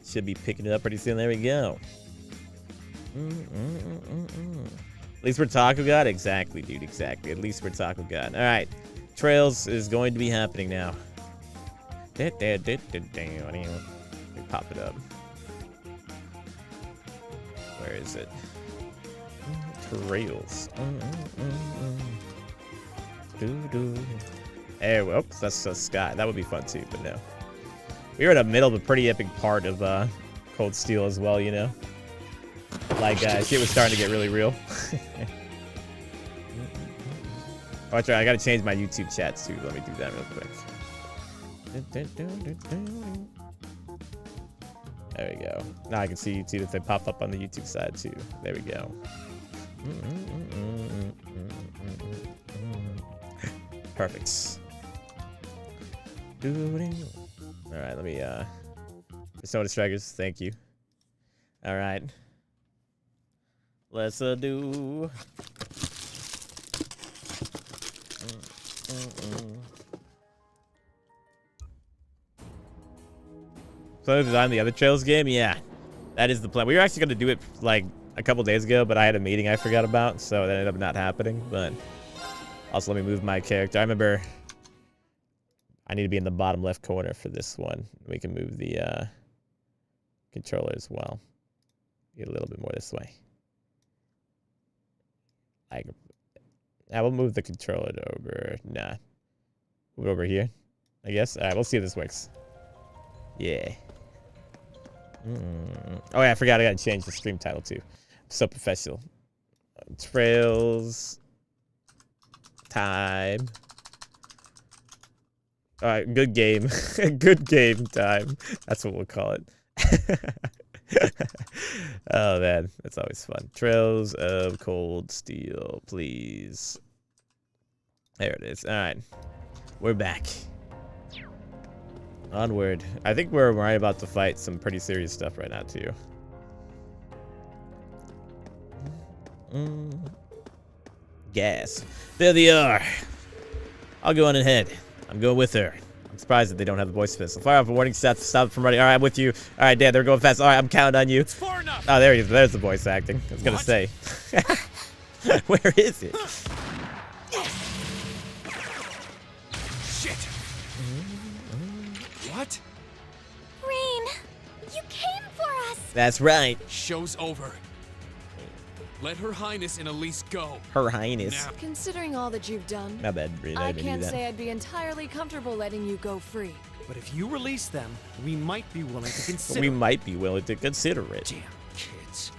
Should be picking it up pretty soon. There we go. At least we're Taco God? Exactly, dude. Exactly. At least we're Taco God. All right. Trails is going to be happening now. Let me pop it up. Where is it? Trails. Hey, whoops, that's the sky. That would be fun too, but no. We were in the middle of a pretty epic part of Cold Steel as well, you know? Like, shit was starting to get really real. Oh, that's right, I gotta change my YouTube chats too. Let me do that real quick. There we go. Now I can see YouTube if they pop up on the YouTube side too. There we go. Perfect. Alright, let me Persona Strikers, thank you. Alright. Let's do So design the other Trails game? Yeah. That is the plan. We were actually gonna do it like a couple days ago, but I had a meeting I forgot about, so that ended up not happening. But also let me move my character. I remember I need to be in the bottom left corner for this one. We can move the controller as well. Get a little bit more this way. Like, I will move the controller over. Nah, move it over here, I guess. All right, we'll see if this works. Yeah. Oh yeah, I forgot I gotta change the stream title too. I'm so professional. Trails time. All right, good game. Good game time. That's what we'll call it. Oh man, that's always fun. Trails of Cold Steel, please. There it is. All right, we're back. Onward. I think we're right about to fight some pretty serious stuff right now too. Gas. There they are. I'll go on ahead. I'm going with her. I'm surprised that they don't have the voice pistol. Fire off a warning shot to stop from running. All right, I'm with you. All right, Dad, they're going fast. All right, I'm counting on you. It's far enough. Oh, there he is. There's the voice acting. I was gonna say. Where is it? Shit. What? Rain, you came for us. That's right. Show's over. Let Her Highness and Elise go. Her Highness. Now. Considering all that you've done, My bad, Bree. I can't say I'd be entirely comfortable letting you go free. But if you release them, we might be willing to consider. We might be willing to consider it. Damn kids.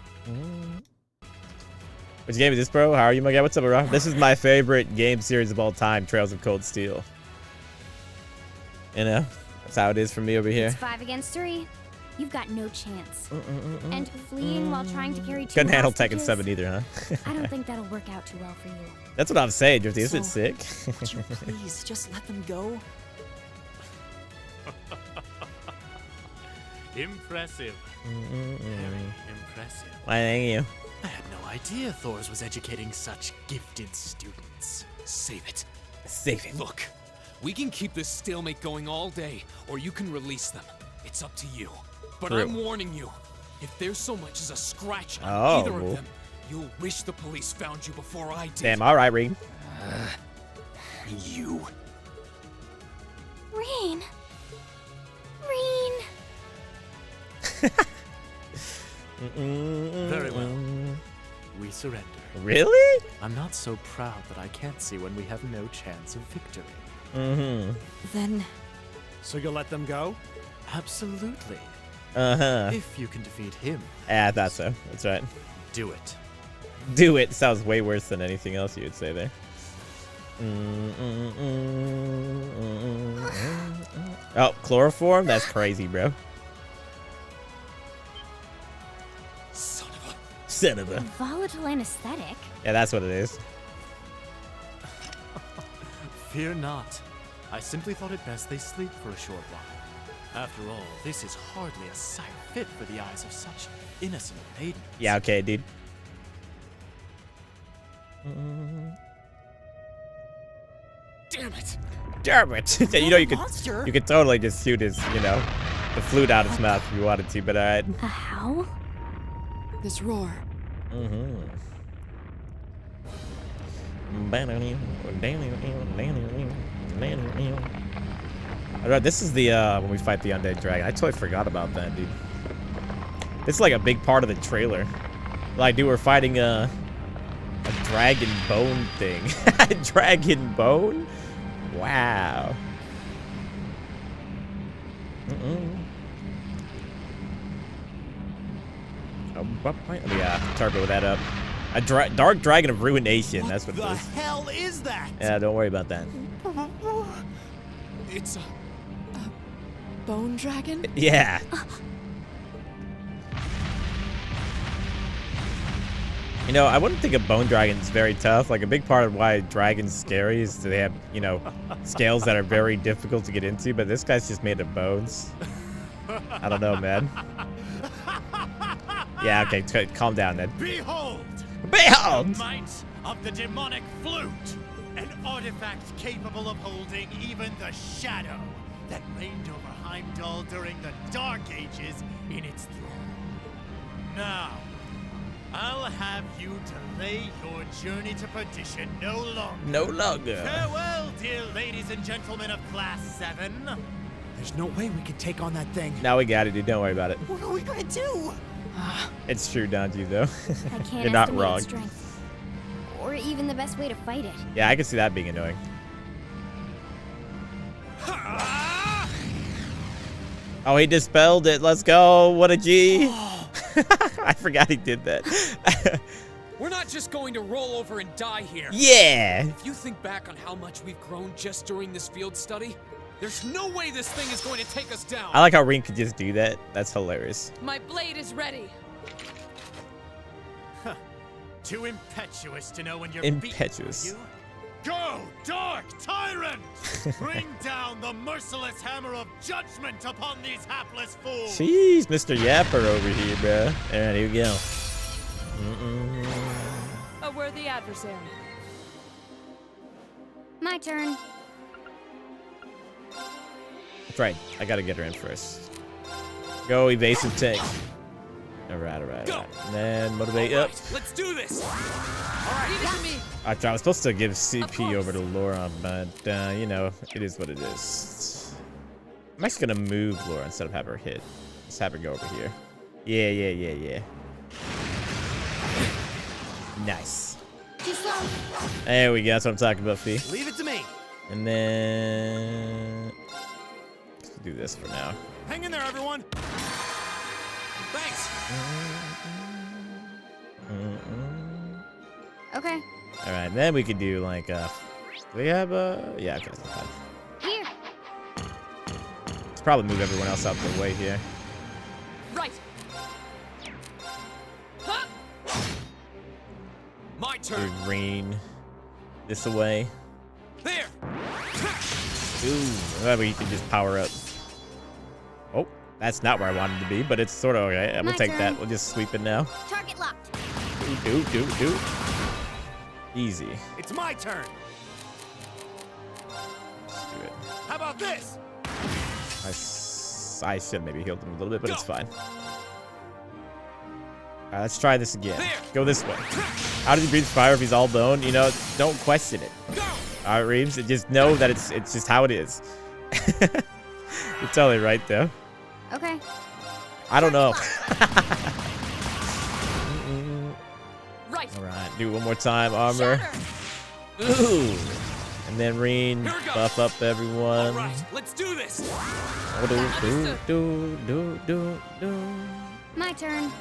Which game is this, bro? How are you, my guy? What's up, bro? This is my favorite game series of all time, Trails of Cold Steel. You know, that's how it is for me over here. It's 5 against 3. You've got no chance. And fleeing while trying to carry 2 Couldn't handle Tekken hostages? 7 either, huh? I don't think that'll work out too well for you. That's what I'm saying, Drifty. Isn't it sick? Would you please just let them go? Impressive. Very impressive. Why, thank you. I had no idea Thors was educating such gifted students. Save it. Save it. Look, we can keep this stalemate going all day, or you can release them. It's up to you. But True. I'm warning you, if there's so much as a scratch on either of them, you'll wish the police found you before I did. Damn, all right, Reed. You. Rain. Rain. Very well. We surrender. Really? I'm not so proud that I can't see when we have no chance of victory. Then, So you'll let them go? Absolutely. Uh-huh. If you can defeat him. Yeah, I thought so. That's right. Do it. Do it sounds way worse than anything else you would say there. Oh, chloroform? That's crazy, bro. Son of a. Volatile anesthetic. Yeah, that's what it is. Fear not. I simply thought it best they sleep for a short while. After all, this is hardly a sight fit for the eyes of such innocent maidens. Yeah, okay, dude. Damn it! Damn it! You know, you could totally just shoot his, you know, the flute out its mouth if you wanted to, but alright. A howl? This roar. Alright, this is the when we fight the undead dragon. I totally forgot about that, dude. This is like a big part of the trailer. Like, dude, we're fighting a dragon bone thing. A dragon bone? Wow. Yeah, turbo that up. A dark dragon of ruination. That's what it is. What the hell is that? Yeah, don't worry about that. It's a Bone dragon? Yeah. You know, I wouldn't think a bone dragon is very tough. Like, a big part of why dragons scary is they have, you know, scales that are very difficult to get into, but this guy's just made of bones. I don't know, man. Yeah, okay, calm down, then. Behold! Behold! The might of the demonic flute! An artifact capable of holding even the shadow that reigned over Heimdall during the Dark Ages in its throne. Now, I'll have you delay your journey to perdition no longer. No longer. Farewell, dear ladies and gentlemen of Class 7. There's no way we can take on that thing. Now we got it, dude. Don't worry about it. What are we gonna do? It's true, Donji, though. I can't You're not estimate wrong. its strength. Or even the best way to fight it. Yeah, I can see that being annoying. Oh, he dispelled it. Let's go. What a G. I forgot he did that. We're not just going to roll over and die here. Yeah. If you think back on how much we've grown just during this field study, there's no way this thing is going to take us down. I like how Ring could just do that. That's hilarious. My blade is ready. Too impetuous to know when you're Impetuous. beaten, are you? Go, dark tyrant! Bring down the merciless hammer of judgment upon these hapless fools! Jeez, Mr. Yapper over here, bro. All right, here we go. A worthy adversary. My turn. That's right. I gotta get her in first. Go, evasive tank. All right. And then motivate up. Right, let's do this. Leave it to me. I was supposed to give CP over to Laura, but, you know, it is what it is. I'm actually going to move Laura instead of have her hit. Just have her go over here. Yeah. Nice. Too slow. There we go. That's what I'm talking about, Fee. Leave it to me! And then... let's do this for now. Hang in there, everyone! Thanks. Okay. All right, then we could do like do we have yeah, okay, that's fine. Here. Let's probably move everyone else out the way here. Right. Huh? My turn. Move Green this away. There. Ooh, that way you can just power up. Oh, that's not where I wanted to be, but it's sort of okay. We'll My take that. turn. We'll just sweep it now. Target locked. Do. Easy. It's my turn! Let's do it. How about this? I should maybe healed him a little bit, but it's fine. All right, let's try this again. There. Go this way. How does he breathe fire if he's all bone? You know, don't question it. Go. All right, Reeves, just know that it's just how it is. You're totally right, though. Okay. I don't know. Right. All right, do it one more time, armor. Shatter. Ooh. And then Reen, Here we go. buff up everyone. All right, let's do this. Do. My turn.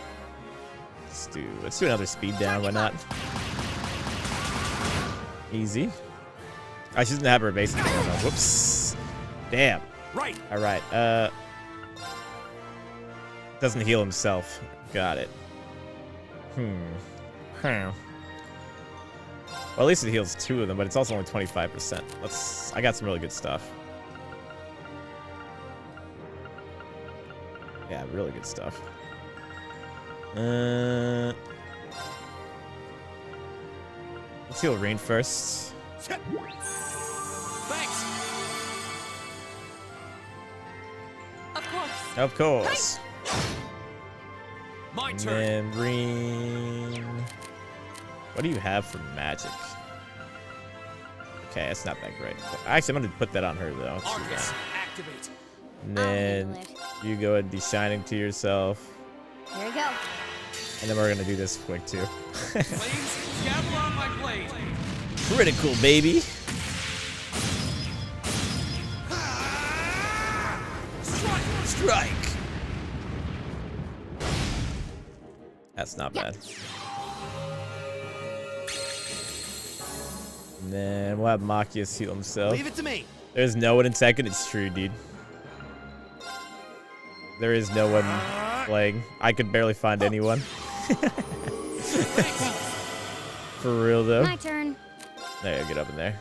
Let's do another speed down. Why not? Easy. I shouldn't have her evasive. No. Whoops. Damn. Right. All right. Doesn't heal himself. Got it. Well, at least it heals 2 of them, but it's also only 25%. I got some really good stuff. Yeah, really good stuff. Let's heal Rain first. Thanks. A course. Of course. My And turn. then green. What do you have for magic? Okay, that's not that great. Actually, I'm gonna put that on her though. Let's do Arcus, that. activate. And I'll then handle it. you go ahead and be shining to yourself. Here we go. And then we're gonna do this quick too. Flames, gather on my blade. Critical, baby. Strike. That's not bad. And then we'll have Machias heal himself. Leave it to me. There's no one in second. It's true, dude. There is no one playing. I could barely find anyone. For real, though. My turn. There, get up in there.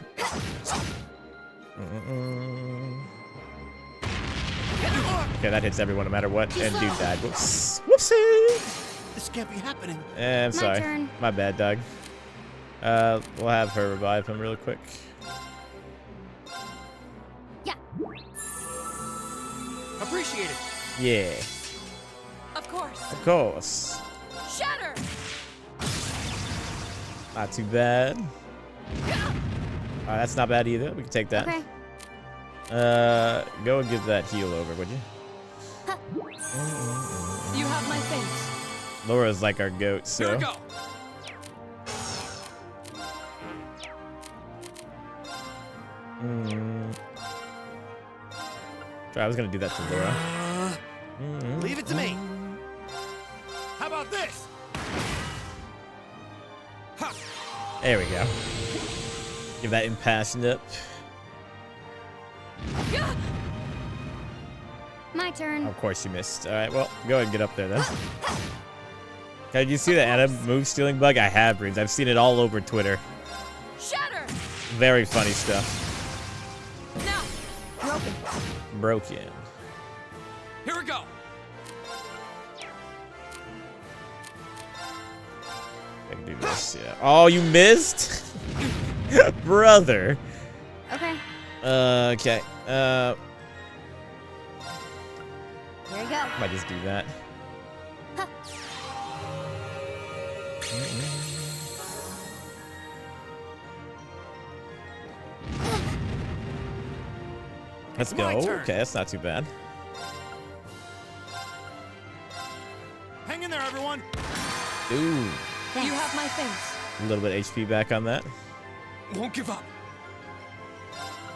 Okay, that hits everyone no matter what. And dude died. Whoops. Whoopsie. This can't be happening. I'm My sorry. turn. My bad, dog. We'll have her revive him real quick. Yeah. Appreciate it. Yeah, Of course. of course. Shatter. Not too bad. That's not bad either. We can take that. Okay. Go and give that heal over, would you? You have my thanks. Laura's like our goat, Here so. we go. Sorry, I was gonna do that to Laura. Leave it to me. How about this? There we go. Give that impassioned up. My turn. Of course you missed. All right, well, go ahead and get up there then. Did you see the Anna move stealing bug? I have, Breens. I've seen it all over Twitter. Shatter. Very funny stuff. Now. Broken. Here we go. I can do this, yeah. Oh, you missed? Brother. Okay. Okay. Here we go. Might just do that. Huh. Let's my go. turn. Okay, that's not too bad. Hang in there, everyone. Ooh, You have my thanks. a little bit HP back on that. Won't give up.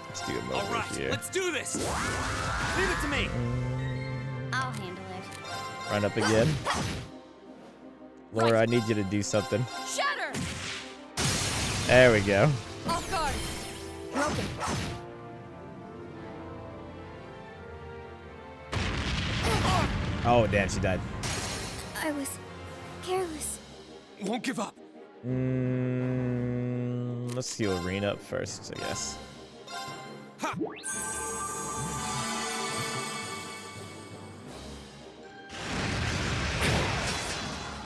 Let's do him All over right, here. let's do this. Leave it to me. I'll handle it. Run up again. Laura, I need you to do something. Shatter. There we go. Off guard. Broken. Oh, damn, she died. I was careless. Won't give up. Let's heal Reen up first, I guess. Ha!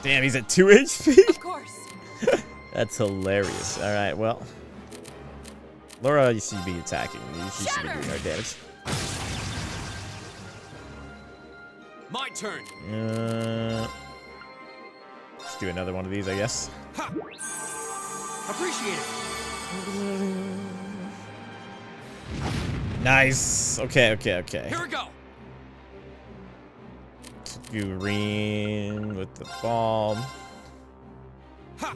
Damn, he's at 2 HP? Of course. That's hilarious. All right, well. Laura, you should be attacking. You should be doing our damage. My turn. Let's do another one of these, I guess. Ha! Appreciate it. Nice. Okay. Here we go. Do Reen with the bomb. Ha!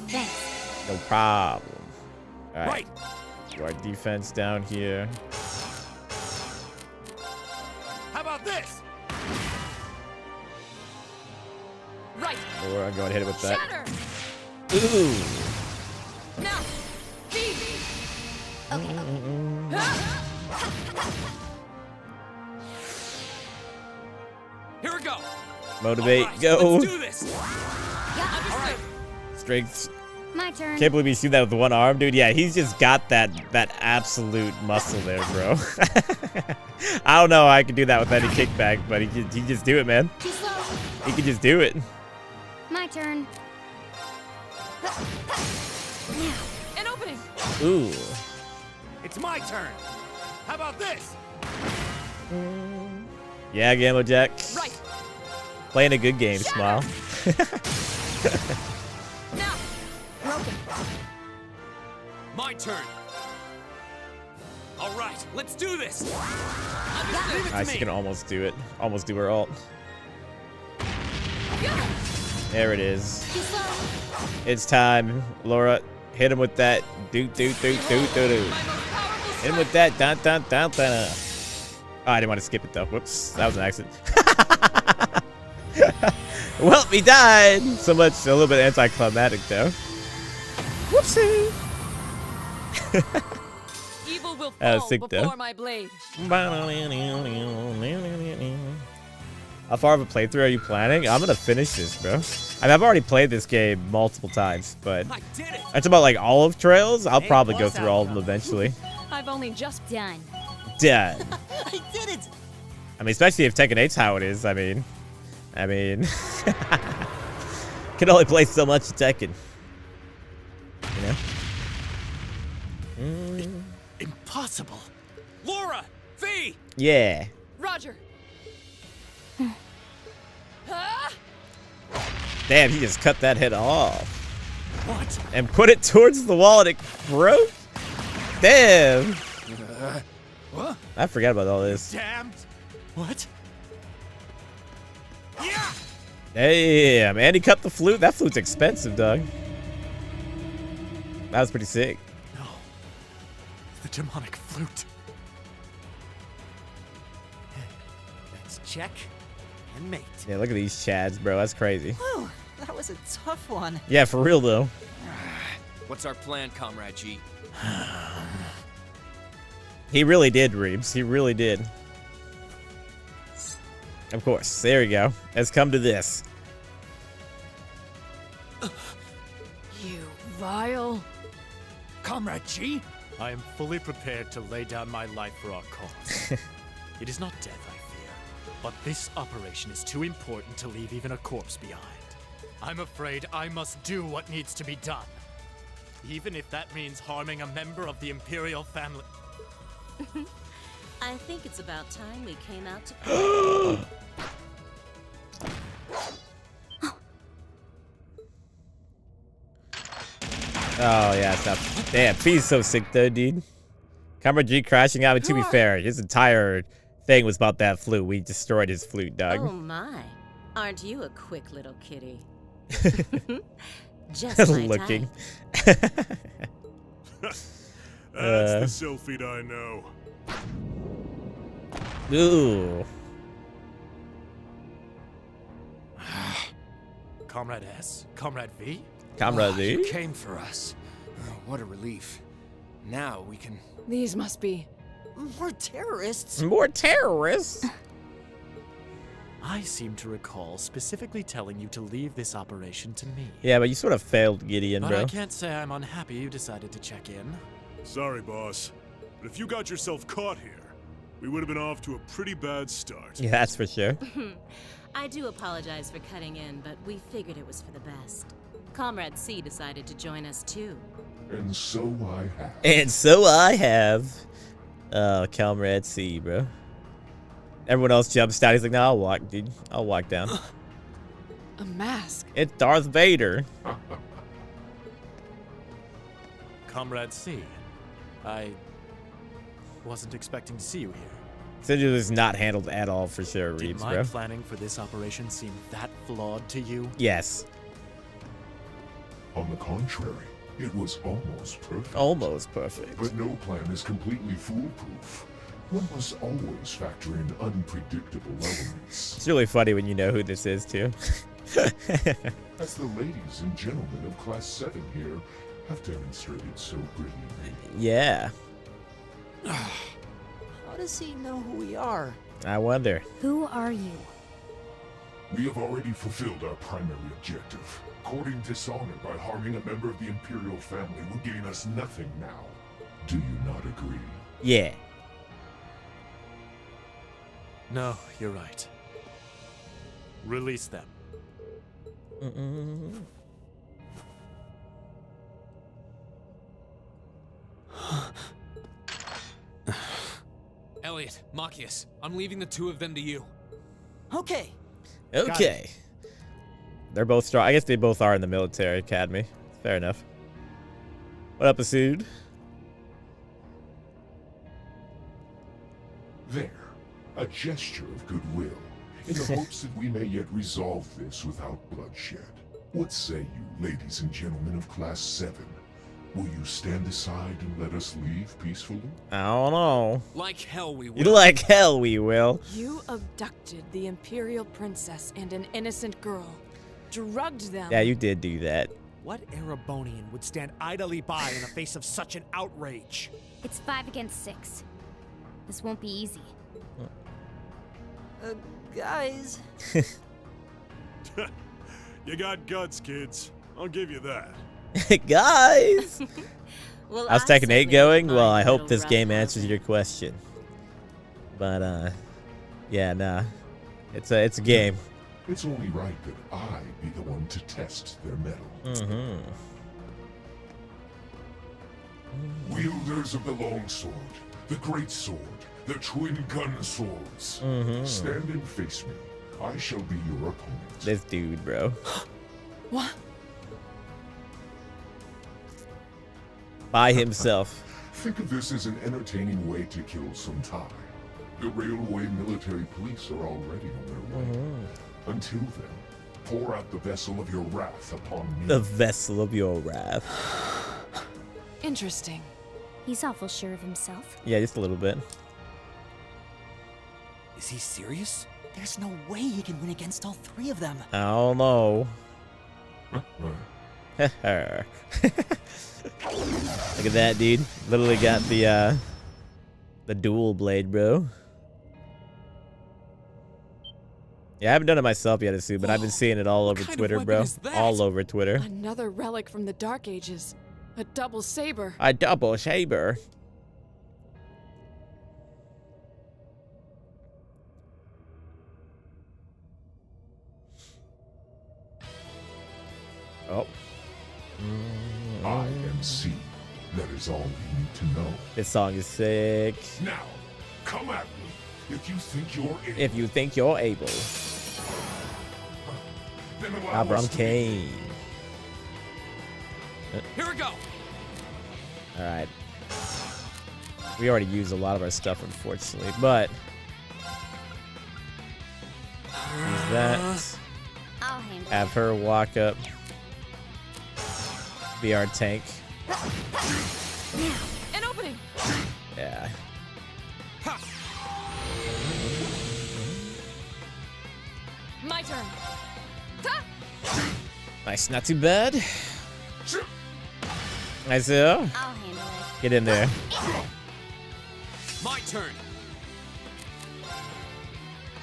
Thanks. No problem. All right. Right. Do our defense down here. How about this? Right. Laura, go ahead and hit it with that. Shatter. Ooh. Now. Feed. Here we go. Motivate. All right, Go. Let's do this. Understood. Strength. My turn. Can't believe you see that with one arm, dude. Yeah, he's just got that absolute muscle there, bro. I don't know how I could do that with any kickback, but he just do it, man. Too slow. He could just do it. My turn. Now. An opening. Ooh. It's my turn. How about this? Yeah, Gambo Jack. Right. Playing a good game, Smile. Now. Broken. My turn. All right, let's do this. Leave it to Nice, me. you can almost do it. Almost do her ult. There it is. Too slow. It's time. Laura, hit him with that. Do. My most powerful Hit him with that. Dun, dun, dun, dun. Oh, I didn't want to skip it though. Whoops. That was an accident. Well, he died. So much, a little bit anticlimactic though. Whoopsie. evil will That was fall sick, before though. my blade. How far of a playthrough are you planning? I'm gonna finish this, bro. I mean, I've already played this game multiple times, but I did it. that's about like Olive Trails. I'll probably go through all of them eventually. I've only just Done. Done. I did it! I mean, especially if Tekken 8's how it is. I mean, can only play so much Tekken. You know? Impossible. Laura, V. Yeah. Roger. Ah! Damn, he just cut that head off What? and put it towards the wall and it broke. Damn. What? I forgot about all this. Damned! What? Yeah! Damn, and he cut the flute. That flute's expensive, dog. That was pretty sick. No. The demonic flute. Let's check and mate. Yeah, look at these chads, bro. That's crazy. Whew, that was a tough one. Yeah, for real though. What's our plan, Comrade G? He really did, Reeves. He really did. Of course. There we go. Let's come to this. You vile. Comrade G? I am fully prepared to lay down my life for our cause. It is not death I fear, but this operation is too important to leave even a corpse behind. I'm afraid I must do what needs to be done. Even if that means harming a member of the Imperial family. I think it's about time we came out to play. Oh, yeah, stop. Damn, P's so sick though, dude. Comrade G crashing out. To be fair, his entire thing was about that flute. We destroyed his flute, dog. Oh my. Aren't you a quick little kitty? Just my Looking. type. That's the Sylphid I know. Ooh. Comrade S? Comrade V? Comrade Z? You came for us. Oh, what a relief. Now we can... These must be. More terrorists? More terrorists? I seem to recall specifically telling you to leave this operation to me. Yeah, but you sort of failed, Gideon, But bro. I can't say I'm unhappy you decided to check in. Sorry, boss. But if you got yourself caught here, we would have been off to a pretty bad start. Yeah, that's for sure. I do apologize for cutting in, but we figured it was for the best. Comrade C decided to join us too. And so I have. And so I have. Oh, Comrade C, bro. Everyone else jumps down. He's like, no, I'll walk, dude. I'll walk down. A mask. It's Darth Vader. Comrade C, I wasn't expecting to see you here. Sigil is not handled at all for sure, Did Reeves, my bro. planning for this operation seem that flawed to you? Yes. On the contrary, it was almost perfect. Almost perfect. But no plan is completely foolproof. One must always factor in unpredictable elements. It's really funny when you know who this is, too. As the ladies and gentlemen of Class 7 here have demonstrated so brilliantly. Yeah. How does he know who we are? I wonder. Who are you? We have already fulfilled our primary objective. Courting dishonor by harming a member of the Imperial family will gain us nothing now. Do you not agree? Yeah. No, you're right. Release them. Elliot, Machias, I'm leaving the two of them to you. Okay. Okay. They're both strong. I guess they both are in the military academy. Fair enough. What up, Asood? There, a gesture of goodwill, in the hopes that we may yet resolve this without bloodshed. What say you, ladies and gentlemen of Class 7? Will you stand aside and let us leave peacefully? I don't know. Like hell we will. You like hell we will. You abducted the Imperial Princess and an innocent girl. Drugged them. Yeah, you did do that. What Erebonian would stand idly by in the face of such an outrage? It's 5 against 6. This won't be easy. Guys. You got guts, kids. I'll give you that. Guys! Well, How's Tekken 8 certainly going? find Well, I a hope little this game roughhousing. answers your question. But, yeah, nah. It's a game. It's only right that I be the one to test their mettle. Mm-hmm. Wielders of the longsword, the great sword, the twin gun swords. Stand and face me. I shall be your opponent. This dude, bro. What? By himself. Think of this as an entertaining way to kill some time. The railway military police are already on their way. Until then, pour out the vessel of your wrath upon me. The vessel of your wrath. Interesting. He's awful sure of himself. Yeah, just a little bit. Is he serious? There's no way he can win against all 3 of them. I don't know. Look at that, dude. Literally got the dual blade, bro. Yeah, I haven't done it myself yet, Asu, but I've been seeing it all over kind of Twitter, weapon bro. is that? All over Twitter. Another relic from the Dark Ages. A double saber. A double saber. Oh. I am C. That is all you need to know. This song is sick. Now, come at me if you think you're able. If you think you're able. Then allow Abram us to Kane. Here we go. Alright. We already used a lot of our stuff, unfortunately, but use that. I'll handle Have her walk up. Be our tank. An opening. Yeah. My turn. Nice, not too bad. Nice, I'll handle it. get in there. My turn.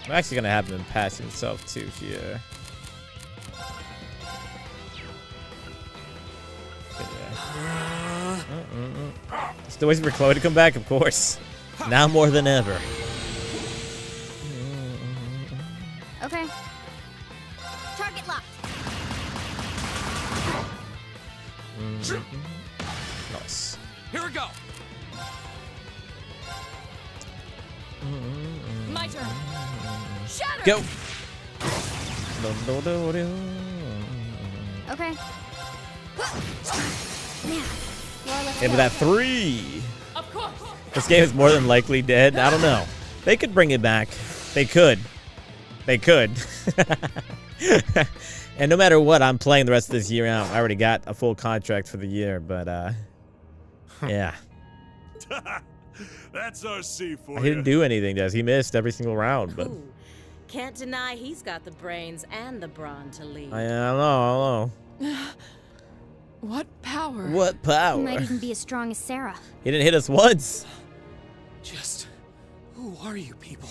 I'm actually gonna have him pass himself too here. Still waiting for Chloe to come back, of course. Now more than ever. Okay. Target locked. Nice. Here we go. My turn. Shatter. Go. Okay. Now, well, let's Hit go. with that 3. Of course. This game is more than likely dead. I don't know. They could bring it back. They could. They could. And no matter what, I'm playing the rest of this year out. I already got a full contract for the year, but yeah. That's our C for He didn't do anything, does he? Missed every single round, but Ooh, can't deny he's got the brains and the brawn to lead. I don't know. What power? What He power? might even be as strong as Sarah. He didn't hit us once. Just who are you people?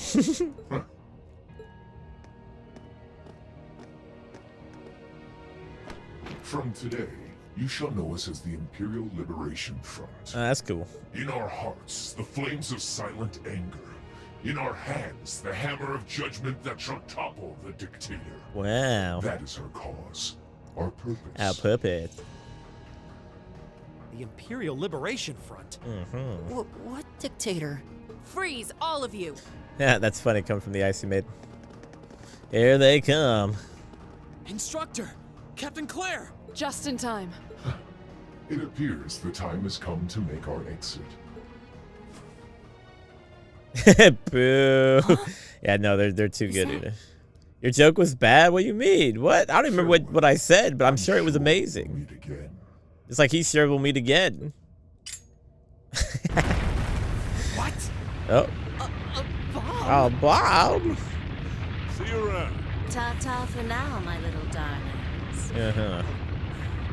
From today, you shall know us as the Imperial Liberation Front. That's cool. In our hearts, the flames of silent anger. In our hands, the hammer of judgment that shall topple the dictator. Wow. That is our cause, our purpose. Our puppet. The Imperial Liberation Front. What dictator? Freeze, all of you! Yeah, that's funny coming from the Icy Maiden. Here they come. Instructor! Captain Claire! Just in time. It appears the time has come to make our exit. Boo. Yeah, no, they're too good. Dude. Your joke was bad? What do you mean? What? I don't remember what I said, but I'm sure it was amazing. Meet again. It's like he's sure we'll meet again. What? Oh. Bob! Oh, Bob. See you around. Ta-ta for now, my little darlings. Uh-huh.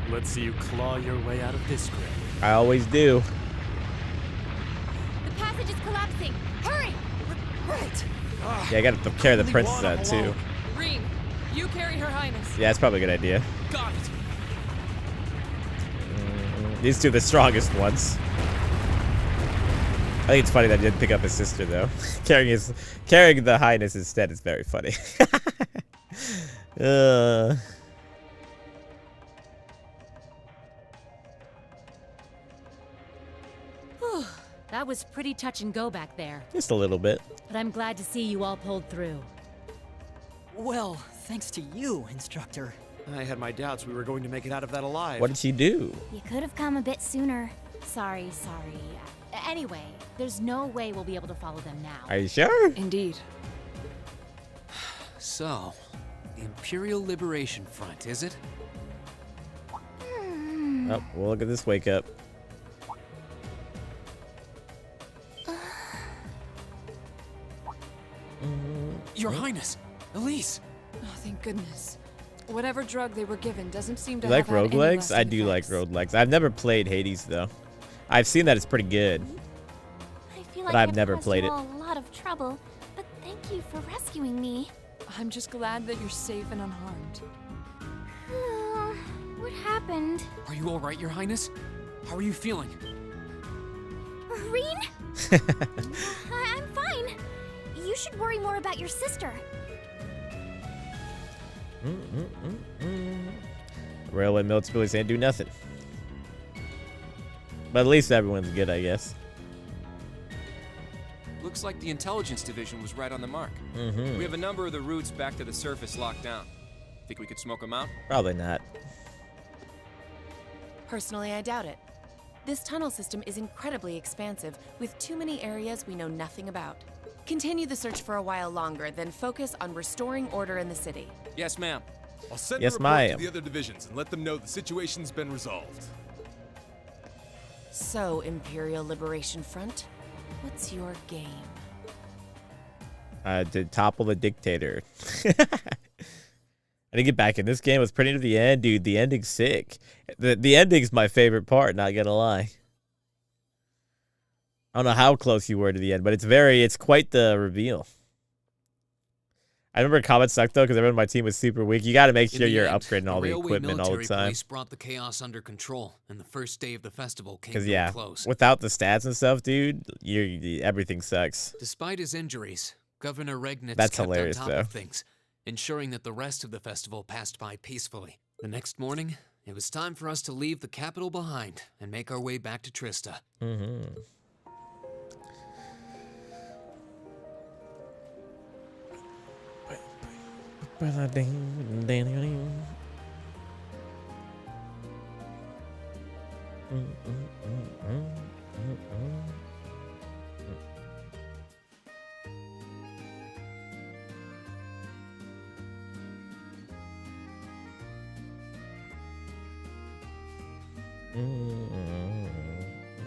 Let's see you claw your way out of this grave. I always do. The passage is collapsing. Hurry! Right! Yeah, I gotta carry the princess out too. Reen, you carry Her Highness. Yeah, it's probably a good idea. Got it! These two are the strongest ones. I think it's funny that he didn't pick up his sister though. carrying the highness instead is very funny. That was pretty touch and go back there. Just a little bit. But I'm glad to see you all pulled through. Well, thanks to you, Instructor. I had my doubts we were going to make it out of that alive. What did she do? You could have come a bit sooner. Sorry. Anyway, there's no way we'll be able to follow them now. Are you sure? Indeed. So, the Imperial Liberation Front, is it? Oh, well, look at this wake up. Your Highness! Elise! Oh, thank goodness. Whatever drug they were given doesn't seem to You like have had any roguelikes? I lasting do like effects. roguelikes. I've never played Hades though. I've seen that it's pretty good. I feel But like I've never caused played you it. all a lot of trouble, but thank you for rescuing me. I'm just glad that you're safe and unharmed. What happened? Are you alright, Your Highness? How are you feeling? Reen? I'm fine. You should worry more about your sister. Railway milit's really saying do nothing. But at least everyone's good, I guess. Looks like the intelligence division was right on the mark. We have a number of the routes back to the surface locked down. Think we could smoke them out? Probably not. Personally, I doubt it. This tunnel system is incredibly expansive, with too many areas we know nothing about. Continue the search for a while longer, then focus on restoring order in the city. Yes, ma'am. I'll send Yes, a report ma'am. to the other divisions and let them know the situation's been resolved. So, Imperial Liberation Front, what's your game? To topple the dictator. I didn't get back in this game. It was pretty to the end, dude. The ending's sick. The ending's my favorite part, not gonna lie. I don't know how close you were to the end, but it's quite the reveal. I remember combat sucked though, because everyone on my team was super weak. You got to make sure you're upgrading all the equipment all the time. Police brought the chaos under control, and the first day of the festival came Because to a yeah, close. without the stats and stuff, dude, everything sucks. Despite his injuries, Governor Regnitz That's kept hilarious, on top though. of things, ensuring that the rest of the festival passed by peacefully. The next morning, it was time for us to leave the capital behind and make our way back to Trista.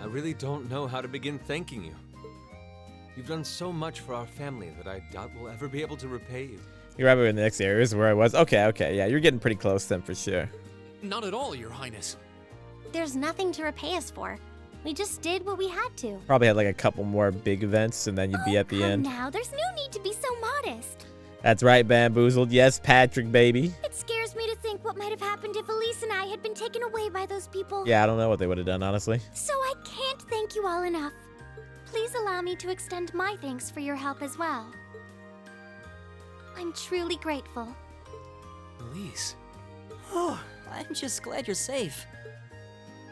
I really don't know how to begin thanking you. You've done so much for our family that I doubt we'll ever be able to repay you. You remember in the next areas where I was? Okay, yeah, you're getting pretty close then for sure. Not at all, Your Highness. There's nothing to repay us for. We just did what we had to. Probably had like a couple more big events and then you'd be at the end. Now, there's no need to be so modest. That's right, Bamboozled. Yes, Patrick, baby. It scares me to think what might have happened if Elise and I had been taken away by those people. Yeah, I don't know what they would have done, honestly. So I can't thank you all enough. Please allow me to extend my thanks for your help as well. I'm truly grateful. Elise. Oh, I'm just glad you're safe.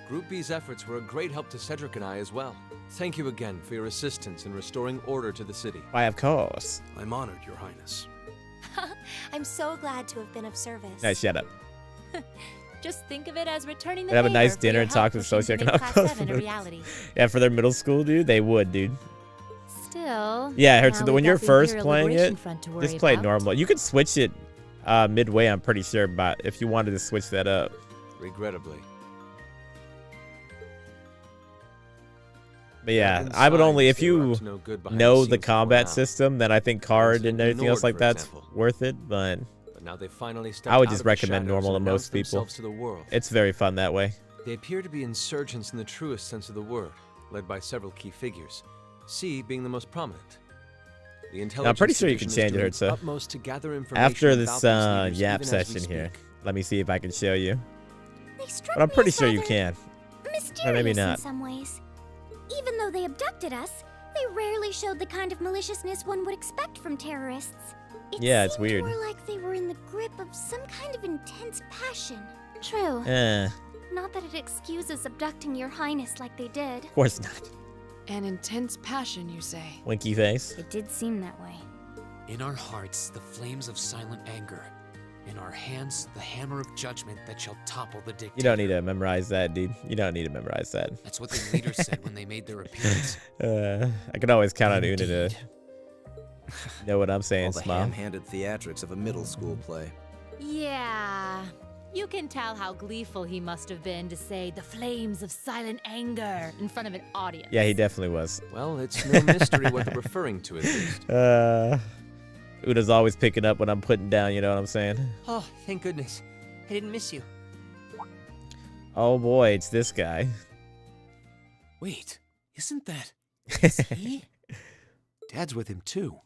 Group B's efforts were a great help to Cedric and I as well. Thank you again for your assistance in restoring order to the city. Why, of course. I'm honored, Your Highness. I'm so glad to have been of service. Nice, shut up. Just think of it as returning the They have a favor nice for dinner your and talk help to pushing socioeconomic Class 7 a reality. Yeah, for their middle school, dude, they would, dude. Still. Yeah, it hurts. now When we've you're got the first Imperial playing Liberation it, Front to just worry play about. normal. You could switch it midway, I'm pretty sure, but if you wanted to switch that up. Regrettably. But yeah, Inside, I would only, if they were you up to no good behind know the the scenes before combat now. system, then I think card and everything else Nord, like for that's example. worth it, but But now they finally stepped I would out just of the recommend shadows normal to and most announced people. themselves to the world. It's very fun that way. They appear to be insurgents in the truest sense of the word, led by several key figures, C being the most prominent. The Now, I'm pretty sure you can Intelligence change it, Division is doing Hertza. its utmost to gather information After about this these leaders yap even as we session here, speak. let me see if I can show you. They struck But I'm me pretty as sure you rather can. Mysterious Or maybe not. in some ways. Even though they abducted us, they rarely showed the kind of maliciousness one would expect from terrorists. It Yeah, it's seemed weird. more like they were in the grip of some kind of intense passion. True. Eh, Not that it excuses abducting your highness like they did. of course not. An intense passion, you say? Winky face. It did seem that way. In our hearts, the flames of silent anger. In our hands, the hammer of judgment that shall topple the dictator. You don't need to memorize that, dude. You don't need to memorize that. That's what the leaders said when they made their appearance. I can always count on Una to know what I'm saying, All the Smile. ham-handed theatrics of a middle school play. Yeah. You can tell how gleeful he must have been to say the flames of silent anger in front of an audience. Yeah, he definitely was. Well, it's no mystery what they're referring to, at least. Una's always picking up when I'm putting down, you know what I'm saying? Oh, thank goodness. I didn't miss you. Oh boy, it's this guy. Wait, isn't that He? Dad's with him too?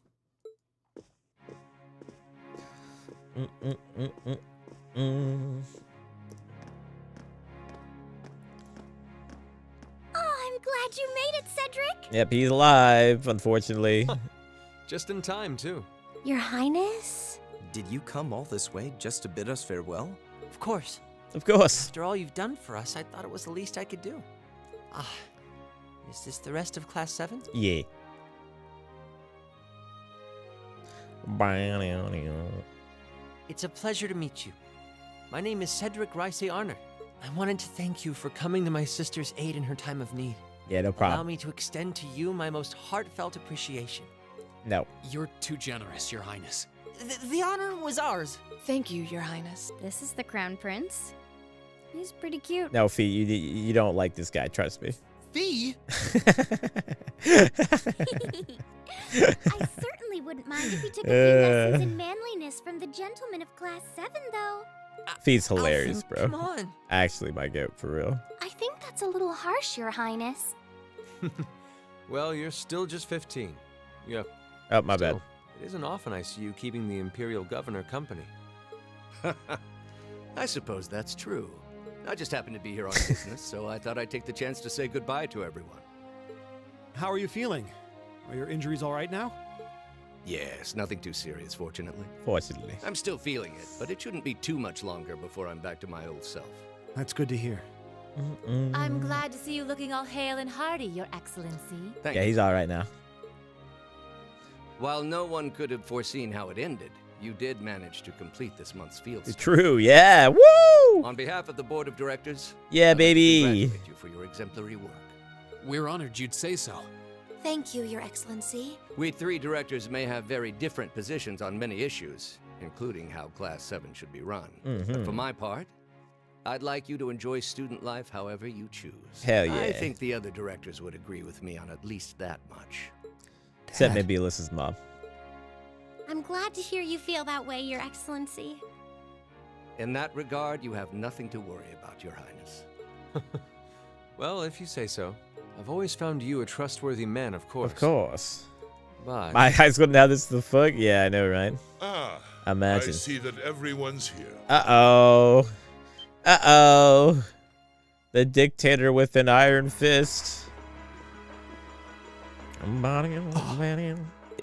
Oh, I'm glad you made it, Cedric. Yep, he's alive, unfortunately. Just in time, too. Your Highness? Did you come all this way just to bid us farewell? Of course. Of course. After all you've done for us, I thought it was the least I could do. Ah, is this the rest of Class 7? Yeah. It's a pleasure to meet you. My name is Cedric Rice Arner. I wanted to thank you for coming to my sister's aid in her time of need. Yeah, no Allow problem. me to extend to you my most heartfelt appreciation. No. You're too generous, Your Highness. The honor was ours. Thank you, Your Highness. This is the Crown Prince. He's pretty cute. No, Fee, you don't like this guy, trust me. Fee? I certainly wouldn't mind if he took a few lessons in manliness from the gentleman of Class 7, though. Fee's hilarious, bro. Come on. Actually, my goat, for real. I think that's a little harsh, Your Highness. Well, you're still just 15. Yeah. Oh, my bad. Still, it isn't often I see you keeping the Imperial Governor company. I suppose that's true. I just happened to be here on business, so I thought I'd take the chance to say goodbye to everyone. How are you feeling? Are your injuries all right now? Yes, nothing too serious, fortunately. Fortunately. I'm still feeling it, but it shouldn't be too much longer before I'm back to my old self. That's good to hear. I'm glad to see you looking all hale and hearty, Your Excellency. Thank Yeah, you. he's all right now. While no one could have foreseen how it ended, you did manage to complete this month's field study. True, yeah. Woo! On behalf of the board of directors, Yeah, I'd like to baby. congratulate you for your exemplary work. We're honored you'd say so. Thank you, Your Excellency. We three directors may have very different positions on many issues, including how Class 7 should be run. But for my part, I'd like you to enjoy student life however you choose. Hell I yeah. think the other directors would agree with me on at least that much. Except maybe Alyssa's mom. I'm glad to hear you feel that way, Your Excellency. In that regard, you have nothing to worry about, Your Highness. Well, if you say so. I've always found you a trustworthy man, of course. Of course. Bye. My high school now, this is the fuck? Yeah, I know, right? Ah, Imagine. I see that everyone's here. Uh-oh. Uh-oh. The dictator with an iron fist.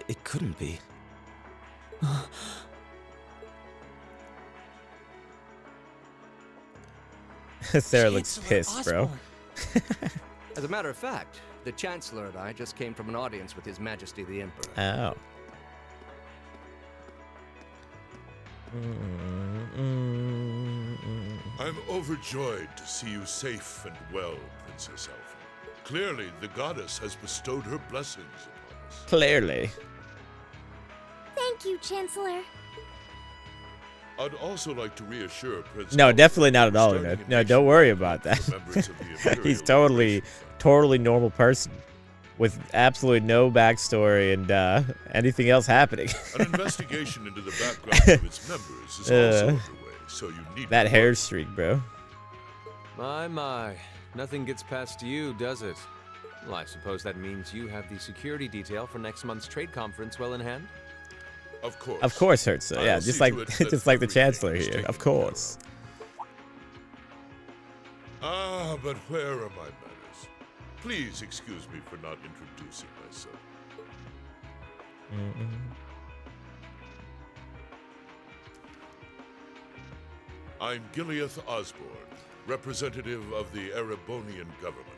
It couldn't be. Sarah looks Chancellor pissed, bro. Osborne. As a matter of fact, the Chancellor and I just came from an audience with His Majesty the Emperor. Oh. I'm overjoyed to see you safe and well, Princess Alpha. Clearly, the goddess has bestowed her blessings upon us. Clearly. Thank you, Chancellor. I'd also like to reassure Prince. No, definitely not at all. No, don't worry about that. He's totally normal person with absolutely no backstory and anything else happening. An investigation into the background of its members is also underway, so you need that hair streak, bro. My. Nothing gets past you, does it? Well, I suppose that means you have the security detail for next month's trade conference well in hand? Of course. Of course, Hertza. Yeah, just like the Chancellor here. Of course. Ah, but where are my manners? Please excuse me for not introducing myself. I'm Gileath Osborne, representative of the Erebonian government.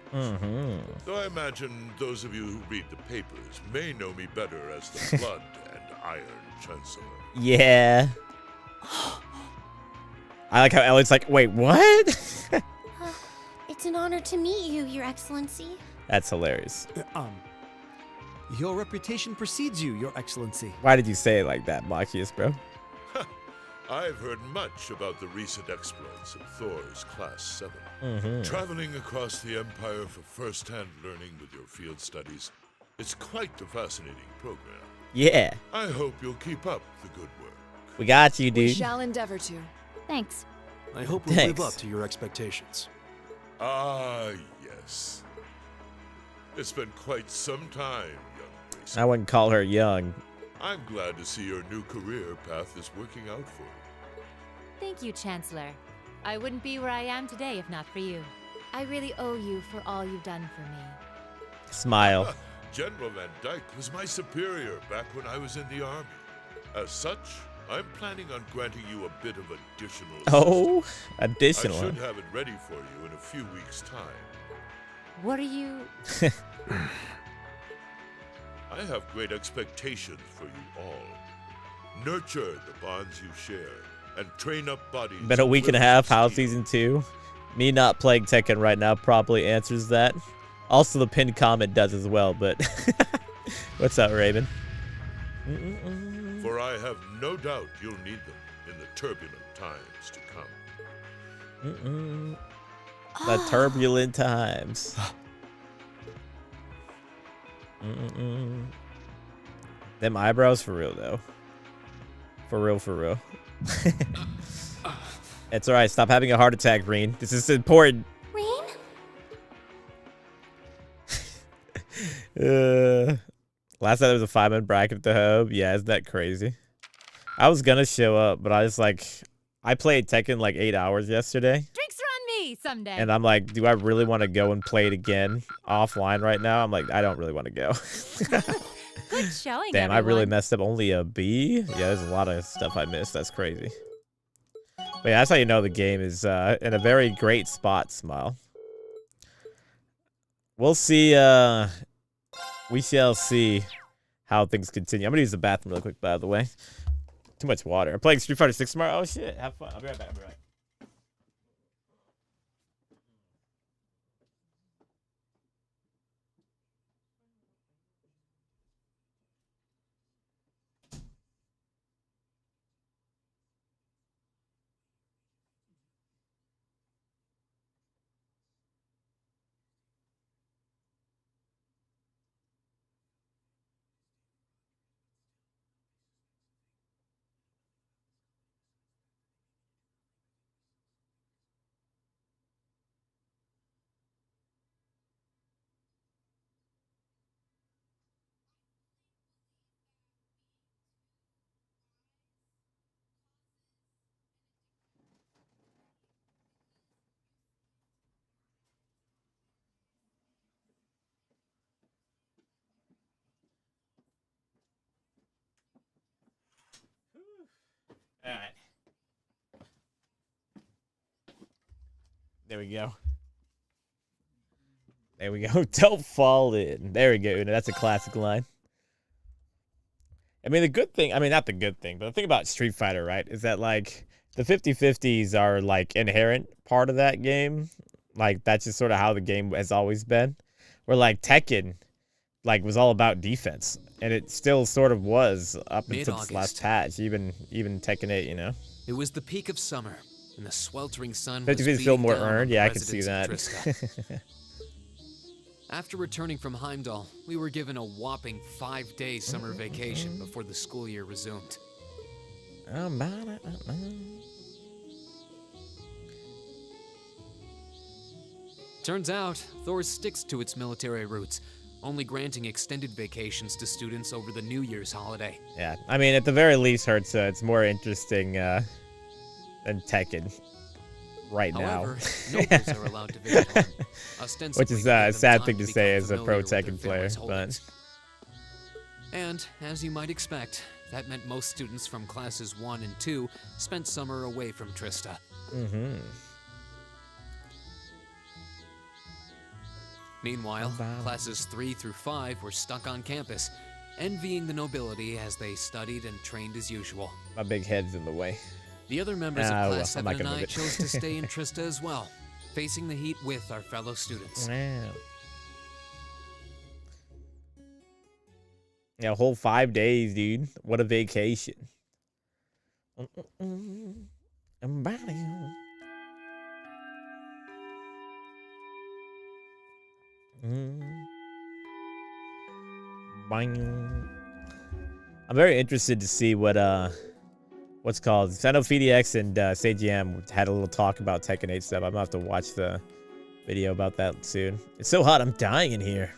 Though I imagine those of you who read the papers may know me better as the Blood and Iron Chancellor. Yeah. I like how Elliot's like, wait, what? It's an honor to meet you, Your Excellency. That's hilarious. Your reputation precedes you, Your Excellency. Why did you say it like that, Machias, bro? I've heard much about the recent exploits of Thor's Class 7. Traveling across the Empire for first-hand learning with your field studies, it's quite a fascinating program. Yeah. I hope you'll keep up the good work. We got you, dude. We shall endeavor to. Thanks. I hope we'll live up to your expectations. Ah, yes. It's been quite some time, young Gracie. I wouldn't call her young. I'm glad to see your new career path is working out for you. Thank you, Chancellor. I wouldn't be where I am today if not for you. I really owe you for all you've done for me. Smile. General Van Dyke was my superior back when I was in the army. As such, I'm planning on granting you a bit of additional Oh, assistance. additional. I should have it ready for you in a few weeks' time. What are you... I have great expectations for you all. Nurture the bonds you share and train up bodies. Been a week and a half, how Season 2. Me not playing Tekken right now probably answers that. Also, the pinned comment does as well, but... What's up, Raven? For I have no doubt you'll need them in the turbulent times to come. The turbulent times. Them eyebrows for real, though. For real, for real. It's alright, stop having a heart attack, Reen. This is important. Rain? Last night there was a 5-man bracket at the hub. Yeah, isn't that crazy? I was gonna show up, but I was like, I played Tekken like 8 hours yesterday. Drinks are on me someday. And I'm like, do I really want to go and play it again offline right now? I'm like, I don't really want to go. Good showing, Damn, everyone. I really messed up. Only a B? Yeah, there's a lot of stuff I missed. That's crazy. But yeah, that's how you know the game is in a very great spot, Smile. We'll see. We shall see how things continue. I'm going to use the bathroom real quick, by the way. Too much water. I'm playing Street Fighter 6 tomorrow. Oh, shit. Have fun. I'll be right back. I'll be right back. All right. There we go. There we go. Don't fall in. There we go. Una. That's a classic line. I mean, the good thing, I mean, not the good thing, but the thing about Street Fighter, right, is that, like, the 50-50s are, like, inherent part of that game. Like, that's just sort of how the game has always been. Where, like, Tekken, like, was all about defense. And it still sort of was up until this last patch, even Tekken 8, you know? It was the peak of summer, and the sweltering sun 50-50s feel more earned. Yeah, I can see that. After returning from Heimdall, we were given a whopping 5-day summer vacation before the school year resumed. Turns out, Thor sticks to its military roots, only granting extended vacations to students over the New Year's holiday. Yeah, I mean, at the very least, Hertz, it's more interesting than Tekken right However, now. nobles are allowed to visit home, ostensibly Which is to a give them sad time thing to become say as a pro familiar with their Tekken player, family's but... holdings. And, as you might expect, that meant most students from classes 1 and 2 spent summer away from Trista. Mm-hmm. Meanwhile, classes 3 through 5 were stuck on campus, envying the nobility as they studied and trained as usual. My big head's in the way. The other members of well, Class 7 and I move it. chose to stay in Trista as well, facing the heat with our fellow students. Wow. Yeah, a whole 5 days, dude. What a vacation. I'm very interested to see what's called. I know FDX and SageM had a little talk about Tekken 8 stuff. I'm gonna have to watch the video about that soon. It's so hot, I'm dying in here.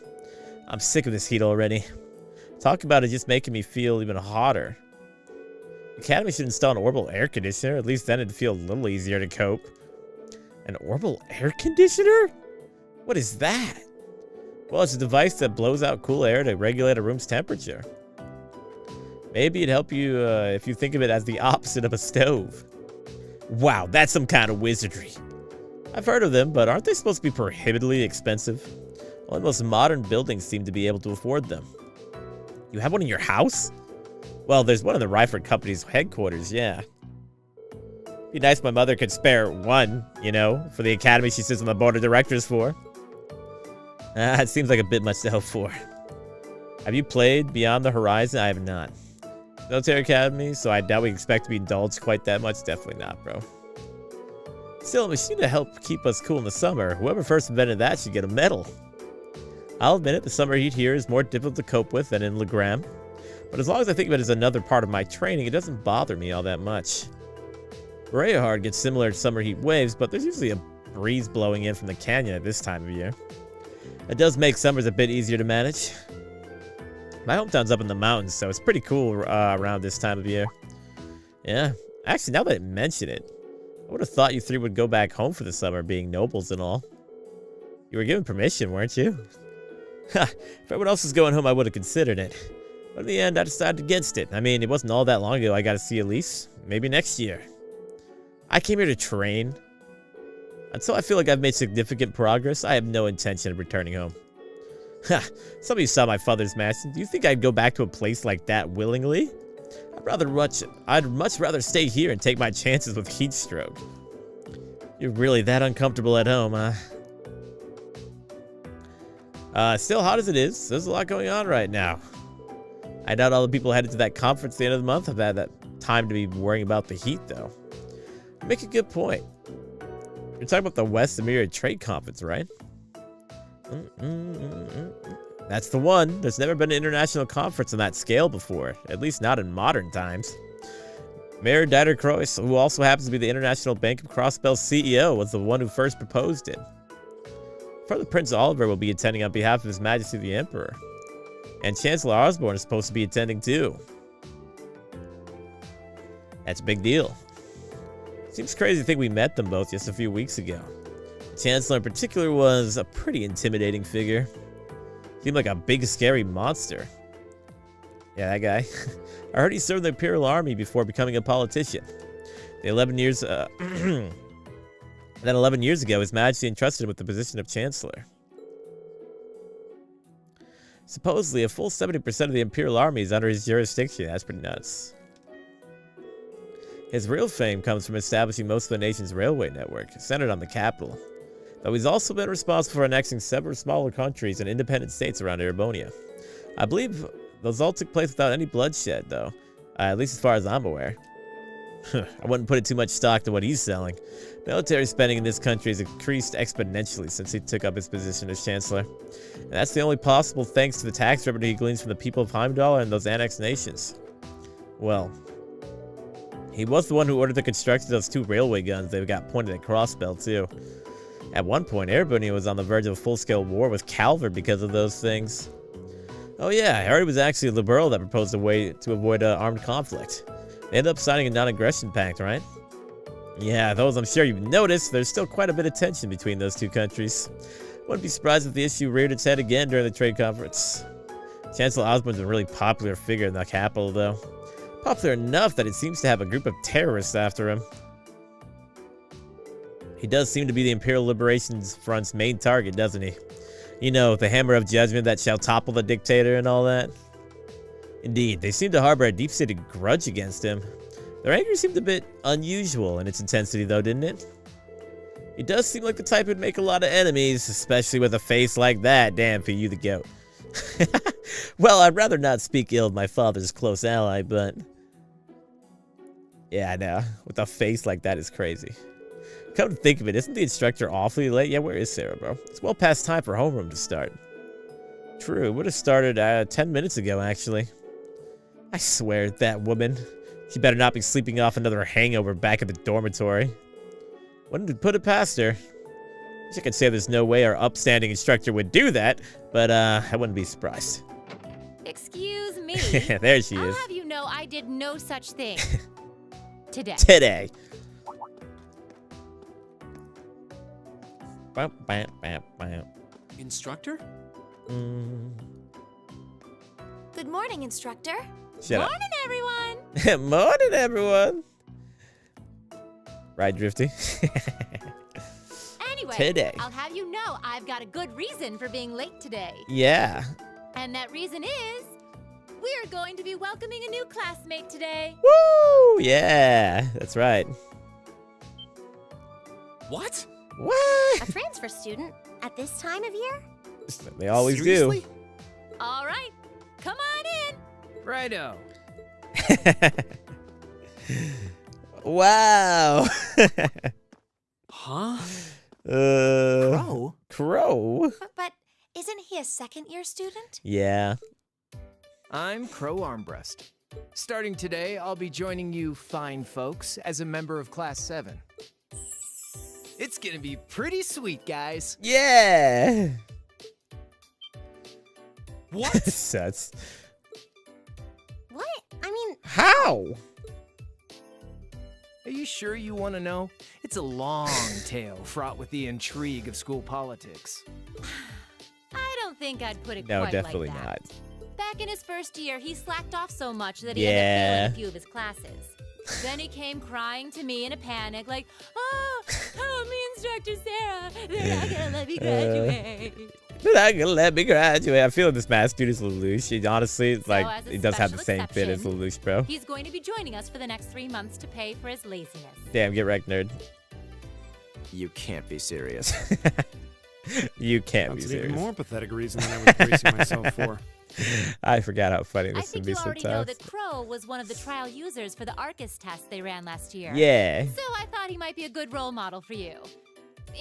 I'm sick of this heat already. Talk about it just making me feel even hotter. Academy should install an orbital air conditioner. At least then it'd feel a little easier to cope. An orbital air conditioner? What is that? Well, it's a device that blows out cool air to regulate a room's temperature. Maybe it'd help you if you think of it as the opposite of a stove. Wow, that's some kind of wizardry. I've heard of them, but aren't they supposed to be prohibitively expensive? Only most modern buildings seem to be able to afford them. You have one in your house? Well, there's one in the Ryford Company's headquarters, yeah. Be nice if my mother could spare one, you know, for the academy she sits on the board of directors for. It seems like a bit much to hope for. Have you played Beyond the Horizon? I have not. Military Academy, so I doubt we expect to be indulged quite that much. Definitely not, bro. Still, a machine to help keep us cool in the summer. Whoever first invented that should get a medal. I'll admit it, the summer heat here is more difficult to cope with than in Legram. But as long as I think of it as another part of my training, it doesn't bother me all that much. Rayhard gets similar summer heat waves, but there's usually a breeze blowing in from the canyon at this time of year. It does make summers a bit easier to manage. My hometown's up in the mountains, so it's pretty cool around this time of year. Yeah, actually, now that I mention it, I would have thought you three would go back home for the summer, being nobles and all. You were given permission, weren't you? Ha, if everyone else was going home, I would have considered it. But in the end, I decided against it. I mean, it wasn't all that long ago I got to see Elise. Maybe next year. I came here to train. Until I feel like I've made significant progress, I have no intention of returning home. Ha! Some of you saw my father's mansion. Do you think I'd go back to a place like that willingly? I'd much rather stay here and take my chances with heat stroke. You're really that uncomfortable at home, huh? Still hot as it is. There's a lot going on right now. I doubt all the people headed to that conference at the end of the month have had that time to be worrying about the heat, though. You make a good point. You're talking about the West America Trade Conference, right? That's the one. There's never been an international conference on that scale before, at least not in modern times. Mayor Dieter Kroes, who also happens to be the International Bank of Crossbell's CEO, was the one who first proposed it. Further, Prince Oliver will be attending on behalf of His Majesty the Emperor. And Chancellor Osborne is supposed to be attending too. That's a big deal. Seems crazy to think we met them both just a few weeks ago. The Chancellor in particular was a pretty intimidating figure. Seemed like a big scary monster. Yeah, that guy. I heard he served in the Imperial Army before becoming a politician. Then 11 years ago, His Majesty entrusted him with the position of Chancellor. Supposedly, a full 70% of the Imperial Army is under his jurisdiction. That's pretty nuts. His real fame comes from establishing most of the nation's railway network, centered on the capital. Though he's also been responsible for annexing several smaller countries and independent states around Erebonia. I believe those all took place without any bloodshed, though. At least as far as I'm aware. I wouldn't put it too much stock to what he's selling. Military spending in this country has increased exponentially since he took up his position as Chancellor. And that's the only possible thanks to the tax revenue he gleans from the people of Heimdall and those annexed nations. Well, he was the one who ordered the construction of those 2 railway guns that got pointed at Crossbell, too. At one point, Erebonia was on the verge of a full-scale war with Calvert because of those things. Oh yeah, I heard it was actually Liberal that proposed a way to avoid armed conflict. They ended up signing a non-aggression pact, right? Yeah, those I'm sure you've noticed, there's still quite a bit of tension between those 2 countries. Wouldn't be surprised if the issue reared its head again during the trade conference. Chancellor Osborne's a really popular figure in the capital, though. Popular enough that it seems to have a group of terrorists after him. He does seem to be the Imperial Liberation Front's main target, doesn't he? You know, the hammer of judgment that shall topple the dictator and all that. Indeed, they seem to harbor a deep-seated grudge against him. Their anger seemed a bit unusual in its intensity, though, didn't it? He does seem like the type who'd make a lot of enemies, especially with a face like that. Damn, for you the goat. Well, I'd rather not speak ill of my father's close ally, but... yeah, I know. With a face like that is crazy. Come to think of it, isn't the instructor awfully late? Yeah, where is Sarah, bro? It's well past time for homeroom to start. True, would have started 10 minutes ago, actually. I swear, that woman. She better not be sleeping off another hangover back at the dormitory. Wouldn't put it past her. Wish I could say there's no way our upstanding instructor would do that, but I wouldn't be surprised. Excuse me. There she I'll is. have you know I did no such thing. Today. Today. Bam, bam, bam, bam. Instructor? Good morning, instructor. Shut up. Morning, everyone. Morning, everyone. Right, Drifty? Anyway, Today. I'll have you know I've got a good reason for being late today. Yeah. And that reason is we're going to be welcoming a new classmate today. Woo! Yeah, that's right. What? What? A transfer student at this time of year? They always Seriously? do. All right, come on in. Righto. Wow. Huh? Crow? Crow? But isn't he a second-year student? Yeah. I'm Crow Armbrust. Starting today, I'll be joining you fine folks as a member of Class 7. It's gonna be pretty sweet, guys. Yeah. What? That's... What? I mean... How? Are you sure you want to know? It's a long tale fraught with the intrigue of school politics. I don't think I'd put it No, quite definitely like that. not. Back in his first year, he slacked off so much that he Yeah. ended up failing a few of his classes. Then he came crying to me in a panic, like, "Oh, help me, Instructor Sarah. They're not gonna let me graduate." They're not gonna let me graduate. I feel this math student's Lelouch. He honestly, So, like, as a he does have the special same fit as exception, Lelouch, bro. He's going to be joining us for the next 3 months to pay for his laziness. Damn, get wrecked, nerd. You can't be serious. You can't be That's an serious. even more pathetic reason than I was bracing myself for. I forgot how funny I this would think be you already know sometimes. that Crow was one of the trial users for the Arcus test they ran last year. Yeah. So I thought he might be a good role model for you.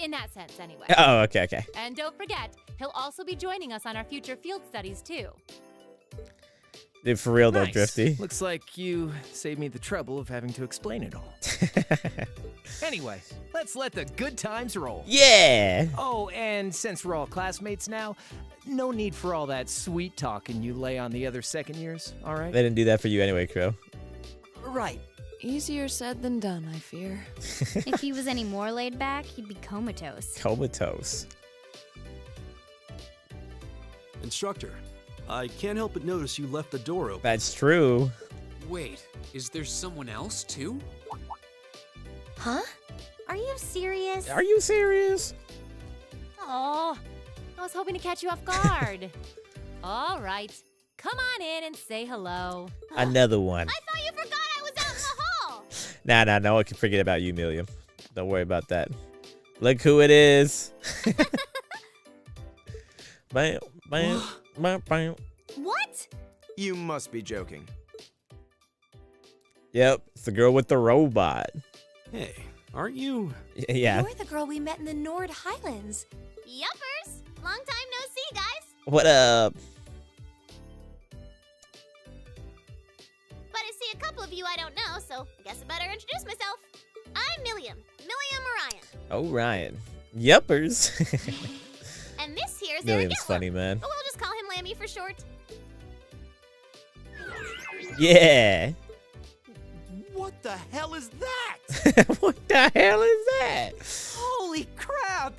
In that sense, anyway. Oh, okay, okay. And don't forget, he'll also be joining us on our future field studies, too. Dude, for real though, Nice. Drifty. Looks like you saved me the trouble of having to explain it all. Anyway, let's let the good times roll. Yeah. Oh, and since we're all classmates now, no need for all that sweet talking you lay on the other second years, all right? They didn't do that for you anyway, Crow. Right. Easier said than done, I fear. If he was any more laid back, he'd be comatose. Comatose. Instructor, I can't help but notice you left the door open. That's true. Wait, is there someone else too? Huh? Are you serious? Are you serious? Oh, I was hoping to catch you off guard. All right. Come on in and say hello. Another one. I thought you forgot I was out in the hall. Nah, no one can forget about you, Milliam. Don't worry about that. Look who it is. Bam, bam, bam, bam. What? You must be joking. Yep, it's the girl with the robot. Hey, aren't you? Yeah. You're the girl we met in the Nord Highlands. Yuppers. Long time no see, guys. What up? But I see a couple of you I don't know, so I guess I better introduce myself. I'm Milliam. Milliam Orion. Oh, Ryan. Yuppers. And this here's Milliam's Eric funny, man. but we'll just call him Lammy for short. Yeah. What the hell is that? What the hell is that? Holy crap!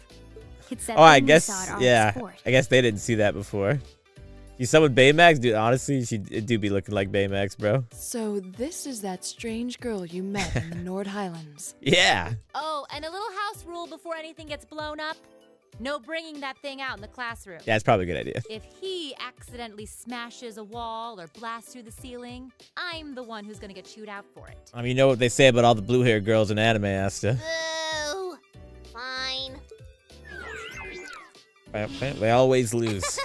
It's that Oh, I thing we guess, saw at Arnold yeah. Sport. I guess they didn't see that before. You summoned Baymax? Dude, honestly, she do be looking like Baymax, bro. So this is that strange girl you met in the Nord Highlands. Yeah. Oh, and a little house rule before anything gets blown up. No bringing that thing out in the classroom. Yeah, it's probably a good idea. If he accidentally smashes a wall or blasts through the ceiling, I'm the one who's gonna get chewed out for it. I mean, you know what they say about all the blue-haired girls in anime, Asta. Boo. Fine. They always lose.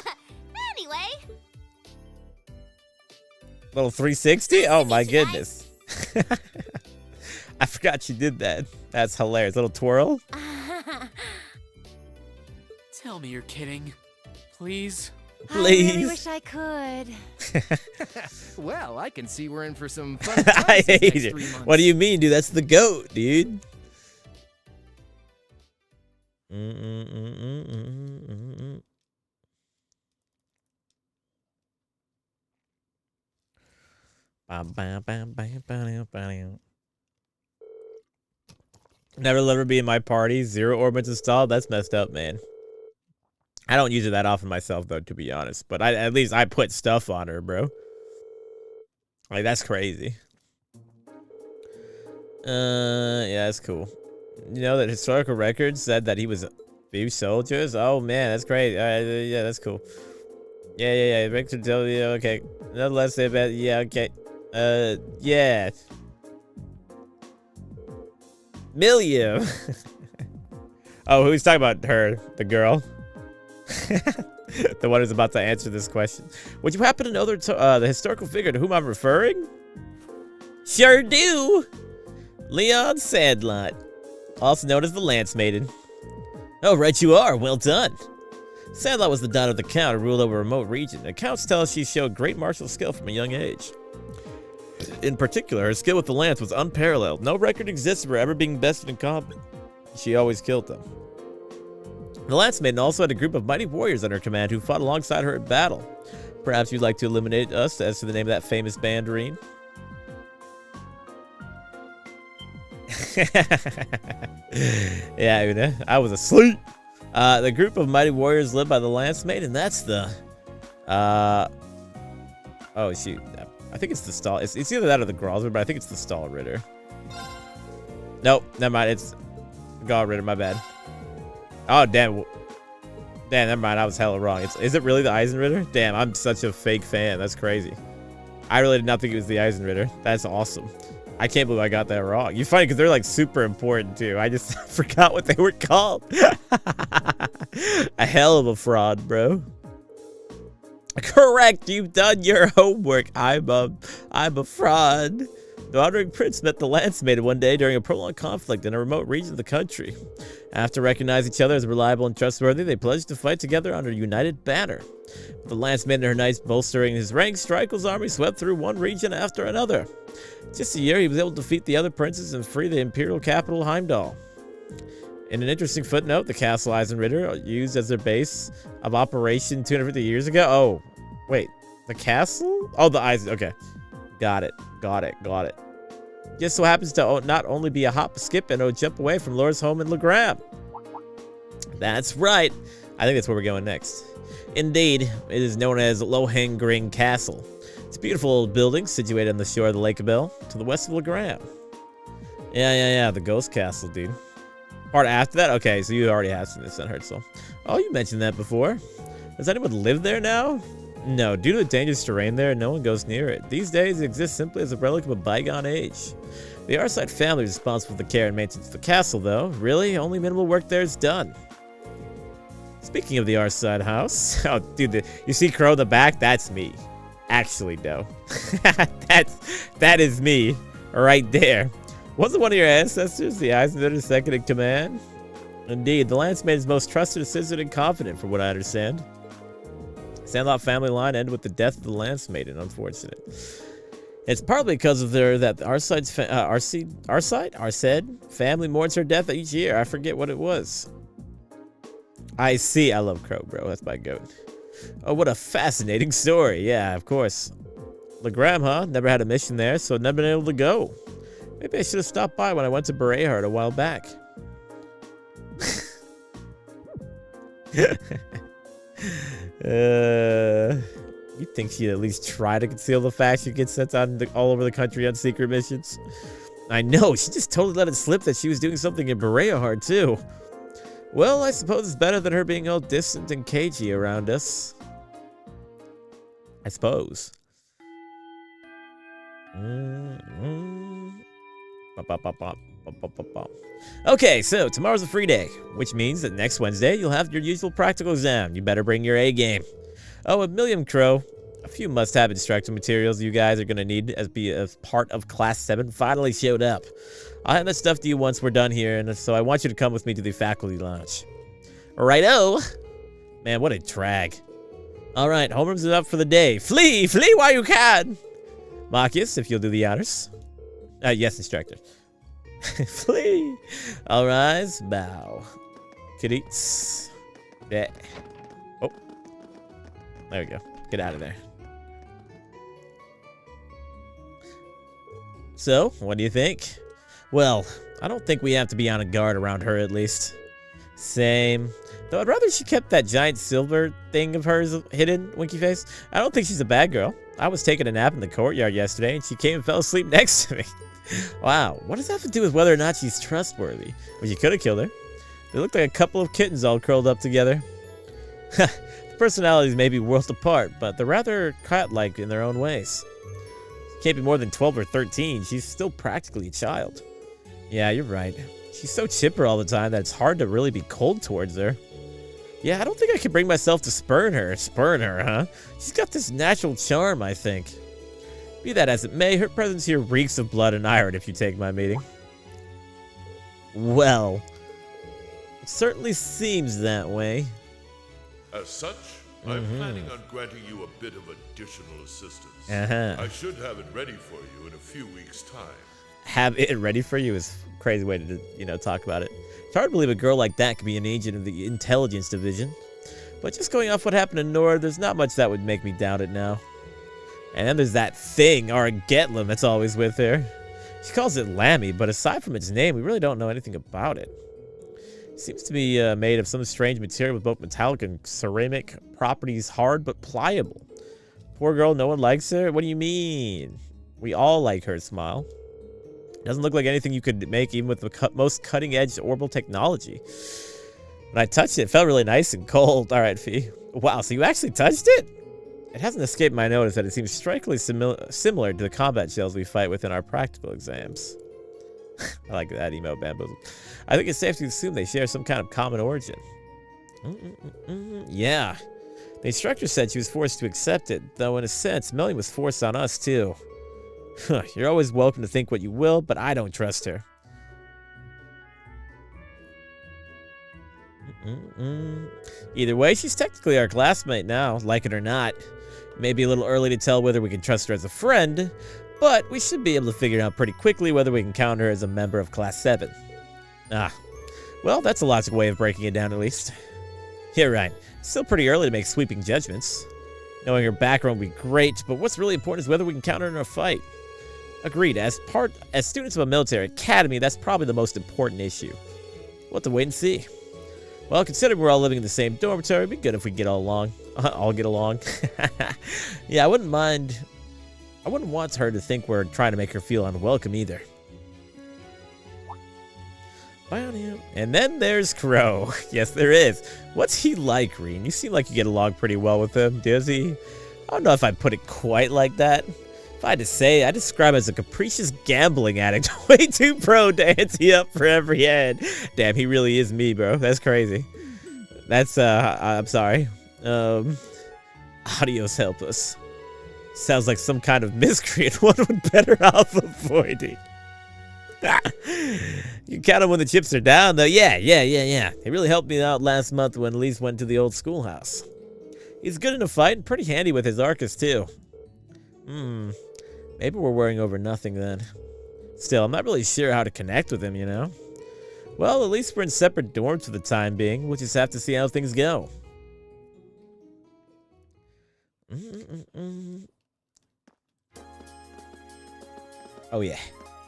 Anyway. Little 360? Oh my goodness. I forgot she did that. That's hilarious. Little twirl. Tell me you're kidding. Please? I really Please. wish I could. Well, I can see we're in for some fun I times these hate next it. 3 months. What do you mean, dude? That's the GOAT, dude. Never let her be in my party. 0 orbits installed. That's messed up, man. I don't use it that often myself, though, to be honest. But at least I put stuff on her, bro. Like, that's crazy. Yeah, that's cool. You know that historical records said that he was few soldiers? Oh, man, that's great. Yeah, that's cool. Yeah. Victor W, okay. Nonetheless, they bet, yeah, okay. Yeah. Milliam. Oh, who's talking about her? The girl? The one who's about to answer this question. Would you happen to know the historical figure to whom I'm referring? Sure do. Leon Sandlot, also known as the Lance Maiden. Oh, right you are. Well done. Sandlot was the daughter of the Count who ruled over a remote region. Accounts tell us she showed great martial skill from a young age. In particular, her skill with the lance was unparalleled. No record exists of her ever being bested in combat. She always killed them. The Lance Maiden also had a group of mighty warriors under her command who fought alongside her in battle. Perhaps you'd like to eliminate us as to the name of that famous bandarine? Yeah, Una, I was asleep. The group of mighty warriors led by the Lance Maiden, that's the... Oh, shoot. I think it's the Stall. It's either that or the Gralzer, but I think it's the Stall Ritter. Nope, never mind. It's Gall Ritter, my bad. Oh, damn. Damn, never mind. I was hella wrong. Is it really the Eisenritter? Damn, I'm such a fake fan. That's crazy. I really did not think it was the Eisenritter. That's awesome. I can't believe I got that wrong. You're funny because they're like super important too. I just forgot what they were called. A hell of a fraud, bro. Correct. You've done your homework. I'm a fraud. The Wandering Prince met the Lance Maiden one day during a prolonged conflict in a remote region of the country. After recognizing each other as reliable and trustworthy, they pledged to fight together under a united banner. With the Lance Maiden and her knights bolstering his ranks, Strykel's army swept through one region after another. Just a year, he was able to defeat the other princes and free the imperial capital, Heimdall. In an interesting footnote, the castle Eisenritter used as their base of operation 250 years ago. Oh, wait, the castle? Oh, the Eisen. Okay, got it. Just so happens to not only be a hop, skip, and a jump away from Laura's home in Legram. That's right. I think that's where we're going next. Indeed, it is known as Lohengrin Castle. It's a beautiful old building situated on the shore of the Lake of Bell to the west of Legram. Yeah, the Ghost Castle, dude. Part after that? Okay, so you already have seen this, Herzl. Oh, you mentioned that before. Does anyone live there now? No, due to the dangerous terrain there, no one goes near it. These days, it exists simply as a relic of a bygone age. The Arside family is responsible for the care and maintenance of the castle, though. Really, only minimal work there is done. Speaking of the Arside house, oh, dude, you see Crow in the back? That's me. Actually, though. That is me, right there. Wasn't one of your ancestors the Eisenhutter's second in command? Indeed, the Lance Maiden's most trusted assistant and confident, from what I understand. Sandlot family line ended with the death of the Lance Maiden, unfortunate. It's partly because of that Arsaid family mourns her death each year. I forget what it was. I see. I love Crow, bro. That's my goat. Oh, what a fascinating story. Yeah, of course. Legram, huh? Never had a mission there, so never been able to go. Maybe I should have stopped by when I went to Berehard a while back. You think she'd at least try to conceal the fact she gets sent out all over the country on secret missions? I know, she just totally let it slip that she was doing something in Berehard too. Well, I suppose it's better than her being all distant and cagey around us. I suppose. Okay, so tomorrow's a free day, which means that next Wednesday you'll have your usual practical exam. You better bring your A game. Oh, and Milliam Crow, a few must-have instructional materials you guys are going to need as part of Class 7 finally showed up. I'll hand that stuff to you once we're done here, and so I want you to come with me to the faculty lounge. Righto! Man, what a drag. Alright, homeroom's up for the day. Flee! Flee while you can! Marcus, if you'll do the honors. Yes, instructor. Flee! All rise, bow. Kiddies. Yeah. Oh. There we go. Get out of there. So, what do you think? Well, I don't think we have to be on guard around her, at least. Same. Though I'd rather she kept that giant silver thing of hers hidden, Winky Face. I don't think she's a bad girl. I was taking a nap in the courtyard yesterday, and she came and fell asleep next to me. Wow, what does that have to do with whether or not she's trustworthy? Well, you could have killed her. They looked like a couple of kittens all curled up together. The personalities may be worlds apart, but they're rather cat-like in their own ways. She can't be more than 12 or 13. She's still practically a child. Yeah, you're right. She's so chipper all the time that it's hard to really be cold towards her. Yeah, I don't think I can bring myself to spurn her. Spurn her, huh? She's got this natural charm, I think. Be that as it may, her presence here reeks of blood and iron, if you take my meaning. Well, it certainly seems that way. As such, I'm planning on granting you a bit of additional assistance. I should have it ready for you in a few weeks' time. Have it ready for you is a crazy way to, talk about it. It's hard to believe a girl like that could be an agent of the intelligence division. But just going off what happened in Nord, there's not much that would make me doubt it now. And then there's that thing, our Getlin, that's always with her. She calls it Lammy, but aside from its name, we really don't know anything about it. It seems to be made of some strange material with both metallic and ceramic properties, hard but pliable. Poor girl, no one likes her? What do you mean? We all like her smile. Doesn't look like anything you could make even with the most cutting-edge orbital technology. When I touched it, it felt really nice and cold. All right, Fee. Wow, so you actually touched it? It hasn't escaped my notice that it seems strikingly similar to the combat shells we fight with in our practical exams. I like that emo bamboozle. I think it's safe to assume they share some kind of common origin. Yeah. The instructor said she was forced to accept it, though in a sense, Melanie was forced on us too. You're always welcome to think what you will, but I don't trust her. Either way, she's technically our classmate now, like it or not. It may be a little early to tell whether we can trust her as a friend, but we should be able to figure out pretty quickly whether we can count her as a member of Class 7. Well, that's a logical way of breaking it down at least. You're right. Still pretty early to make sweeping judgments. Knowing her background would be great, but what's really important is whether we can count her in a fight. Agreed. As students of a military academy, that's probably the most important issue. We'll have to wait and see. Well, considering we're all living in the same dormitory, it'd be good if we get all along. All get along. Yeah, I wouldn't mind. I wouldn't want her to think we're trying to make her feel unwelcome either. And then there's Crow. Yes, there is. What's he like, Reen? You seem like you get along pretty well with him, does he? I don't know if I'd put it quite like that. If I had to say, I describe him as a capricious gambling addict, way too prone to ante up for every hand. Damn, he really is me, bro. That's crazy. That's, I'm sorry. Adios, help us. Sounds like some kind of miscreant one would better off avoiding. You count him when the chips are down, though. Yeah. He really helped me out last month when Elise went to the old schoolhouse. He's good in a fight and pretty handy with his Arcus, too. Maybe we're worrying over nothing then. Still, I'm not really sure how to connect with him, you know? Well, at least we're in separate dorms for the time being. We'll just have to see how things go. Oh, yeah.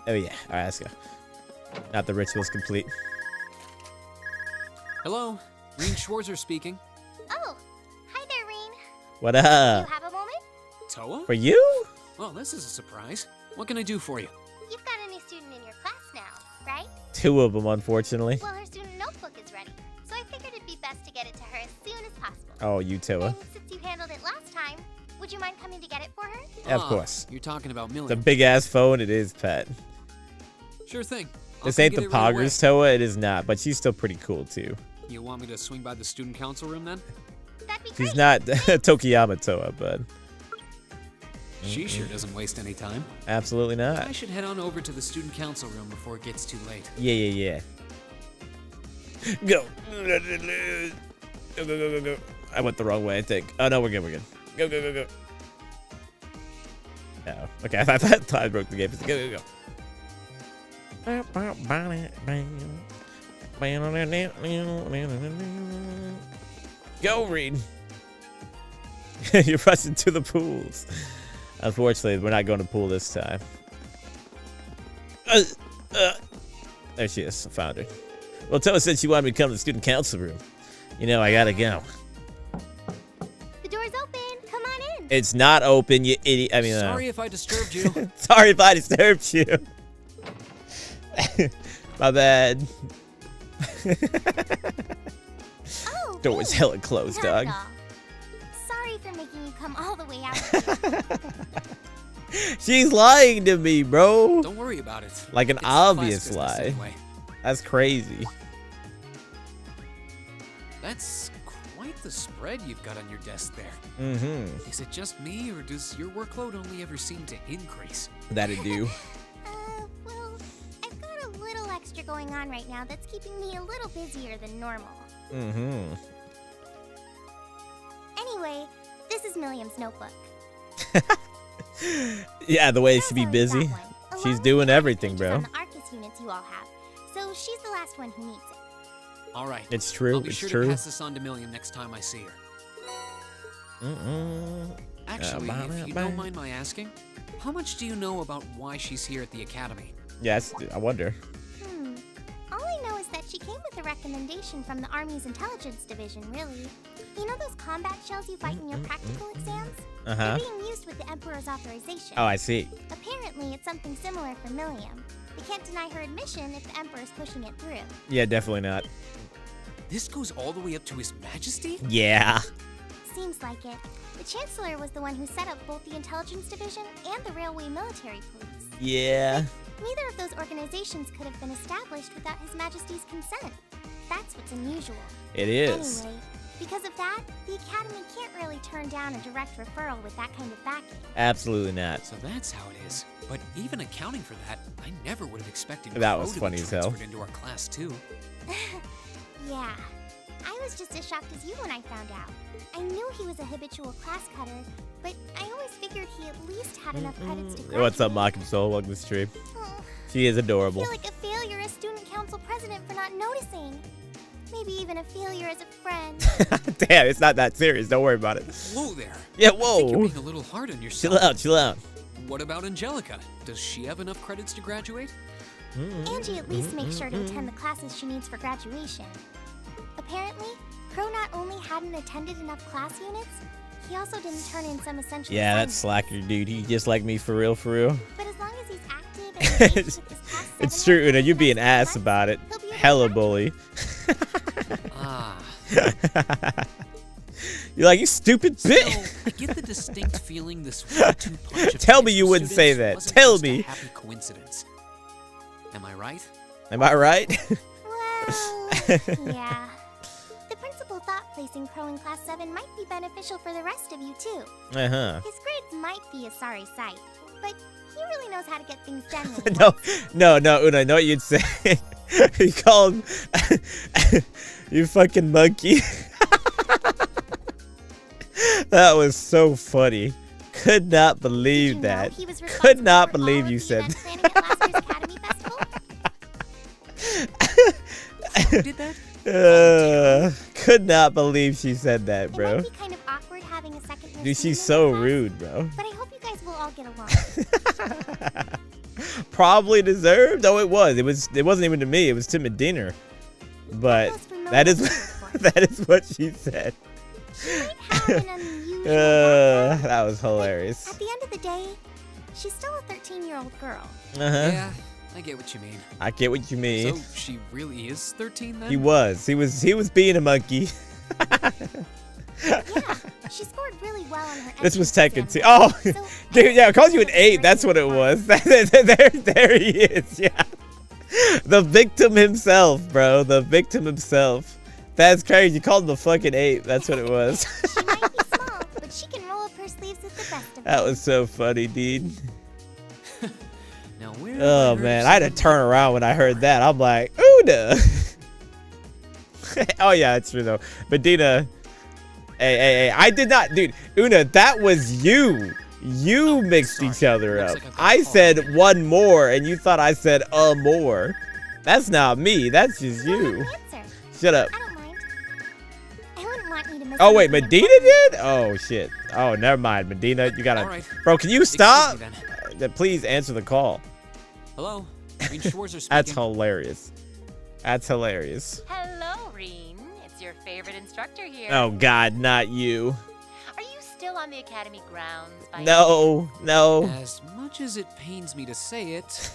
Oh, yeah. All right, let's go. Not the ritual's complete. Hello, Reen Schwarzer speaking. Oh, hi there, Reen. What up? You have a moment? Toa? For you? Well, this is a surprise. What can I do for you? You've got a new student in your class now, right? 2 of them, unfortunately. Well, her student notebook is ready, so I figured it'd be best to get it to her as soon as possible. Oh, you Toa. And since you handled it last time, would you mind coming to get it for her? Of course. You're talking about Million. The big-ass phone, it is, pet. Sure thing. This ain't the Poggers Toa, it is not, but she's still pretty cool, too. You want me to swing by the student council room, then? She's not Tokiyama Toa, but... She sure doesn't waste any time. Absolutely not. I should head on over to the student council room before it gets too late. Yeah. Go. Go. I went the wrong way, I think. Oh, no, we're good. Go. Oh, okay, I thought I broke the game. Go. Go, Reed. You're rushing to the pools. Unfortunately, we're not going to pool this time. There she is. I found her. Well, Toa said she wanted me to come to the student council room. You know, I gotta go. The door's open. Come on in. It's not open, you idiot. I mean, sorry if I disturbed you. Sorry if I disturbed you. My bad. Door was hella closed, dog. Sorry for making you come all the way out. She's lying to me, bro. Don't worry about it. Like an It's obvious class business lie. anyway. That's crazy. That's quite the spread you've got on your desk there. Mm-hmm. Is it just me, or does your workload only ever seem to increase? That'd do. Well, I've got a little extra going on right now that's keeping me a little busier than normal. Mm-hmm. Anyway, this is Milliam's notebook. Yeah, the way she be busy. She's doing everything, bro. On the Arcus units you all have, so she's the last one who needs it. All right. It's true. I'll be It's sure true. to pass this on to Million next time I see her. Actually, if you don't mind my asking, how much do you know about why she's here at the academy? Yes, I wonder. All I know is that she came with a recommendation from the Army's intelligence division, really. You know those combat shells you fight in your practical exams? Uh-huh. They're being used with the Emperor's authorization. Oh, I see. Apparently, it's something similar for Milliam. We can't deny her admission if the Emperor's pushing it through. Yeah, definitely not. This goes all the way up to His Majesty? Yeah. Seems like it. The Chancellor was the one who set up both the Intelligence Division and the Railway Military Police. Yeah. Neither of those organizations could have been established without His Majesty's consent. That's what's unusual. It is. Anyway, because of that, the Academy can't really turn down a direct referral with that kind of backing. Absolutely not. So that's how it is. But even accounting for that, I never would have expected That Crow was to be funny as hell. transferred into our class too. Yeah. I was just as shocked as you when I found out. I knew he was a habitual class cutter, but I always figured he at least had enough credits to graduate. What's up, Mocking Soul? Welcome to the stream. She is I adorable. feel like a failure as student council president for not noticing. Maybe even a failure as a friend. Damn, it's not that serious. Don't worry about it. Whoa there. Yeah, I think you're whoa. being a little hard on yourself. Chill out. What about Angelica? Does she have enough credits to graduate? Angie at least makes sure to attend the classes she needs for graduation. Apparently, Crow not only hadn't attended enough class units, he also didn't turn in some essential Yeah, assignments. that's slacker, dude. He's just like me for real. But as long as he's active and engaged with his class It's true, Una. You be an ass about it. Hella bully. Ah. You're like, you stupid bitch. Still, I get the distinct feeling this 1-2 punch of Tell me you potential wouldn't say that. students wasn't Tell just a me. happy coincidence. Am I right? Am I right? Yeah. The principal thought placing Crow in Class 7 might be beneficial for the rest of you, too. Uh-huh. His grades might be a sorry sight, but he really knows how to get things done when he No, Una, I know what you'd say. You called him you fucking monkey. That was so funny. Could not believe that. Could not believe you said Did that? Could not believe she said that, bro. It might be kind of awkward having a second Dude, she's so rude, bro. but I hope you guys will all get along. Probably deserved. Oh, it was. It wasn't even to me. It was to Medina. But that is that is what she said. That was hilarious. At the end of the day, she's still a 13-year-old girl. Yeah, I get what you mean. I get what you mean. So she really is 13 then? He was being a monkey. Yeah, she scored really well on her. This was Tekken 2. Oh, dude, yeah, I called you an 8. That's what it was. there he is. Yeah, the victim himself, bro. The victim himself. That's crazy. You called him a fucking 8. That's what it was. She might be small, but she can roll up her sleeves with the best of That was so funny, dude. Now where Oh man, I had to turn around when I heard that. I'm like, Una. Oh yeah, it's true though. Medina. Hey, I did not, dude. Una, that was you. You mixed each other up. I said one more, and you thought I said more. That's not me. That's just you. Shut up. I wouldn't want you to miss Oh wait, anything Medina did? Oh shit. Oh, never mind. Medina, you gotta. Alright. Bro, can you stop? me Please answer the call. Hello? Reen Schwarzer speaking. That's hilarious. That's hilarious. Hello, Reen. It's your favorite instructor here. Oh God, not you. Are you still on the academy grounds? By No. As much as it pains me to say it,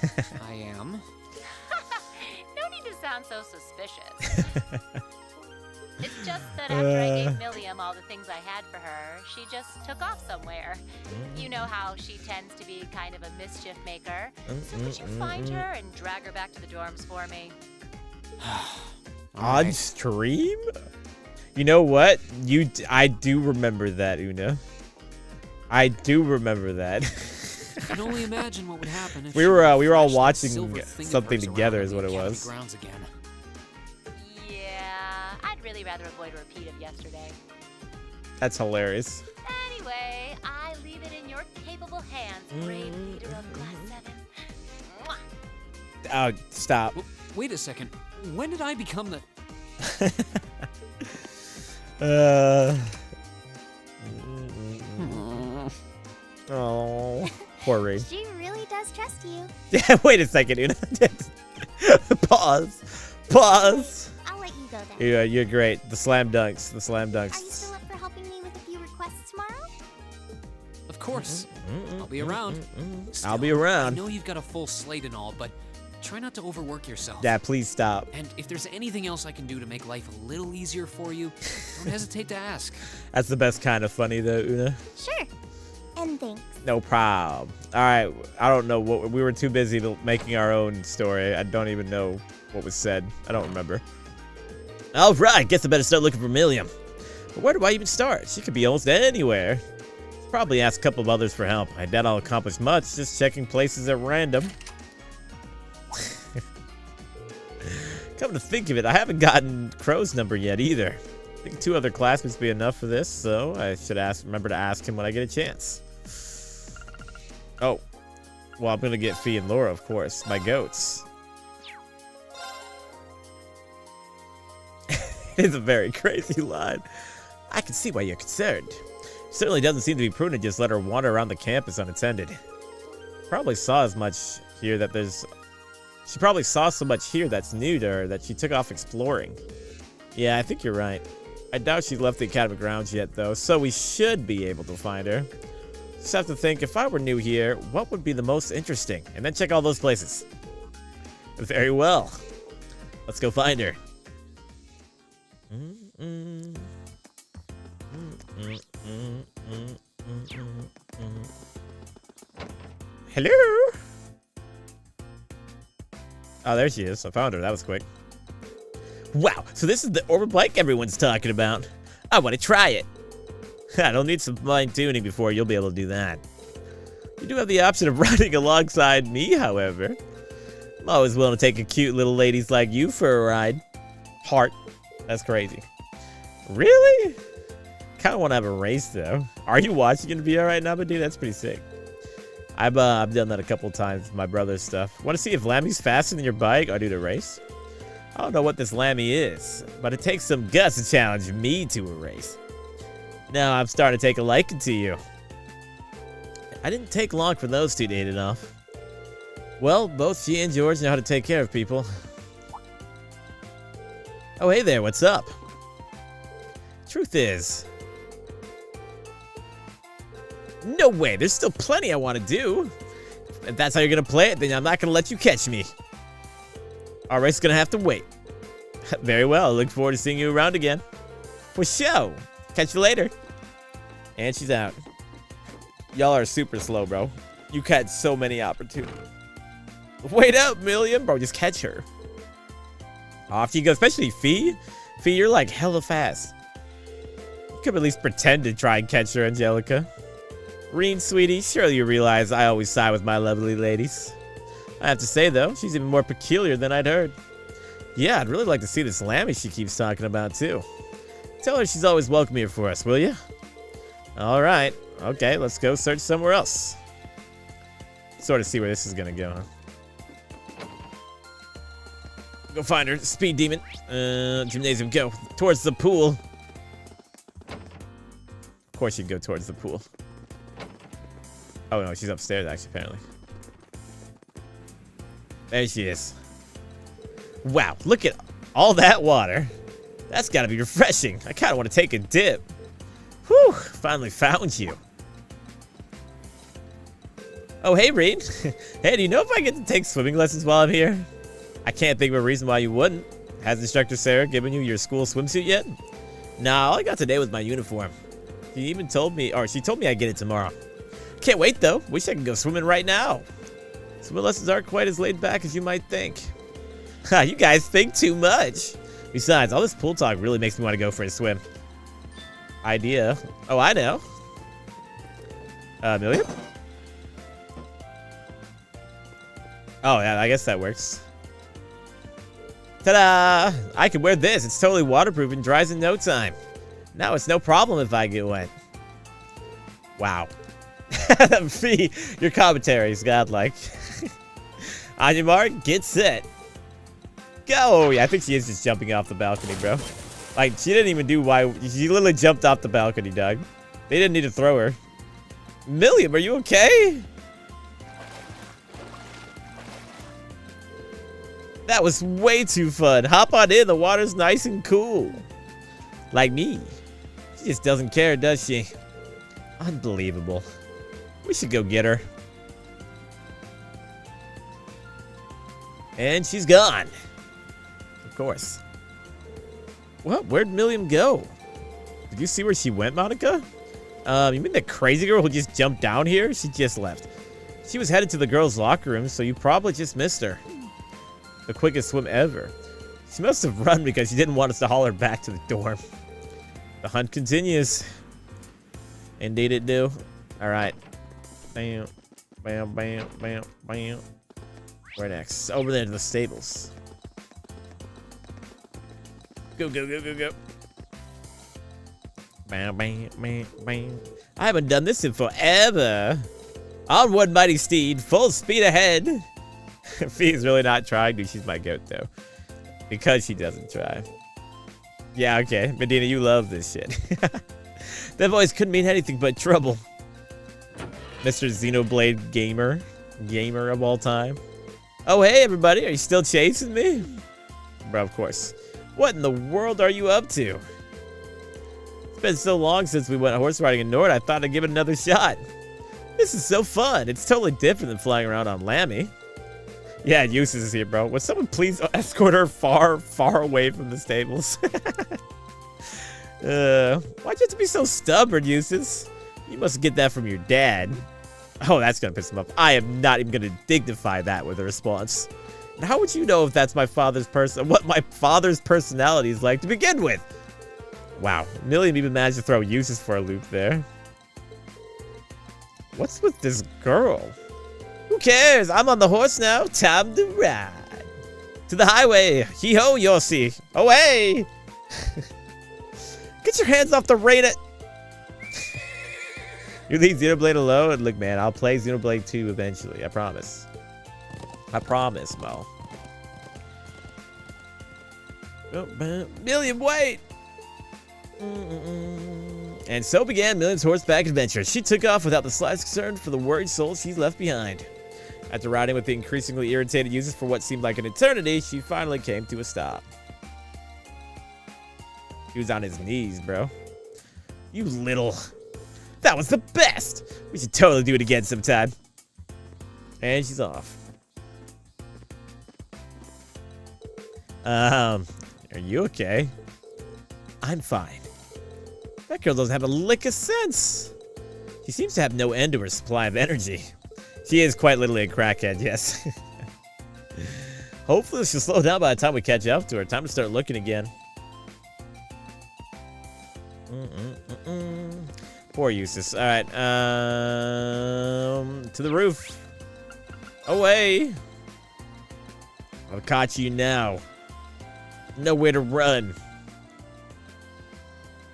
I am. No need to sound so suspicious. It's just that after I gave Milliam all the things I had for her, she just took off somewhere. You know how she tends to be kind of a mischief maker. So could you find her and drag her back to the dorms for me? On stream? You know what? I do remember that, Una. I do remember that. I can only imagine what would happen if we were all watching something together, is what it was. Yeah, I'd really rather avoid a repeat of yesterday. That's hilarious. Anyway, I leave it in your capable hands, brave leader of Class 7. Mwah. Oh, stop. Wait a second. When did I become the... Oh, poor Ray. She really does trust you. Yeah, wait a second, Una. Pause. I'll let you go then. Yeah, you're great. The slam dunks. Are you still up for helping me with a few requests tomorrow? Of course. I'll be around. I'll be around. I know you've got a full slate and all, but try not to overwork yourself. Yeah, please stop. And if there's anything else I can do to make life a little easier for you, don't hesitate to ask. That's the best kind of funny, though, Una. Sure. And thanks. No problem. All right. I don't know what we were too busy making our own story. I don't even know what was said. I don't remember. All right. Guess I better start looking for Milliam. But where do I even start? She could be almost anywhere. Probably ask a couple of others for help. I doubt I'll accomplish much. Just checking places at random. Come to think of it, I haven't gotten Crow's number yet either. I think 2 other classmates be enough for this, so I should remember to ask him when I get a chance. Oh, well, I'm gonna get Fee and Laura, of course, my goats. It's a very crazy line. I can see why you're concerned. Certainly doesn't seem to be prudent to just let her wander around the campus unattended. Probably saw as much here that she probably saw so much here that's new to her that she took off exploring. Yeah, I think you're right. I doubt she's left the academy grounds yet, though, so we should be able to find her. Just have to think, if I were new here, what would be the most interesting? And then check all those places. Very well. Let's go find her. Hello? Oh, there she is. I found her. That was quick. Wow, so this is the orbit bike everyone's talking about. I want to try it. I don't need some fine tuning before you'll be able to do that. You do have the option of riding alongside me, however. I'm always willing to take a cute little ladies like you for a ride. Heart. That's crazy. Really? Kind of want to have a race, though. Are you watching in VR right now, but dude, that's pretty sick. I've done that a couple times with my brother's stuff. Want to see if Lammy's faster than your bike? Or do the race? I don't know what this Lammy is, but it takes some guts to challenge me to a race. Now I'm starting to take a liking to you. I didn't take long for those two to hit it off. Well, both she and George know how to take care of people. Oh, hey there, what's up? Truth is... No way, there's still plenty I want to do. If that's how you're going to play it, then I'm not going to let you catch me. Our race is going to have to wait. Very well, I look forward to seeing you around again. For show. Catch you later. And she's out. Y'all are super slow, bro. You catch so many opportunities. Wait up, Milliam. Bro, just catch her. Off you go, especially Fee. Fee, you're like hella fast. You could at least pretend to try and catch her, Angelica. Reen, sweetie, surely you realize I always side with my lovely ladies. I have to say, though, she's even more peculiar than I'd heard. Yeah, I'd really like to see this Lammy she keeps talking about, too. Tell her she's always welcome here for us, will you? All right. Okay, let's go search somewhere else. Sort of see where this is going to go, huh? Go find her, speed demon. Gymnasium, go. Towards the pool. Of course you'd go towards the pool. Oh, no, she's upstairs, actually, apparently. There she is. Wow, look at all that water. That's gotta be refreshing. I kinda wanna take a dip. Whew, finally found you. Oh, hey, Reed. Hey, do you know if I get to take swimming lessons while I'm here? I can't think of a reason why you wouldn't. Has Instructor Sarah given you your school swimsuit yet? Nah, all I got today was my uniform. She even told me, or she told me I'd get it tomorrow. Can't wait, though. Wish I could go swimming right now. Swimming lessons aren't quite as laid back as you might think. Ha, you guys think too much. Besides, all this pool talk really makes me want to go for a swim. Idea. Oh, I know. Milliam? Oh, yeah, I guess that works. Ta-da! I can wear this. It's totally waterproof and dries in no time. Now it's no problem if I get wet. Wow. Fee, your commentary is godlike. On your mark, get set. Go! Oh, yeah, I think she is just jumping off the balcony, bro. Like, she didn't even do why. She literally jumped off the balcony, dog. They didn't need to throw her. Milliam, are you okay? That was way too fun. Hop on in. The water's nice and cool. Like me. She just doesn't care, does she? Unbelievable. We should go get her. And she's gone. Of course. Well, where'd Milliam go? Did you see where she went, Monica? You mean the crazy girl who just jumped down here? She just left. She was headed to the girls' locker room, so you probably just missed her. The quickest swim ever. She must have run because she didn't want us to haul her back to the dorm. The hunt continues. Indeed it do. Alright. Bam. Bam, bam, bam, bam. Where next? Over there to the stables. Go, go, go, go, go. Bam, bam, bam, bam. I haven't done this in forever. On one mighty steed, full speed ahead. Fee's really not trying, dude. She's my goat, though. Because she doesn't try. Yeah, okay. Medina, you love this shit. That voice couldn't mean anything but trouble. Mr. Xenoblade Gamer. Gamer of all time. Oh, hey, everybody. Are you still chasing me? Bro, of course. What in the world are you up to? It's been so long since we went horse riding in Nord, I thought I'd give it another shot. This is so fun. It's totally different than flying around on Lammy. Yeah, Eustace is here, bro. Would someone please escort her far, far away from the stables? Why'd you have to be so stubborn, Eustace? You must get that from your dad. Oh, that's gonna piss him off. I am not even gonna dignify that with a response. And how would you know if that's my father's what my father's personality is like to begin with? Wow, Milliam even managed to throw uses for a loop there. What's with this girl? Who cares? I'm on the horse now. Time to ride. To the highway. Hee-ho, Yossi. Away. Get your hands off the radar. You leave Xenoblade alone? And look, man, I'll play Xenoblade 2 eventually. I promise. I promise, Mo. Oh, Milliam, wait. And so began Milliam's horseback adventure. She took off without the slightest concern for the worried souls she's left behind. After riding with the increasingly irritated users for what seemed like an eternity, she finally came to a stop. He was on his knees, bro. You little... That was the best! We should totally do it again sometime. And she's off. Are you okay? I'm fine. That girl doesn't have a lick of sense. She seems to have no end to her supply of energy. She is quite literally a crackhead, yes. Hopefully she'll slow down by the time we catch up to her. Time to start looking again. Poor Eustace. Alright, to the roof. Away. I'll catch you now. Nowhere to run.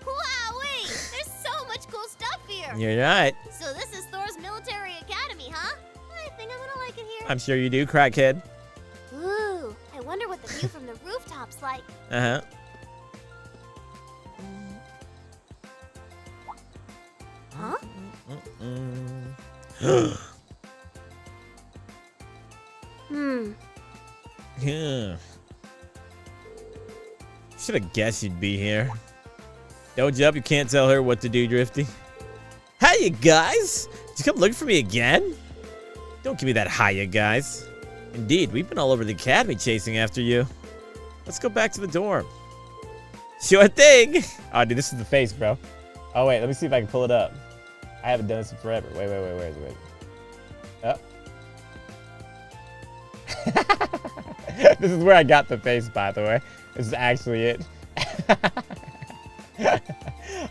Wow, wait! There's so much cool stuff here! You're right. So this is Thor's military academy, huh? I think I'm gonna like it here. I'm sure you do, crackhead. Ooh, I wonder what the view from the rooftop's like. Uh-huh. Huh? Yeah. Should have guessed you'd be here. Don't jump, you can't tell her what to do, Drifty. Hey, you guys! Did you come looking for me again? Don't give me that hiya, guys. Indeed, we've been all over the academy chasing after you. Let's go back to the dorm. Sure thing! Oh, dude, this is the face, bro. Oh, wait, let me see if I can pull it up. I haven't done this in forever. Wait. Oh. This is where I got the face, by the way. This is actually it.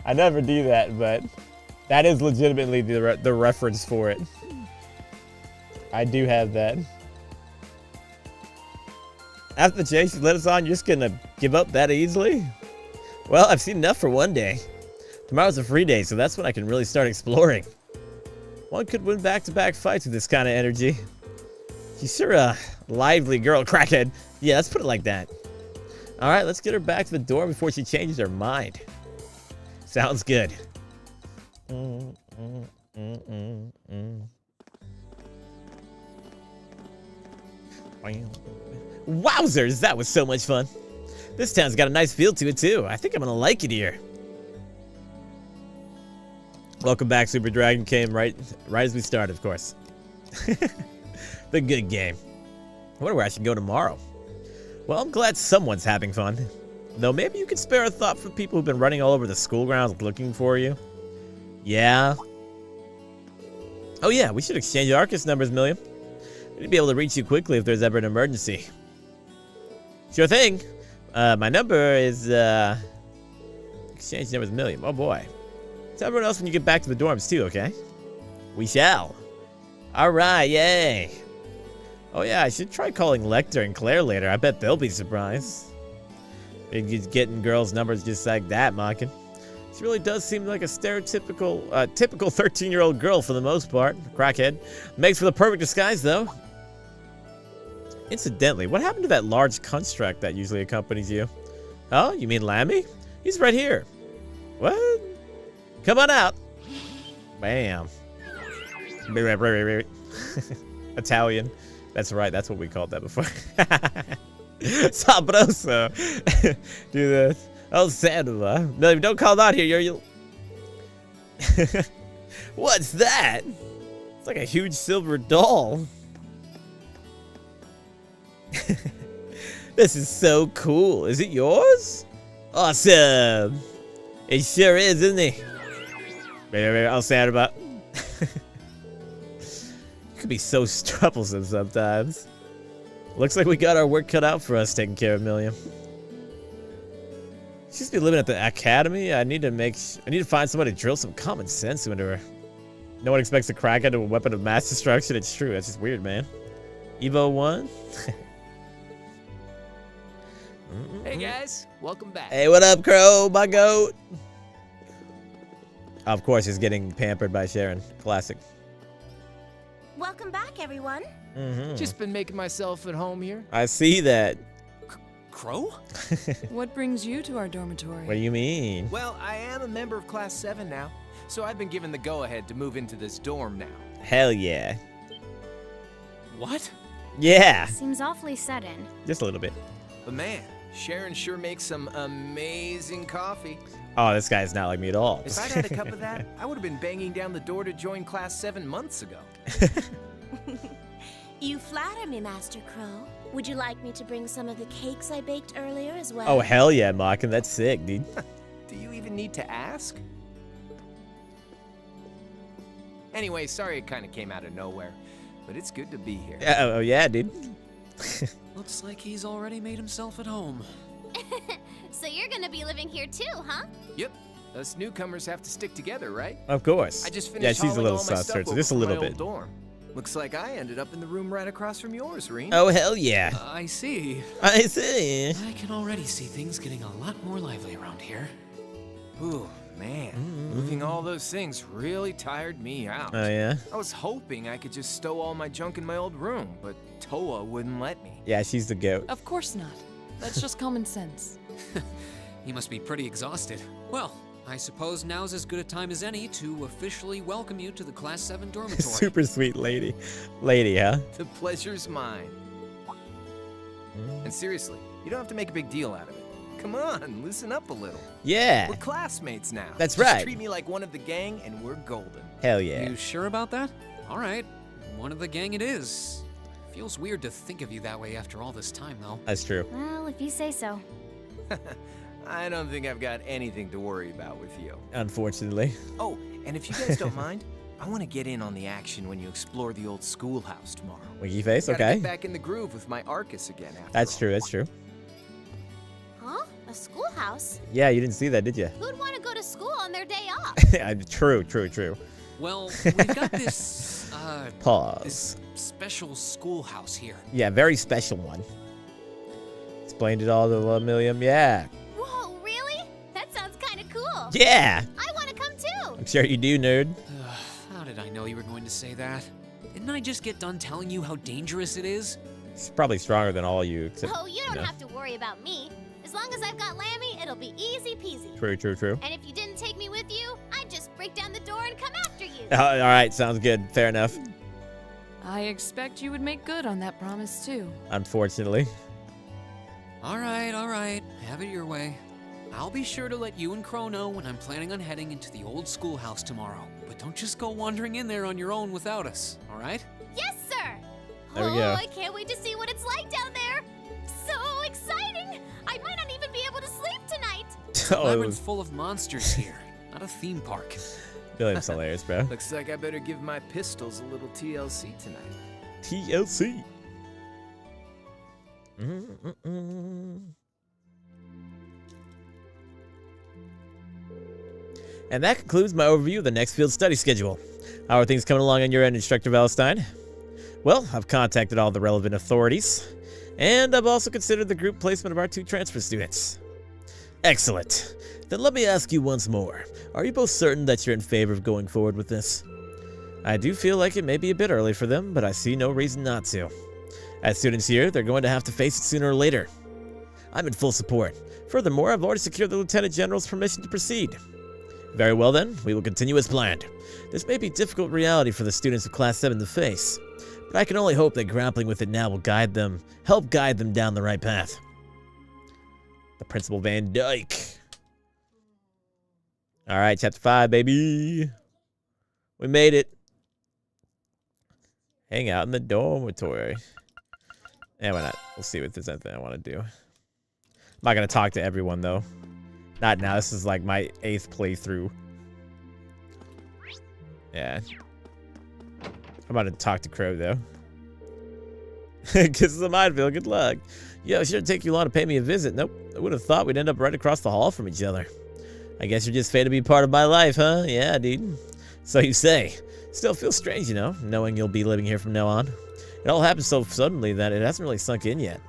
I never do that, but that is legitimately the reference for it. I do have that. After the chase you let us on, you're just gonna give up that easily? Well, I've seen enough for one day. Tomorrow's a free day, so that's when I can really start exploring. One could win back-to-back fights with this kind of energy. She's sure a lively girl, crackhead. Yeah, let's put it like that. Alright, let's get her back to the door before she changes her mind. Sounds good. Wowzers, that was so much fun. This town's got a nice feel to it too. I think I'm gonna like it here. Welcome back, Super Dragon came right as we started, of course. The good game. I wonder where I should go tomorrow. Well, I'm glad someone's having fun. Though maybe you could spare a thought for people who've been running all over the school grounds looking for you. Yeah. Oh yeah, we should exchange Arcus numbers, Milliam. We'd be able to reach you quickly if there's ever an emergency. Sure thing. My number is, exchange numbers, Milliam. Oh boy. Tell everyone else when you get back to the dorms too, okay? We shall. Alright, yay. Oh yeah, I should try calling Lecter and Claire later. I bet they'll be surprised. He's getting girls' numbers just like that, Mockin. She really does seem like a stereotypical, typical 13-year-old girl for the most part. Crackhead. Makes for the perfect disguise, though. Incidentally, what happened to that large construct that usually accompanies you? Oh, you mean Lammy? He's right here. What? Come on out. Bam. Italian. That's right, that's what we called that before. Sabroso. Do this. Oh, Sandra. No, don't call that here. You'll... What's that? It's like a huge silver doll. This is so cool. Is it yours? Awesome. It sure is, isn't it? I'll say it about. be so troublesome sometimes. Looks like we got our work cut out for us taking care of Milliam. She's be living at the academy. I need to find somebody to drill some common sense into her. No one expects to crack into a weapon of mass destruction. It's true. That's just weird, man. Evo 1. Hey guys, welcome back. Hey, what up, Crow? My goat. Of course, he's getting pampered by Sharon. Classic. Welcome back, everyone. Just been making myself at home here. I see that. Crow? What brings you to our dormitory? What do you mean? Well, I am a member of Class 7 now, so I've been given the go-ahead to move into this dorm now. Hell yeah. What? Yeah. Seems awfully sudden. Just a little bit. But man, Sharon sure makes some amazing coffee. Oh, this guy's not like me at all. If I'd had a cup of that, I would have been banging down the door to join Class 7 months ago. You flatter me, Master Crow. Would you like me to bring some of the cakes I baked earlier as well? Oh, hell yeah, Mockin. That's sick, dude. Do you even need to ask? Anyway, sorry it kind of came out of nowhere, but it's good to be here. Oh, yeah, dude. Looks like he's already made himself at home. So you're gonna be living here too, huh? Yep. Us newcomers have to stick together, right? Of course. I just Yeah, finished she's a little hauling all my sus, stuff so over just a from little my old bit. dorm. Looks like I ended up in the room right across from yours, Reen. Oh, hell yeah. I see. I see. I can already see things getting a lot more lively around here. Ooh, man. Moving all those things really tired me out. Oh, yeah? I was hoping I could just stow all my junk in my old room, but Toa wouldn't let me. Yeah, she's the goat. Of course not. That's just common sense. He must be pretty exhausted. Well, I suppose now's as good a time as any to officially welcome you to the Class 7 dormitory. Super sweet lady. Lady, huh? The pleasure's mine. And seriously, you don't have to make a big deal out of it. Come on, loosen up a little. Yeah. We're classmates now. That's Just right. treat me like one of the gang and we're golden. Hell yeah. You sure about that? All right, one of the gang it is. Feels weird to think of you that way after all this time, though. That's true. Well, if you say so. I don't think I've got anything to worry about with you. Unfortunately. Oh, and if you guys don't mind, I want to get in on the action when you explore the old schoolhouse tomorrow. Winky face, Gotta okay. Get back in the groove with my Arcus again after That's all. true, that's true. Huh? A schoolhouse? Yeah, you didn't see that, did you? Who'd want to go to school on their day off? True, true, true. Well, we've got this, Pause. this special schoolhouse here. Yeah, very special one. Explained it all to Milliam, yeah. Whoa, really? That sounds kind of cool. Yeah. I want to come too. I'm sure you do, nerd. How did I know you were going to say that? Didn't I just get done telling you how dangerous it is? It's probably stronger than all you, except, Oh, you don't have to worry about me. As long as I've got Lammy, it'll be easy peasy. True, true, true. And if you didn't take me with you, I'd just break down the door and come after you. All right, sounds good. Fair enough. I expect you would make good on that promise, too. Unfortunately. All right. Have it your way. I'll be sure to let you and Crow know when I'm planning on heading into the old schoolhouse tomorrow. But don't just go wandering in there on your own without us, all right? Yes, sir. There we go. I can't wait to see what it's like down there. So exciting. I might not even be able to sleep tonight. The labyrinth's full of monsters here, not a theme park. William's hilarious, bro. Looks like I better give my pistols a little TLC tonight. TLC. And that concludes my overview of the next field study schedule. How are things coming along on your end, Instructor Valentine? Well, I've contacted all the relevant authorities, and I've also considered the group placement of our 2 transfer students. Excellent. Then let me ask you once more. Are you both certain that you're in favor of going forward with this? I do feel like it may be a bit early for them, but I see no reason not to. As students here, they're going to have to face it sooner or later. I'm in full support. Furthermore, I've already secured the Lieutenant General's permission to proceed. Very well then, we will continue as planned. This may be a difficult reality for the students of Class 7 to face, but I can only hope that grappling with it now will help guide them down the right path. The Principal Van Dyke. Alright, Chapter 5, baby. We made it. Hang out in the dormitory. Yeah, why not? We'll see if there's anything I want to do. I'm not going to talk to everyone, though. Not now. This is like my 8th playthrough. Yeah. I'm about to talk to Crow, though. Kisses of Mindville, good luck. Yo, it shouldn't take you long to pay me a visit. Nope, I would have thought we'd end up right across the hall from each other. I guess you're just fated to be part of my life, huh? Yeah, dude. So you say. Still feels strange, you know, knowing you'll be living here from now on. It all happened so suddenly that it hasn't really sunk in yet.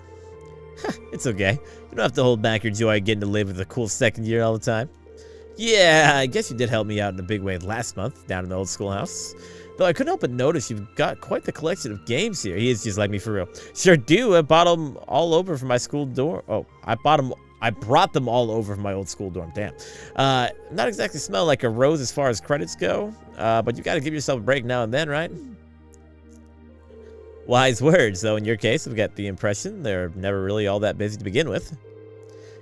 It's okay. You don't have to hold back your joy of getting to live with a cool second year all the time. Yeah, I guess you did help me out in a big way last month down in the old schoolhouse. Though I couldn't help but notice you've got quite the collection of games here. He is just like me for real. Sure do. I bought them all over from my school dorm. Oh, I brought them all over from my old school dorm. Damn. Not exactly smell like a rose as far as credits go, but you got to give yourself a break now and then, right? Wise words, though. In your case, I've got the impression they're never really all that busy to begin with.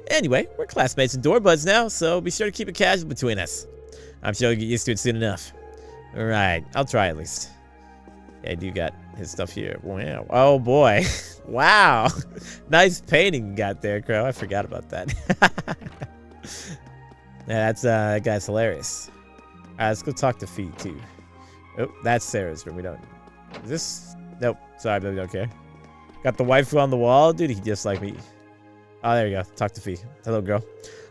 Anyway, we're classmates and door buds now, so be sure to keep it casual between us. I'm sure you'll get used to it soon enough. All right, I'll try at least. Yeah, I do got his stuff here. Wow. Oh, boy. Wow. Nice painting you got there, Crow. I forgot about that. Yeah, that guy's hilarious. All right, let's go talk to Fee, too. Oh, that's Sarah's room. We don't... Is this... Nope. Sorry, but we don't care. Got the waifu on the wall. Dude, he just like me. Oh, there you go. Talk to Fee. Hello, girl.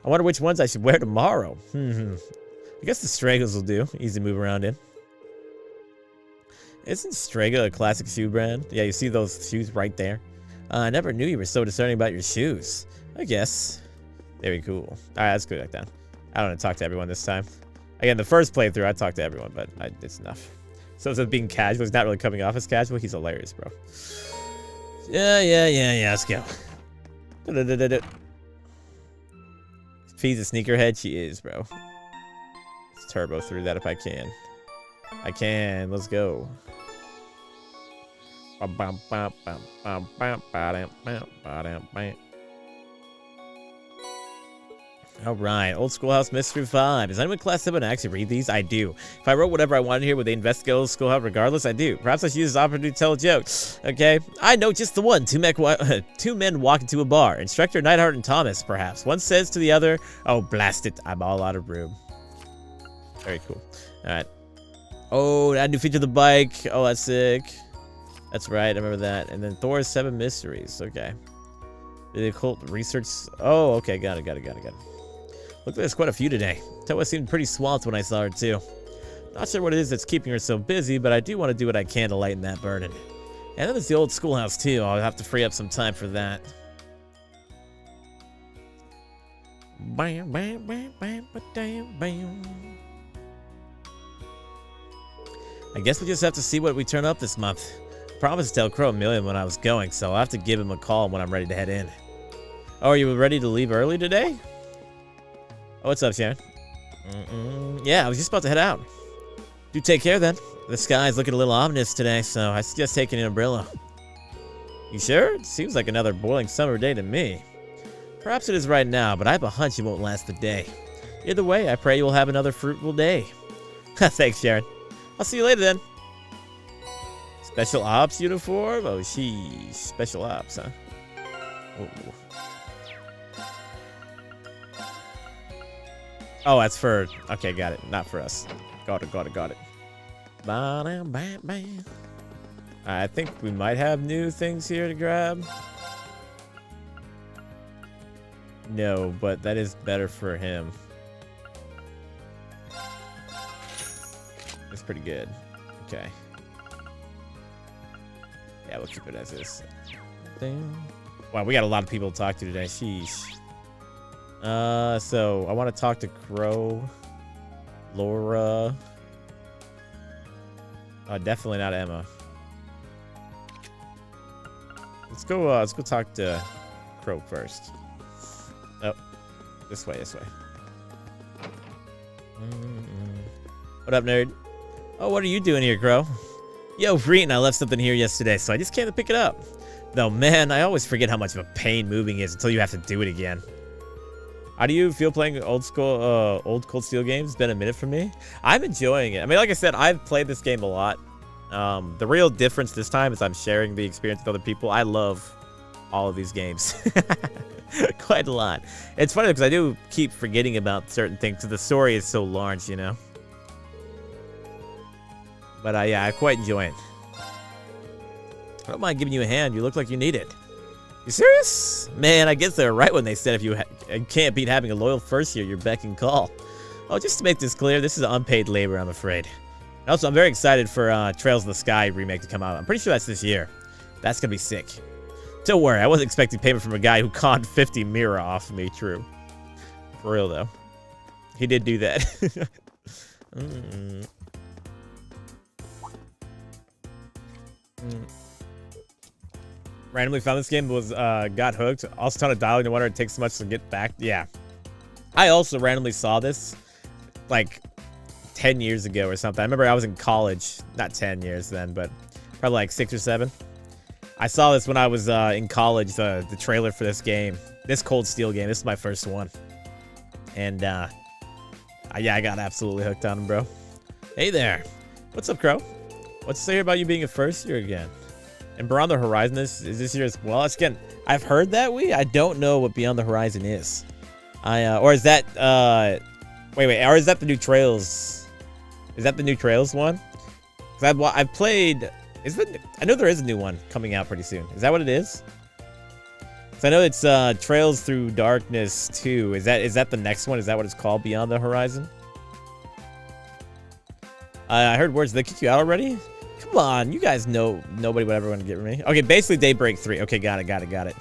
I wonder which ones I should wear tomorrow. I guess the Stragos will do. Easy to move around in. Isn't Strega a classic shoe brand? Yeah, you see those shoes right there? I never knew you were so discerning about your shoes. I guess. Very cool. All right, let's go back down. I don't want to talk to everyone this time. Again, the first playthrough, I talked to everyone, but it's enough. So instead of being casual, he's not really coming off as casual. He's hilarious, bro. Yeah. Let's go. Fee's a sneakerhead. She is, bro. Let's turbo through that if I can. I can. Let's go. All right, Old Schoolhouse Mystery 5. Does anyone in Class 7 actually read these? I do. If I wrote whatever I wanted here, would they investigate Old Schoolhouse regardless? I do. Perhaps I should use this opportunity to tell a joke. Okay, I know just the one. Two men walk into a bar. Instructor Neidhart and Thomas, perhaps. One says to the other, oh, blast it, I'm all out of room. Very cool. All right. Oh, add new feature of the bike. Oh, that's sick. That's right, I remember that. And then Thor's 7 Mysteries. Okay. The occult research. Oh, okay, got it. Look, there's quite a few today. Toa seemed pretty swamped when I saw her, too. Not sure what it is that's keeping her so busy, but I do want to do what I can to lighten that burden. And then there's the old schoolhouse, too. I'll have to free up some time for that. Bam, bam, bam, bam, bam, bam. I guess we just have to see what we turn up this month. I promised to tell Crow a million when I was going, so I'll have to give him a call when I'm ready to head in. Oh, are you ready to leave early today? Oh, what's up, Sharon? Yeah, I was just about to head out. Do take care, then. The sky's looking a little ominous today, so I suggest taking an umbrella. You sure? It seems like another boiling summer day to me. Perhaps it is right now, but I have a hunch it won't last the day. Either way, I pray you will have another fruitful day. Thanks, Sharon. I'll see you later, then. Special Ops uniform? Oh, sheesh. Special Ops, huh? Ooh. Oh, that's for... Okay, got it. Not for us. Got it. I think we might have new things here to grab. No, but that is better for him. It's pretty good. Okay. Yeah, we'll keep it as is. Wow, we got a lot of people to talk to today. Sheesh. So I want to talk to Crow, Laura. Definitely not Emma. Let's go talk to Crow first. Oh, this way. What up, nerd? Oh, what are you doing here, Crow? Yo, Reetin, I left something here yesterday, so I just came to pick it up. Though, man, I always forget how much of a pain moving is until you have to do it again. How do you feel playing old Cold Steel games? It's been a minute for me. I'm enjoying it. I mean, like I said, I've played this game a lot. The real difference this time is I'm sharing the experience with other people. I love all of these games. Quite a lot. It's funny because I do keep forgetting about certain things because the story is so large, you know. But yeah, I quite enjoy it. I don't mind giving you a hand. You look like you need it. You serious? Man, I guess they were right when they said if you can't beat having a loyal first year, you're beck and call. Oh, just to make this clear, this is unpaid labor, I'm afraid. And also, I'm very excited for Trails of the Sky remake to come out. I'm pretty sure that's this year. That's gonna be sick. Don't worry, I wasn't expecting payment from a guy who conned 50 Mira off me, true. For real, though. He did do that. Randomly found this game, was got hooked. Also ton of dialogue, no wonder it takes so much to get back. Yeah. I also randomly saw this like 10 years ago or something. I remember I was in college. Not 10 years then, but probably like 6 or 7. I saw this when I was in college, the trailer for this game. This Cold Steel game. This is my first one. And yeah, I got absolutely hooked on him, bro. Hey there. What's up, Crow? What's to say about you being a first year again? And Beyond the Horizon is this year as well? It's again, I've heard that I don't know what Beyond the Horizon is. Or is that wait, or is that the new Trails? Is that the new Trails one? Cause I've played. I know there is a new one coming out pretty soon. Is that what it is? Cause I know it's Trails Through Darkness 2. Is that the next one? Is that what it's called? Beyond the Horizon? I heard words. Did they kick you out already? Come on, you guys know nobody would ever want to get me. Okay, basically Daybreak 3. Okay, got it.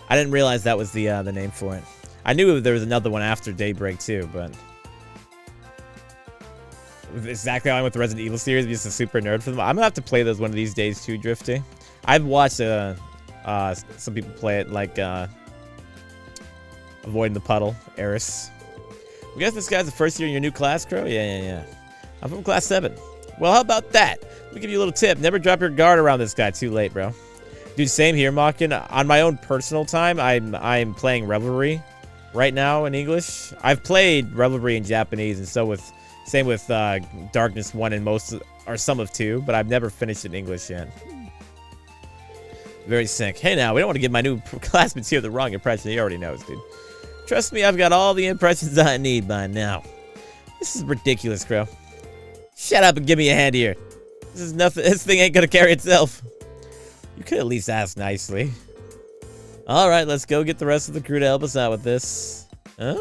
I didn't realize that was the name for it. I knew there was another one after Daybreak 2, but exactly how I went with the Resident Evil series. I'm just a super nerd for them. I'm gonna have to play those one of these days too, Drifty. I've watched some people play it, like Avoiding the Puddle, Eris. We guess this guy's the first year in your new class, Crow? Yeah. I'm from class 7. Well, how about that? Let me give you a little tip. Never drop your guard around this guy too late, bro. Dude, same here, Mockin. On my own personal time, I'm playing Revelry right now in English. I've played Revelry in Japanese, and same with Darkness 1 and some of 2, but I've never finished it in English yet. Very sick. Hey now, we don't want to give my new classmates here the wrong impression. He already knows, dude. Trust me, I've got all the impressions I need by now. This is ridiculous, Crow. Shut up and give me a hand here. This is nothing. This thing ain't gonna carry itself. You could at least ask nicely. All right, let's go get the rest of the crew to help us out with this. Huh?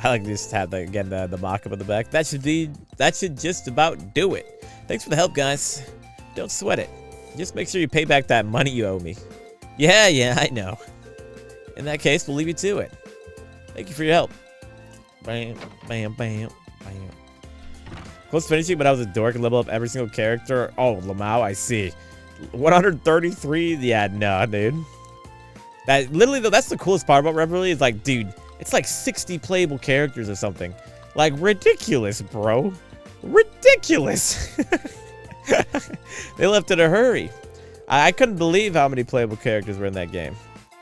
I like this to have the mock-up in the back. That should just about do it. Thanks for the help, guys. Don't sweat it. Just make sure you pay back that money you owe me. Yeah, I know. In that case, we'll leave you to it. Thank you for your help. Bam. Close to finishing, but I was a dork and level up every single character. Oh, Lamau, I see. 133? Yeah, no, dude. That literally though, that's the coolest part about Revelry is like, dude, it's like 60 playable characters or something. Like ridiculous, bro. Ridiculous. They left in a hurry. I couldn't believe how many playable characters were in that game.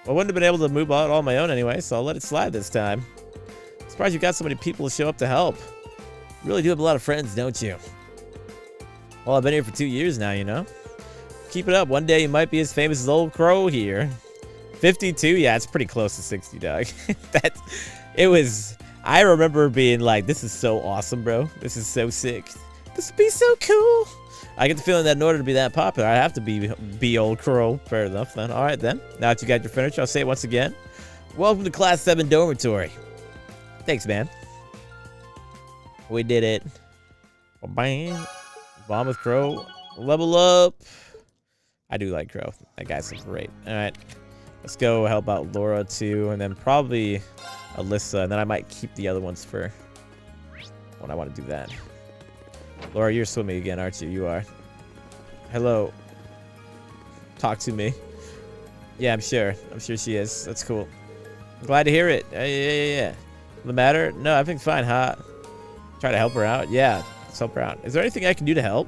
Well, I wouldn't have been able to move out on my own anyway, so I'll let it slide this time. Surprised you got so many people to show up to help. You really do have a lot of friends, don't you? Well, I've been here for 2 years now, you know? Keep it up. One day you might be as famous as old Crow here. 52? Yeah, it's pretty close to 60, dog. I remember being like, this is so awesome, bro. This is so sick. This would be so cool. I get the feeling that in order to be that popular, I have to be old Crow. Fair enough, then. All right, then. Now that you got your furniture, I'll say it once again. Welcome to Class 7 Dormitory. Thanks, man. We did it. Bam. Bomb with Crow. Level up. I do like Crow. That guy's so great. All right. Let's go help out Laura, too. And then probably Alyssa. And then I might keep the other ones for when I want to do that. Laura, you're swimming again, aren't you? You are. Hello. Talk to me. Yeah, I'm sure. I'm sure she is. That's cool. I'm glad to hear it. Yeah. The matter? No, everything's fine, huh? Try to help her out? Yeah, let's help her out. Is there anything I can do to help?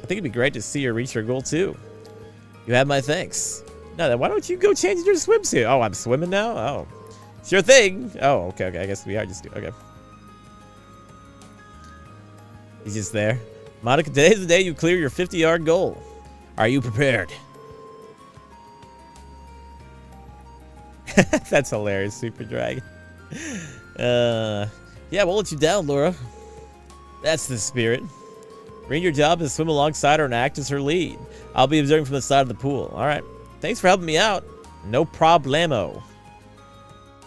I think it'd be great to see her reach her goal, too. You have my thanks. No, then why don't you go change your swimsuit? Oh, I'm swimming now? Oh. Sure thing. Oh, okay. I guess we are just... Okay. He's just there. Monica, today's the day you clear your 50-yard goal. Are you prepared? That's hilarious, Super Dragon. Yeah, we'll let you down, Laura. That's the spirit. Read, your job is to swim alongside her and act as her lead. I'll be observing from the side of the pool. All right. Thanks for helping me out. No problemo.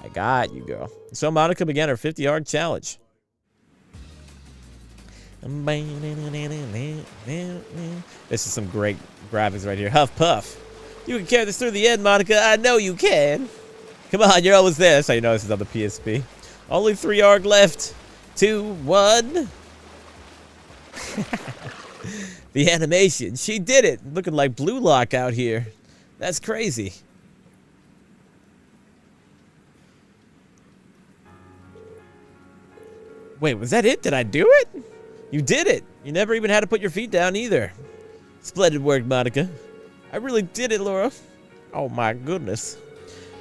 I got you, girl. So Monica began her 50-yard challenge. This is some great graphics right here. Huff Puff. You can carry this through the end, Monica. I know you can. Come on, you're almost there. So you know this is on the PSP. Only 3 yards left. 2, 1. The animation. She did it. Looking like Blue Lock out here. That's crazy. Wait, was that it? Did I do it? You did it. You never even had to put your feet down either. Splendid work, Monica. I really did it, Laura. Oh my goodness.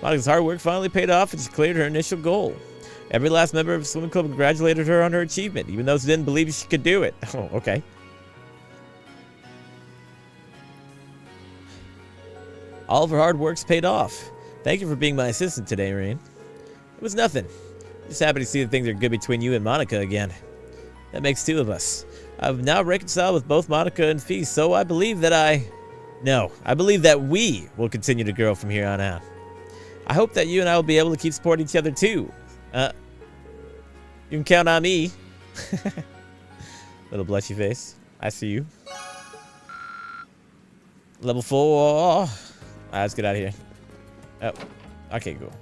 Monica's hard work finally paid off and she cleared her initial goal. Every last member of the swimming club congratulated her on her achievement, even those who didn't believe she could do it. Oh, okay. All of her hard work's paid off. Thank you for being my assistant today, Rain. It was nothing. Just happy to see that things are good between you and Monica again. That makes 2 of us. I've now reconciled with both Monica and Fee, so I believe that I believe that we will continue to grow from here on out. I hope that you and I will be able to keep supporting each other too. You can count on me. Little blushy face. I see you. Level 4. Alright, let's get out of here. Oh, okay, cool.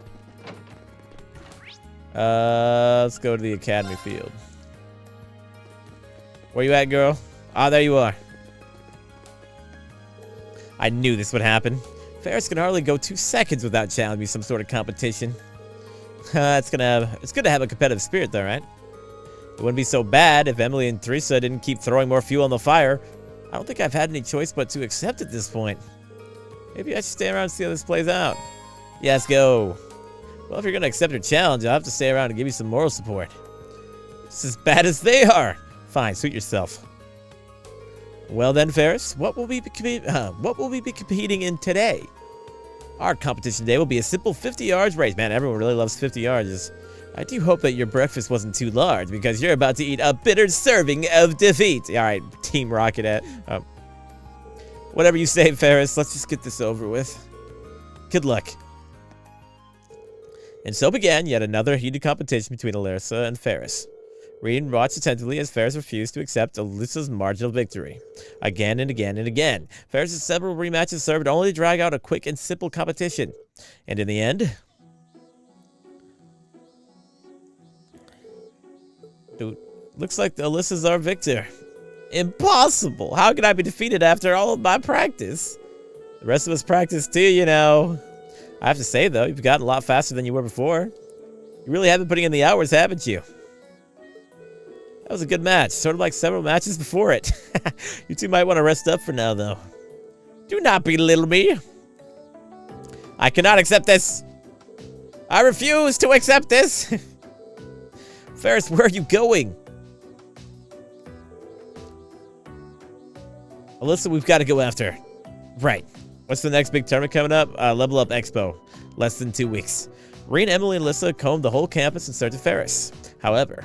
Let's go to the academy field. Where you at, girl? Ah, there you are. I knew this would happen. Ferris can hardly go 2 seconds without challenging some sort of competition. It's good to have a competitive spirit, though, right? It wouldn't be so bad if Emily and Teresa didn't keep throwing more fuel on the fire. I don't think I've had any choice but to accept at this point. Maybe I should stay around and see how this plays out. Yes, go. Well, if you're gonna accept your challenge, I'll have to stay around and give you some moral support. It's as bad as they are. Fine, suit yourself. Well then, Ferris, what will we be competing in today? Our competition today will be a simple 50 yards race. Man, everyone really loves 50 yards. I do hope that your breakfast wasn't too large because you're about to eat a bitter serving of defeat. All right, Team Rocket. Whatever you say, Ferris. Let's just get this over with. Good luck. And so began yet another heated competition between Alyssa and Ferris. Reed watched attentively as Ferris refused to accept Alyssa's marginal victory. Again and again and again. Ferris's several rematches served only to drag out a quick and simple competition. And in the end... Dude, looks like Alyssa's our victor. Impossible! How can I be defeated after all of my practice? The rest of us practice too, you know. I have to say, though, you've gotten a lot faster than you were before. You really have been putting in the hours, haven't you? That was a good match, sort of like several matches before it. You two might want to rest up for now, though. Do not belittle me. I cannot accept this. I refuse to accept this. Ferris, where are you going? Alyssa, we've got to go after her. Right. What's the next big tournament coming up? Level Up Expo. Less than 2 weeks. Reen, Emily, and Alyssa combed the whole campus in search of Ferris. However...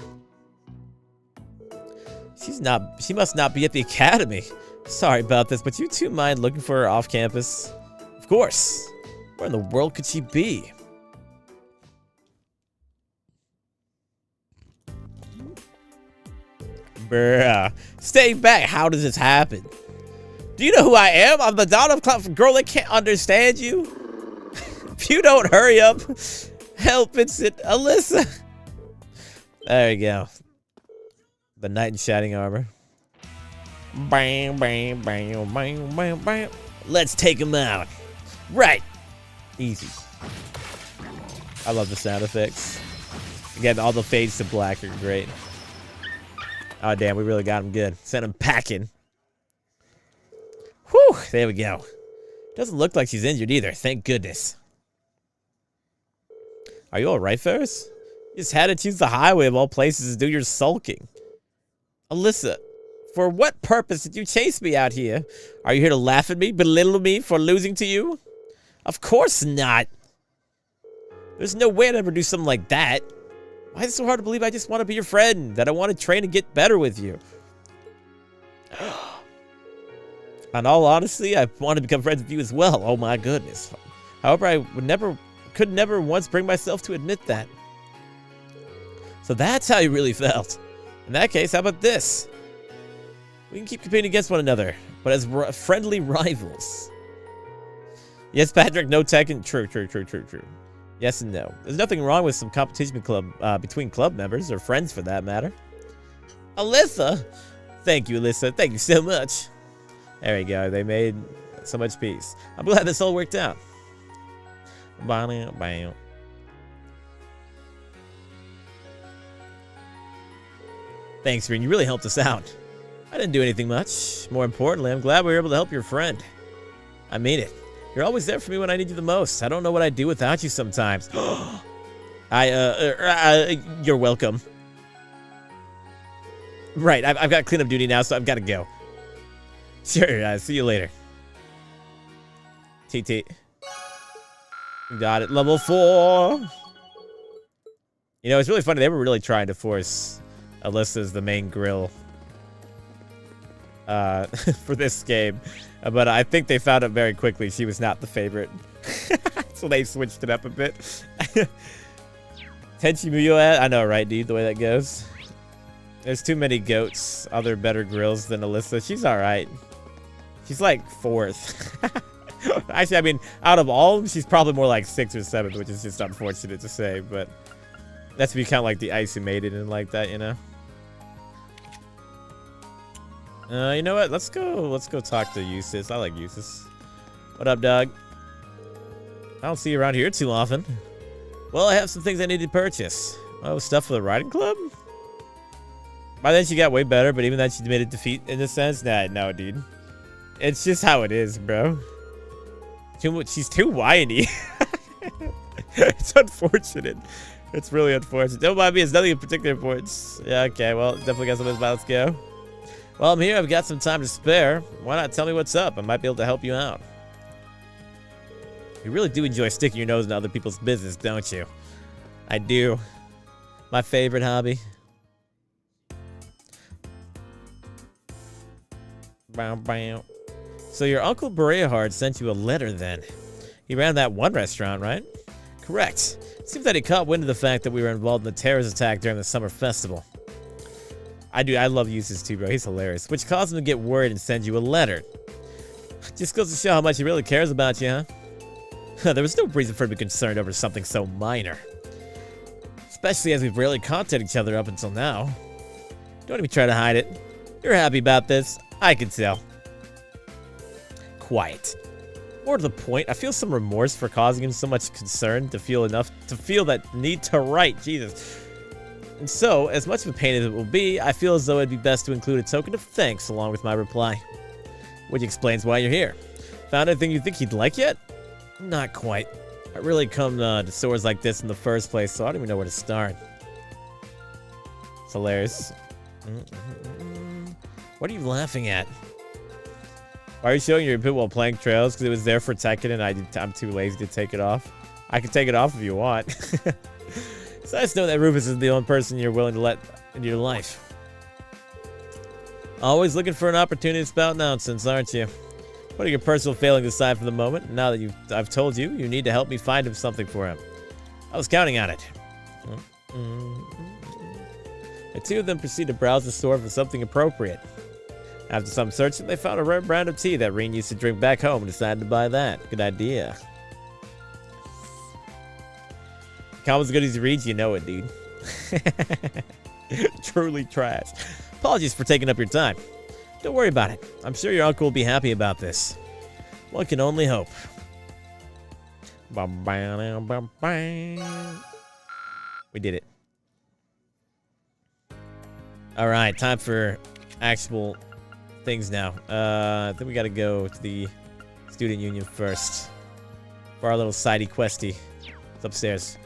She must not be at the academy. Sorry about this, but you two mind looking for her off campus? Of course. Where in the world could she be? Bruh. Stay back. How does this happen? Do you know who I am? I'm the daughter of a girl that can't understand you. If you don't hurry up, help, it's Alyssa. There you go. The knight in shining armor. Bam, bam, bam, bam, bam, bam. Let's take him out. Right. Easy. I love the sound effects. Again, all the fades to black are great. Oh, damn, we really got him good. Sent him packing. Whew, there we go. Doesn't look like she's injured either, thank goodness. Are you alright, Ferris? You just had to choose the highway of all places to do your sulking. Alyssa, for what purpose did you chase me out here? Are you here to laugh at me, belittle me for losing to you? Of course not. There's no way I'd ever do something like that. Why is it so hard to believe I just want to be your friend? That I want to train and get better with you? In all honesty, I want to become friends with you as well. Oh my goodness. However, I could never once bring myself to admit that. So that's how you really felt. In that case, how about this? We can keep competing against one another, but as friendly rivals. Yes, Patrick, no Tekken. True. Yes and no. There's nothing wrong with some competition between club members, or friends for that matter. Alyssa! Thank you, Alyssa. Thank you so much. There we go. They made so much peace. I'm glad this all worked out. Thanks, Green. You really helped us out. I didn't do anything much. More importantly, I'm glad we were able to help your friend. I mean it. You're always there for me when I need you the most. I don't know what I'd do without you sometimes. You're welcome. Right, I've got cleanup duty now, so I've got to go. Sure, see you later. TT. Got it, level 4. You know, it's really funny. They were really trying to force Alyssa as the main grill for this game. But I think they found out very quickly she was not the favorite. So they switched it up a bit. Tenchi Muyo, I know, right, dude, the way that goes. There's too many goats, other better grills than Alyssa. She's alright. She's like 4th. Actually, I mean, out of all of them, she's probably more like 6th or 7th, which is just unfortunate to say, but that's if you count like the ice who made it and like that, you know? You know what? Let's go talk to Eustace. I like Eustace. What up, dog? I don't see you around here too often. Well, I have some things I need to purchase. Oh, stuff for the riding club? By then she got way better, but even then she admitted defeat in a sense. Nah, no, dude. It's just how it is, bro. She's too whiny. It's unfortunate. It's really unfortunate. Don't mind me, it's nothing of particular importance. Yeah, okay, well, definitely got something about. Let's go. Well, I'm here. I've got some time to spare. Why not tell me what's up? I might be able to help you out. You really do enjoy sticking your nose into other people's business, don't you? I do. My favorite hobby. Bow, bow. So your Uncle Bereahard sent you a letter then. He ran that one restaurant, right? Correct. It seems that he caught wind of the fact that we were involved in the terrorist attack during the summer festival. I love Eustace too, bro. He's hilarious. Which caused him to get worried and send you a letter. Just goes to show how much he really cares about you, huh? There was no reason for him to be concerned over something so minor. Especially as we've rarely contacted each other up until now. Don't even try to hide it. You're happy about this. I can tell. Quite. More to the point, I feel some remorse for causing him so much concern to feel that need to write. Jesus. And so, as much of a pain as it will be, I feel as though it'd be best to include a token of thanks along with my reply. Which explains why you're here. Found anything you think he'd like yet? Not quite. I really come to stores like this in the first place, so I don't even know where to start. It's hilarious. What are you laughing at? Why are you showing your pit while playing Trails? Because it was there for Tekken and I'm too lazy to take it off. I can take it off if you want. It's nice to know that Rufus is the only person you're willing to let into your life. Always looking for an opportunity to spout nonsense, aren't you? Putting your personal failings aside for the moment, now that I've told you, you need to help me find him something for him. I was counting on it. The two of them proceed to browse the store for something appropriate. After some searching, they found a rare brand of tea that Reen used to drink back home and decided to buy that. Good idea. Common as good as you read, you know it, dude. Truly trash. Apologies for taking up your time. Don't worry about it. I'm sure your uncle will be happy about this. One can only hope. We did it. Alright, time for actual things now. I think we gotta go to the student union first. For our little sidey questy. It's upstairs.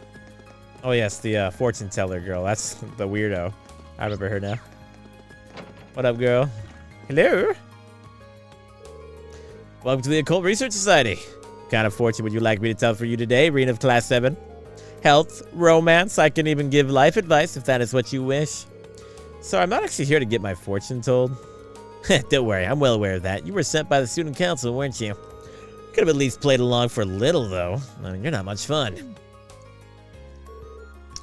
Oh yes, the fortune teller girl. That's the weirdo. I remember her now. What up, girl? Hello? Welcome to the Occult Research Society. What kind of fortune would you like me to tell for you today, Reen of Class 7? health, romance. I can even give life advice if that is what you wish. So I'm not actually here to get my fortune told. Don't worry, I'm well aware of that. You were sent by the student council, weren't you? Could have at least played along for a little, though. I mean, you're not much fun.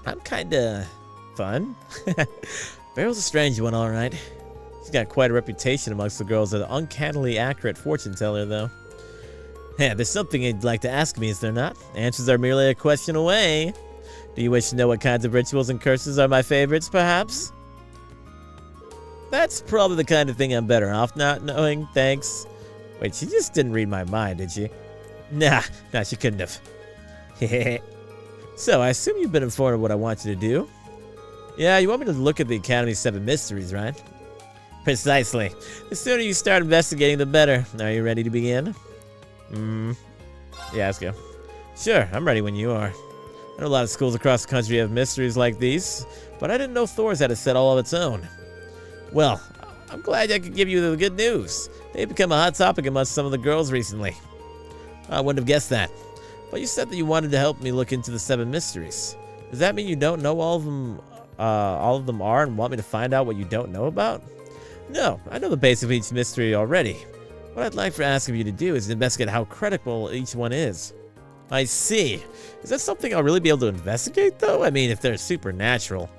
I'm kinda fun. Beryl's a strange one, all right. She's got quite a reputation amongst the girls as an uncannily accurate fortune teller, though. Yeah, there's something you'd like to ask me, is there not? Answers are merely a question away. Do you wish to know what kinds of rituals and curses are my favorites, perhaps? That's probably the kind of thing I'm better off not knowing, thanks. Wait, she just didn't read my mind, did she? Nah, she couldn't have. So, I assume you've been informed of what I want you to do? Yeah, you want me to look at the Academy's 7 mysteries, right? Precisely. The sooner you start investigating, the better. Are you ready to begin? Yeah, let's go. Sure, I'm ready when you are. I know a lot of schools across the country have mysteries like these, but I didn't know Thor's had a set all of its own. Well, I'm glad I could give you the good news. They've become a hot topic amongst some of the girls recently. I wouldn't have guessed that. But you said that you wanted to help me look into the 7 mysteries. Does that mean you don't know all of them are and want me to find out what you don't know about? No, I know the base of each mystery already. What I'd like for ask of you to do is investigate how credible each one is. I see. Is that something I'll really be able to investigate, though? I mean, if they're supernatural.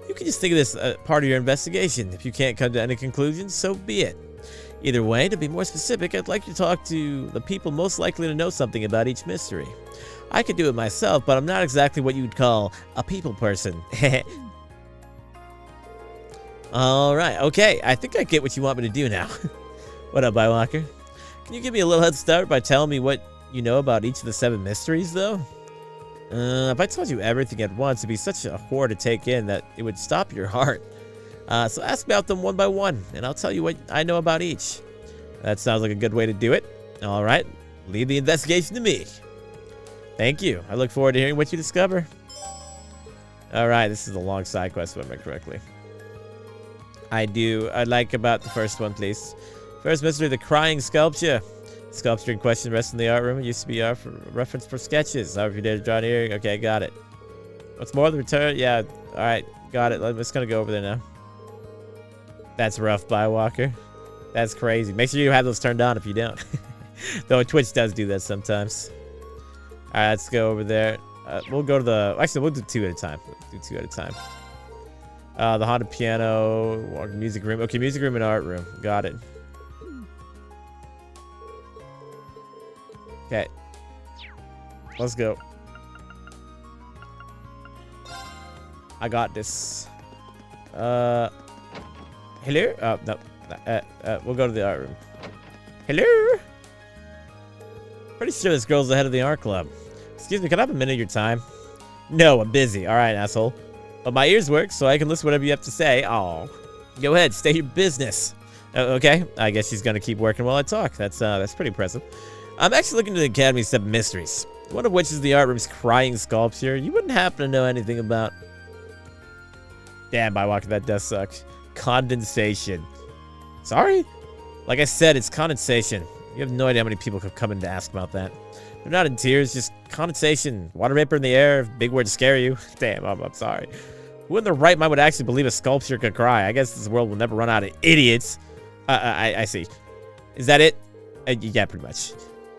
You can just think of this part of your investigation. If you can't come to any conclusions, so be it. Either way, to be more specific, I'd like you to talk to the people most likely to know something about each mystery. I could do it myself, but I'm not exactly what you'd call a people person. Alright, okay. I think I get what you want me to do now. What up, Bywalker? Can you give me a little head start by telling me what you know about each of the 7 mysteries, though? If I told you everything at once, it'd be such a chore to take in that it would stop your heart. So ask about them one by one, and I'll tell you what I know about each. That sounds like a good way to do it. All right, leave the investigation to me. Thank you. I look forward to hearing what you discover. All right, this is a long side quest, if I remember correctly. I'd like about the first one, please. First mystery, the crying sculpture. The sculpture in question rests in the art room. It used to be art for reference for sketches. However, if you dare to draw near, okay, got it. What's more, the return? Yeah, all right, got it. I'm just gonna go over there now. That's rough, Bywalker. That's crazy. Make sure you have those turned on if you don't. Though Twitch does do that sometimes. All right, let's go over there. We'll go to the... Actually, we'll do 2 at a time. We'll do 2 at a time. The haunted piano, music room. Okay, music room and art room. Got it. Okay. Let's go. I got this. Hello? Oh, no. We'll go to the art room. Hello? Pretty sure this girl's the head of the art club. Excuse me, can I have a minute of your time? No, I'm busy. All right, asshole. But my ears work, so I can listen to whatever you have to say. Oh, go ahead, state your business. Okay, I guess she's gonna keep working while I talk. That's pretty impressive. I'm actually looking into the Academy's 7 mysteries. One of which is the art room's crying sculpture. You wouldn't happen to know anything about... Damn, Bywalker, that does suck. Condensation. Sorry? Like I said, it's condensation. You have no idea how many people could come in to ask about that. They're not in tears, just condensation. Water vapor in the air, big word to scare you. Damn, I'm sorry. Who in their right mind would actually believe a sculpture could cry? I guess this world will never run out of idiots. I see. Is that it? Yeah, pretty much.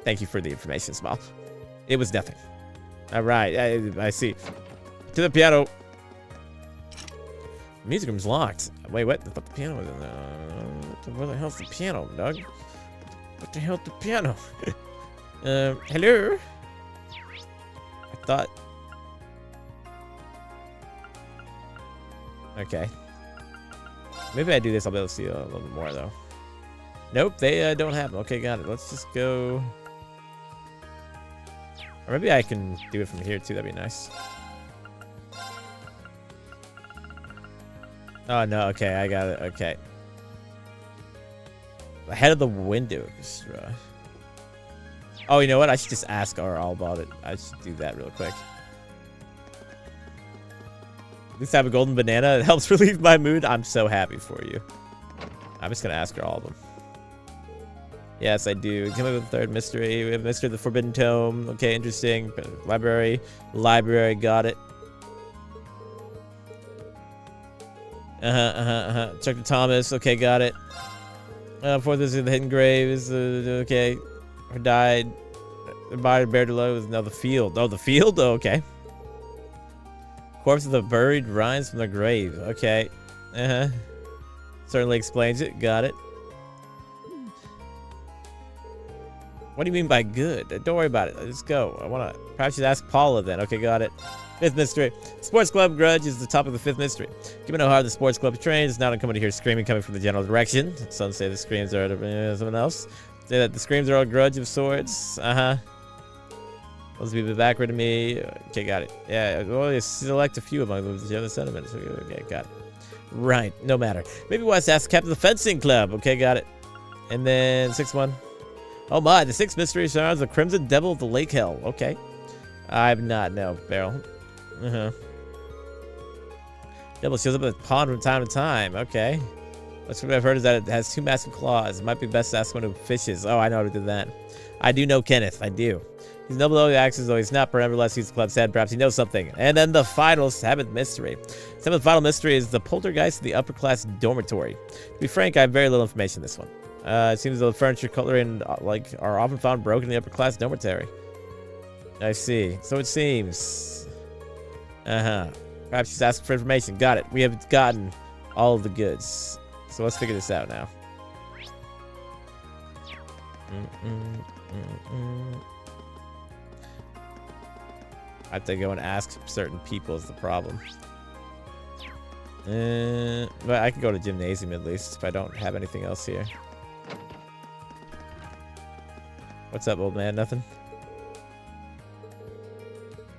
Thank you for the information, Small. It was nothing. All right, I see. To the piano. The music room's locked. Wait, what? I thought the piano was in there. Where the hell's the piano, Doug? What the hell's the piano? Hello? I thought... Okay. Maybe I do this, I'll be able to see a little bit more, though. Nope, they don't have them. Okay, got it. Let's just go... Or maybe I can do it from here, too. That'd be nice. Oh, no. Okay, I got it. Okay. Ahead of the window orchestra. Oh, you know what? I should just ask her all about it. I should do that real quick. At least I have a golden banana. It helps relieve my mood. I'm so happy for you. I'm just going to ask her all of them. Yes, I do. Come up with the third mystery. We have Mystery of the Forbidden Tome. Okay, interesting. Library. Library, got it. Chuck Thomas. Okay, got it. Fourth is the Hidden Grave. Is okay. Or died. The body buried below is now the field. Oh, the field? Oh, okay. Corpse of the buried rise from the grave. Okay. Certainly explains it. Got it. What do you mean by good? Don't worry about it. Let's go. I want to... Perhaps you ask Paula then. Okay, got it. Fifth mystery. Sports Club Grudge is the top of the fifth mystery. Given how hard the sports club trains, it's not uncommon to hear screaming coming from the general direction. Some say the screams are someone else. Say that the screams are all grudge of sorts. Those people backward to me. Okay, got it. Yeah, only select a few among them. The other sentiments. Okay, got it. Right, no matter. Maybe West ask Captain of the Fencing Club. Okay, got it. And then 6-1. Oh my, the sixth mystery surrounds the Crimson Devil of the Lake Hell. Okay. I've not, no, Beryl. Devil shows up at the pond from time to time. Okay. What's what I've heard is that it has two massive claws. It might be best to ask one who fishes. Oh, I know how to do that. I do know Kenneth. I do. He's noble though he acts as though he's not, but nevertheless he's the club's head. Perhaps he knows something. And then the final seventh mystery. Seventh final mystery is the poltergeist of the upper class dormitory. To be frank, I have very little information on this one. It seems as though the furniture, cutlery, and are often found broken in the upper class dormitory. I see. So it seems. Perhaps she's asking for information. Got it. We have gotten all of the goods. So let's figure this out now. I have to go and ask certain people is the problem. But I can go to gymnasium at least if I don't have anything else here. What's up, old man? Nothing?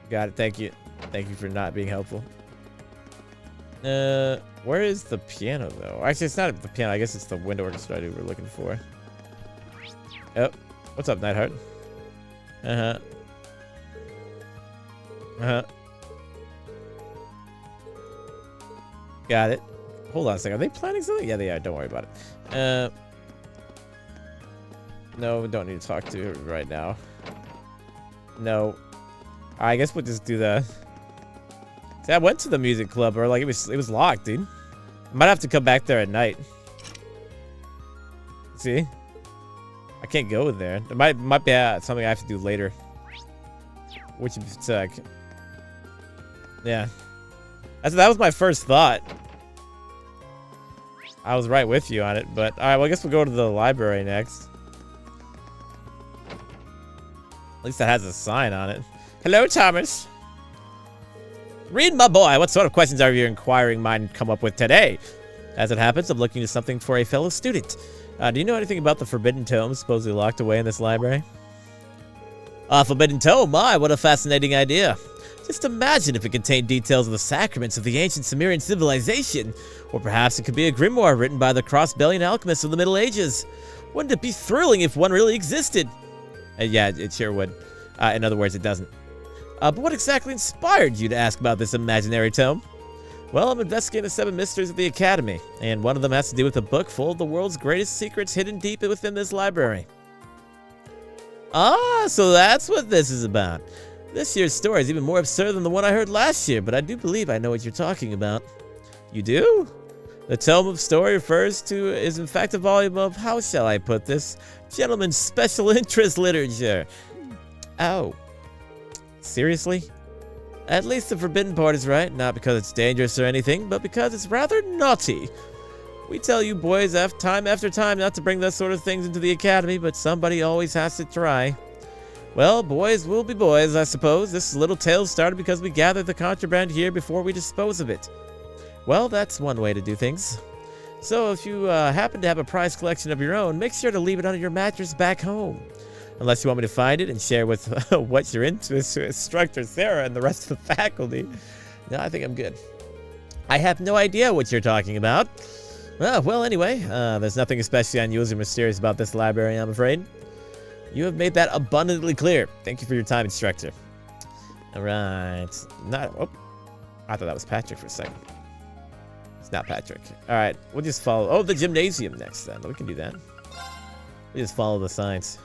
Got it. Thank you. Thank you for not being helpful. Where is the piano, though? Actually, it's not the piano. I guess it's the wind orchestra we're looking for. Oh, what's up, Nightheart? Got it. Hold on a second. Are they planning something? Yeah, they are. Don't worry about it. No, we don't need to talk to her right now. No. I guess we'll just do the... See, I went to the music club, or like it was locked, dude. I might have to come back there at night. See? I can't go there. It might be something I have to do later. Which would suck. Yeah. That was my first thought. I was right with you on it, but alright, well I guess we'll go to the library next. At least that has a sign on it. Hello, Thomas. Read, my boy. What sort of questions are your inquiring mind come up with today? As it happens, I'm looking to something for a fellow student. Do you know anything about the Forbidden Tome supposedly locked away in this library? Forbidden Tome? My, what a fascinating idea. Just imagine if it contained details of the sacraments of the ancient Sumerian civilization. Or perhaps it could be a grimoire written by the cross-bellion alchemists of the Middle Ages. Wouldn't it be thrilling if one really existed? Yeah, it sure would. In other words, it doesn't. But what exactly inspired you to ask about this imaginary tome? Well, I'm investigating the 7 mysteries of the Academy, and one of them has to do with a book full of the world's greatest secrets hidden deep within this library. Ah, so that's what this is about. This year's story is even more absurd than the one I heard last year, but I do believe I know what you're talking about. You do? The tome of story refers to is in fact a volume of, how shall I put this, gentlemen's special interest literature. Oh. Seriously? At least the forbidden part is right, not because it's dangerous or anything, but because it's rather naughty. We tell you boys time after time not to bring those sort of things into the academy, but somebody always has to try. Well, boys will be boys, I suppose. This little tale started because we gathered the contraband here before we dispose of it. Well, that's one way to do things. So if you happen to have a prize collection of your own, make sure to leave it under your mattress back home. Unless you want me to find it and share with what you're into with instructor Sarah and the rest of the faculty. No, I think I'm good. I have no idea what you're talking about. Well, anyway, there's nothing especially unusual or mysterious about this library, I'm afraid. You have made that abundantly clear. Thank you for your time, instructor. All right. Oh, I thought that was Patrick for a second. It's not Patrick. All right, we'll just follow. Oh, the gymnasium next then. We can do that. We just follow the signs.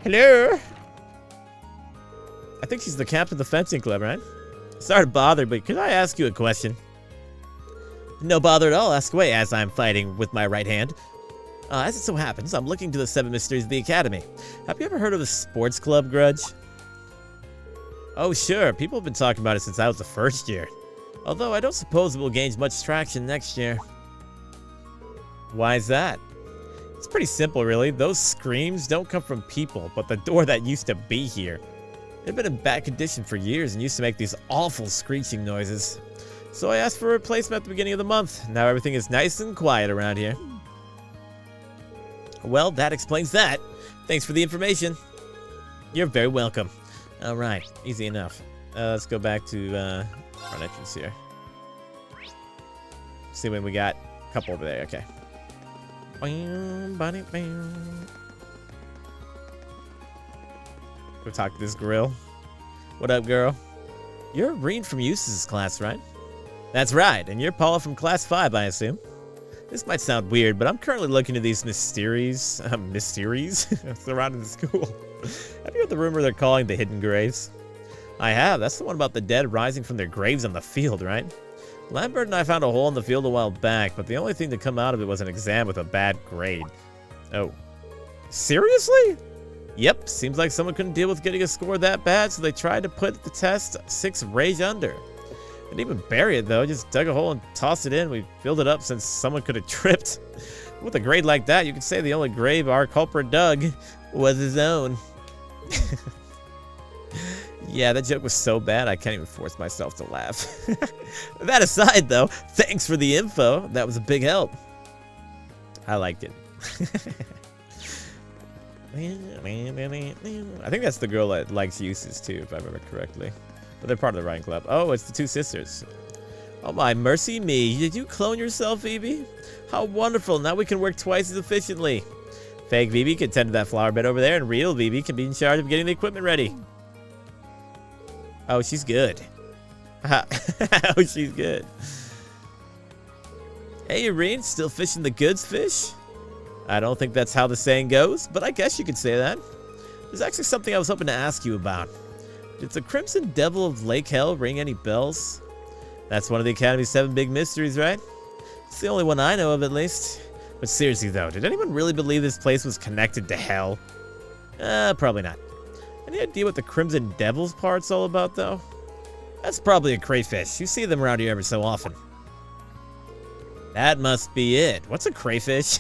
Hello? I think she's the captain of the fencing club, right? Sorry to bother, but could I ask you a question? No bother at all. Ask away as I'm fighting with my right hand. As it so happens, I'm looking to the 7 Mysteries of the Academy. Have you ever heard of the sports club grudge? Oh, sure. People have been talking about it since I was the first year. Although I don't suppose it will gain much traction next year. Why is that? It's pretty simple, really. Those screams don't come from people, but the door that used to be here. It had been in bad condition for years and used to make these awful screeching noises. So I asked for a replacement at the beginning of the month. Now everything is nice and quiet around here. Well, that explains that. Thanks for the information. You're very welcome. All right, easy enough. Let's go back to our entrance here. See when we got a couple over there. Okay. Go talk to this grill. What up, girl? You're Reen from Eustace's class, right? That's right, and you're Paula from class 5, I assume. This might sound weird, but I'm currently looking at these mysteries surrounding the school. Have you heard the rumor they're calling the hidden graves? I have. That's the one about the dead rising from their graves on the field, right? Lambert and I found a hole in the field a while back, but the only thing to come out of it was an exam with a bad grade. Oh. Seriously? Yep, seems like someone couldn't deal with getting a score that bad, so they tried to put the test 6 rage under. Didn't even bury it, though. Just dug a hole and tossed it in. We filled it up since someone could have tripped. With a grade like that, you could say the only grave our culprit dug was his own. Yeah, that joke was so bad, I can't even force myself to laugh. That aside, though, thanks for the info. That was a big help. I liked it. I think that's the girl that likes Eustace, too, if I remember correctly. But they're part of the Ryan Club. Oh, it's the 2 sisters. Oh my, mercy me. Did you clone yourself, Phoebe? How wonderful. Now we can work twice as efficiently. Fake Phoebe can tend to that flower bed over there, and real Phoebe can be in charge of getting the equipment ready. Oh, she's good. Oh, she's good. Hey, Irene, still fishing the goods fish? I don't think that's how the saying goes, but I guess you could say that. There's actually something I was hoping to ask you about. Did the Crimson Devil of Lake Hell ring any bells? That's one of the Academy's 7 big mysteries, right? It's the only one I know of, at least. But seriously, though, did anyone really believe this place was connected to hell? Probably not. Any idea what the Crimson Devil's part's all about, though? That's probably a crayfish. You see them around here every so often. That must be it. What's a crayfish?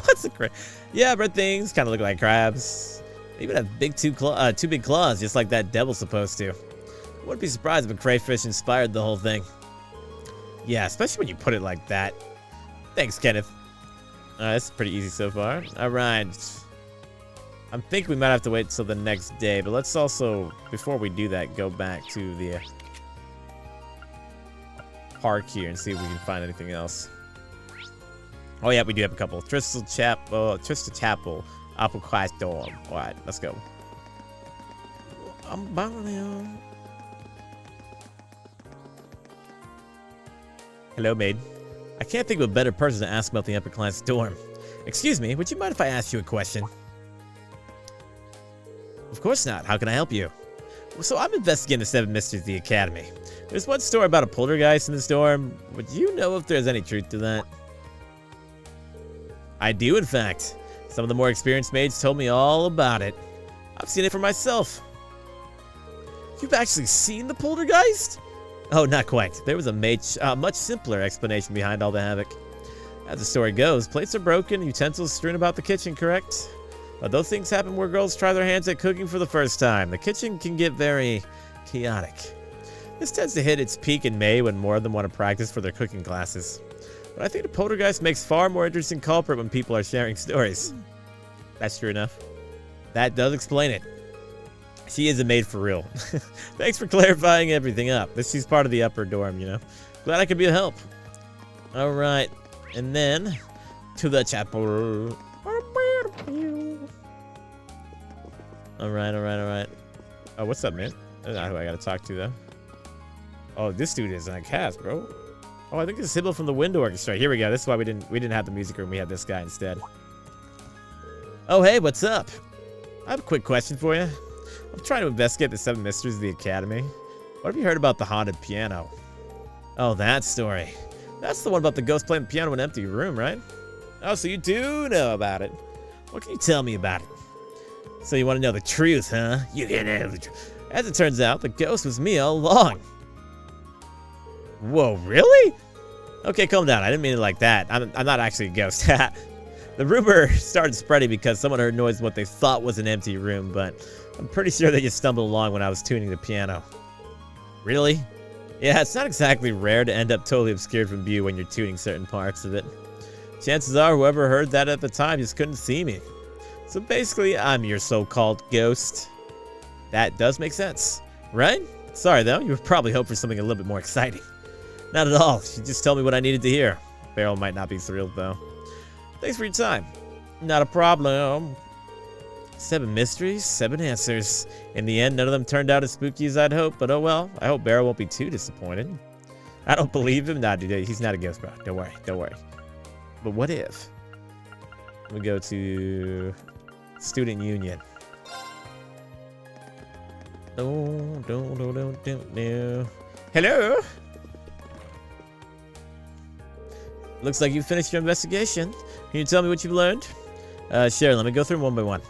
What's a cray? Yeah, red things kind of look like crabs. They even have big two big claws, just like that devil's supposed to. Wouldn't be surprised if a crayfish inspired the whole thing. Yeah, especially when you put it like that. Thanks, Kenneth. That's pretty easy so far. All right. I'm thinking we might have to wait till the next day, but let's also, before we do that, go back to the park here and see if we can find anything else. Oh yeah, we do have a couple. Trista Chapel, Apple Class Dorm. All right, let's go. Hello, maid. I can't think of a better person to ask about the upper class dorm. Excuse me, would you mind if I asked you a question? Of course not. How can I help you? So I'm investigating the 7 mysteries of the Academy. There's one story about a poltergeist in this dorm. Would you know if there's any truth to that? I do, in fact. Some of the more experienced maids told me all about it. I've seen it for myself. You've actually seen the poltergeist? Oh, not quite. There was a much simpler explanation behind all the havoc. As the story goes, plates are broken, utensils strewn about the kitchen, correct? But those things happen where girls try their hands at cooking for the first time. The kitchen can get very chaotic. This tends to hit its peak in May when more of them want to practice for their cooking classes. But I think the poltergeist makes far more interesting culprit when people are sharing stories. That's true enough. That does explain it. She is a maid for real. Thanks for clarifying everything up. She's part of the upper dorm, you know. Glad I could be of help. All right. And then to the chapel. All right. Oh, what's up, man? That's not who I gotta talk to, though. Oh, this dude is in a cast, bro. Oh, I think this is Sybil from the Wind Orchestra. Here we go. This is why we didn't have the music room. We had this guy instead. Oh, hey, what's up? I have a quick question for you. I'm trying to investigate the 7 mysteries of the Academy. What have you heard about the haunted piano? Oh, that story. That's the one about the ghost playing the piano in an empty room, right? Oh, so you do know about it. What can you tell me about it? So you want to know the truth, huh? You can know the truth. As it turns out, the ghost was me all along. Whoa, really? Okay, calm down. I didn't mean it like that. I'm not actually a ghost. The rumor started spreading because someone heard noise in what they thought was an empty room, but I'm pretty sure they just stumbled along when I was tuning the piano. Really? Yeah, it's not exactly rare to end up totally obscured from view when you're tuning certain parts of it. Chances are whoever heard that at the time just couldn't see me. So basically, I'm your so-called ghost. That does make sense, right? Sorry though, you would probably hope for something a little bit more exciting. Not at all, she just told me what I needed to hear. Beryl might not be thrilled though. Thanks for your time. Not a problem. 7 mysteries, 7 answers. In the end, none of them turned out as spooky as I'd hoped, but oh well. I hope Beryl won't be too disappointed. I don't believe him. Nah, dude, he's not a ghost, bro. Don't worry, don't worry. But what if we go to Student Union? No. Hello? Looks like you finished your investigation. Can you tell me what you've learned? Sure, let me go through them one by one.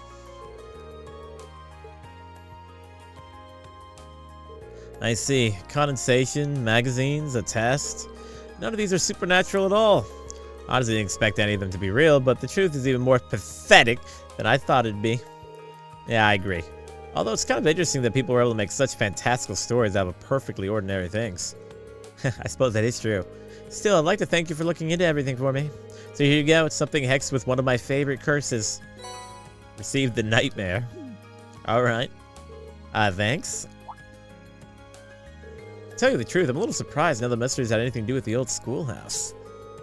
I see. Condensation, magazines, a test. None of these are supernatural at all. Honestly, I didn't expect any of them to be real, but the truth is even more pathetic than I thought it'd be. Yeah, I agree. Although it's kind of interesting that people were able to make such fantastical stories out of perfectly ordinary things. I suppose that is true. Still, I'd like to thank you for looking into everything for me. So here you go. It's something hexed with one of my favorite curses. Received the nightmare. Alright. Thanks. To tell you the truth, I'm a little surprised none of the mysteries had anything to do with the old schoolhouse.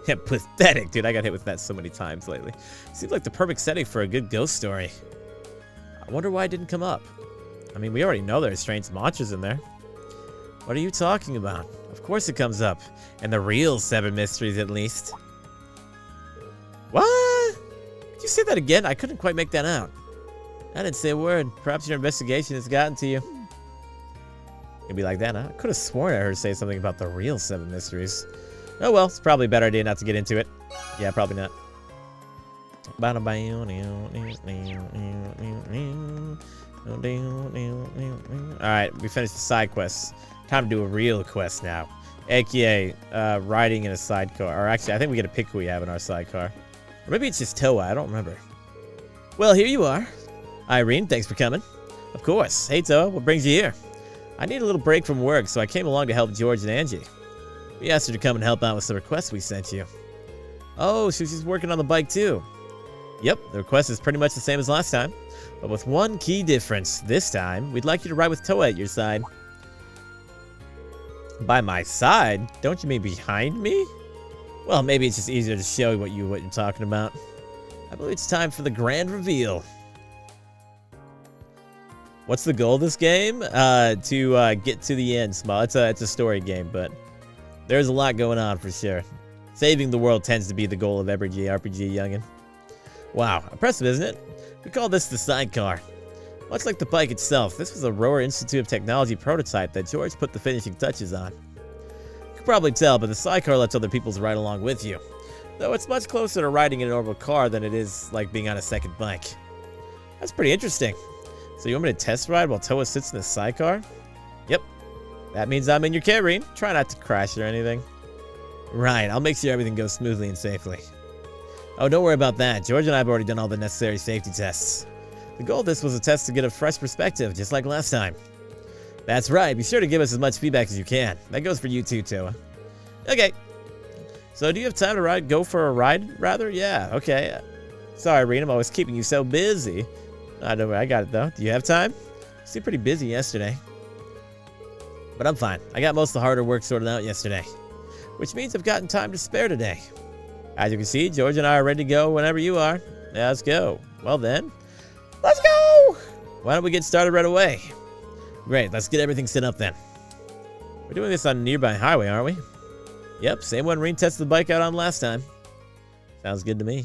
Yeah, pathetic, dude. I got hit with that so many times lately. Seems like the perfect setting for a good ghost story. I wonder why it didn't come up. I mean, we already know there's strange monsters in there. What are you talking about? Of course it comes up. And the real 7 mysteries, at least. What? Did you say that again? I couldn't quite make that out. I didn't say a word. Perhaps your investigation has gotten to you. It'd be like that, huh? I could have sworn I heard her say something about the real 7 mysteries. Oh well, it's probably a better idea not to get into it. Yeah, probably not. Alright, we finished the side quests. Time to do a real quest now. AKA, riding in a sidecar. Or actually, I think we get to pick who we have in our sidecar. Or maybe it's just Toa, I don't remember. Well, here you are. Irene, thanks for coming. Of course. Hey Toa, what brings you here? I need a little break from work, so I came along to help George and Angie. We asked her to come and help out with some requests we sent you. Oh, so she's working on the bike too. Yep, the request is pretty much the same as last time, but with one key difference. This time, we'd like you to ride with Toa at your side. By my side? Don't you mean behind me? Well, maybe it's just easier to show you what you're talking about. I believe it's time for the grand reveal. What's the goal of this game? To get to the end, Small. It's a story game, but there's a lot going on for sure. Saving the world tends to be the goal of every JRPG, youngin'. Wow, impressive, isn't it? We call this the sidecar. Much like the bike itself, this was a Rower Institute of Technology prototype that George put the finishing touches on. You can probably tell, but the sidecar lets other people ride along with you. Though it's much closer to riding in a normal car than it is like being on a second bike. That's pretty interesting. So you want me to test ride while Toa sits in the sidecar? Yep. That means I'm in your carrying. Try not to crash or anything. Right, I'll make sure everything goes smoothly and safely. Oh, don't worry about that. George and I have already done all the necessary safety tests. The goal of this was a test to get a fresh perspective, just like last time. That's right. Be sure to give us as much feedback as you can. That goes for you too, Toa. Okay. So do you have time to go for a ride, rather? Yeah, okay. Sorry, Reed, I'm always keeping you so busy. I got it, though. Do you have time? You seemed pretty busy yesterday. But I'm fine. I got most of the harder work sorted out yesterday. Which means I've gotten time to spare today. As you can see, George and I are ready to go whenever you are. Yeah, let's go. Well then, let's go! Why don't we get started right away? Great, let's get everything set up then. We're doing this on a nearby highway, aren't we? Yep, same one Reen tested the bike out on last time. Sounds good to me.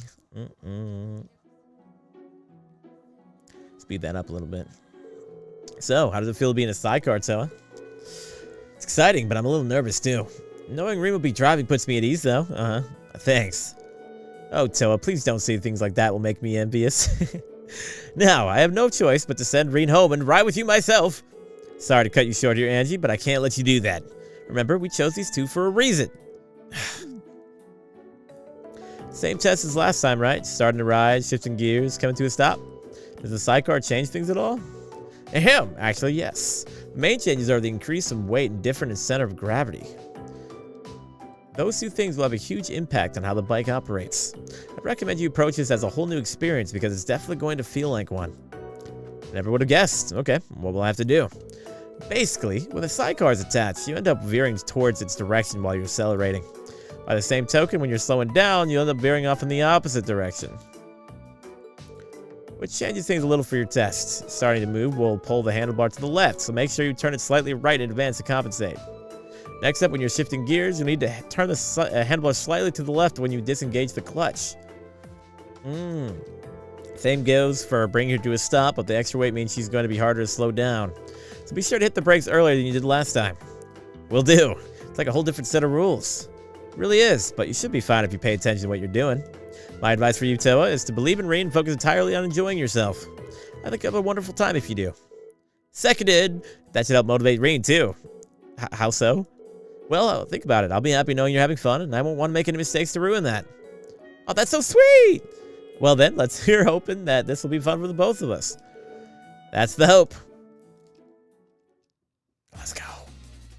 Speed that up a little bit. So, how does it feel being a sidecar, Toa? It's exciting, but I'm a little nervous too. Knowing Reen will be driving puts me at ease, though. Thanks. Oh, Toa, please don't say things like that will make me envious. Now, I have no choice but to send Reen home and ride with you myself. Sorry to cut you short here, Angie, but I can't let you do that. Remember, we chose these two for a reason. Same test as last time, right? Starting to ride, shifting gears, coming to a stop. Does the sidecar change things at all? Ahem, actually, yes. The main changes are the increase in weight and different in center of gravity. Those two things will have a huge impact on how the bike operates. I recommend you approach this as a whole new experience because it's definitely going to feel like one. Never would have guessed. Okay, what will I have to do? Basically, when the sidecar is attached, you end up veering towards its direction while you're accelerating. By the same token, when you're slowing down, you end up veering off in the opposite direction. Which changes things a little for your test. Starting to move will pull the handlebar to the left, so make sure you turn it slightly right in advance to compensate. Next up, when you're shifting gears, you need to turn the handlebar slightly to the left when you disengage the clutch. Same goes for bringing her to a stop, but the extra weight means she's going to be harder to slow down. So be sure to hit the brakes earlier than you did last time. Will do. It's like a whole different set of rules. It really is, but you should be fine if you pay attention to what you're doing. My advice for you, Toa, is to believe in Reen and focus entirely on enjoying yourself. I think you'll have a wonderful time if you do. Seconded. That should help motivate Reen, too. How so? Well, think about it. I'll be happy knowing you're having fun, and I won't want to make any mistakes to ruin that. Oh, that's so sweet! Well then, let's hear hoping that this will be fun for the both of us. That's the hope. Let's go.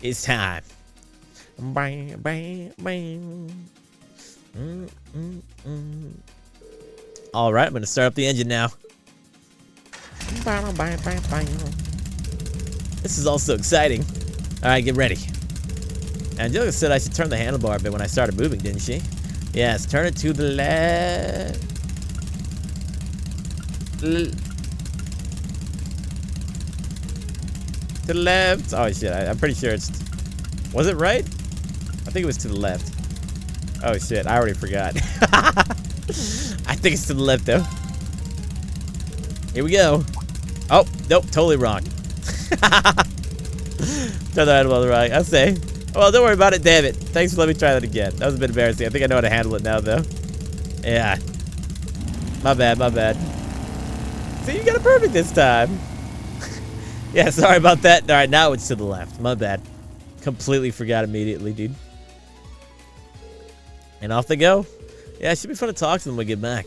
It's time. Bang, bang, bang. All right, I'm going to start up the engine now. This is also exciting. All right, get ready. Angelica said I should turn the handlebar a bit when I started moving, didn't she? Yes, turn it to the left. To the left. Oh, shit. I'm pretty sure it's... Was it right? I think it was to the left. Oh, shit. I already forgot. I think it's to the left, though. Here we go. Oh, nope. Totally wrong. Turn the handle on the right. I say. Well, don't worry about it. Damn it. Thanks for letting me try that again. That was a bit embarrassing. I think I know how to handle it now, though. Yeah. My bad. My bad. See, you got it perfect this time. Yeah, sorry about that. All right, now it's to the left. My bad. Completely forgot immediately, dude. And off they go. Yeah, it should be fun to talk to them when we get back.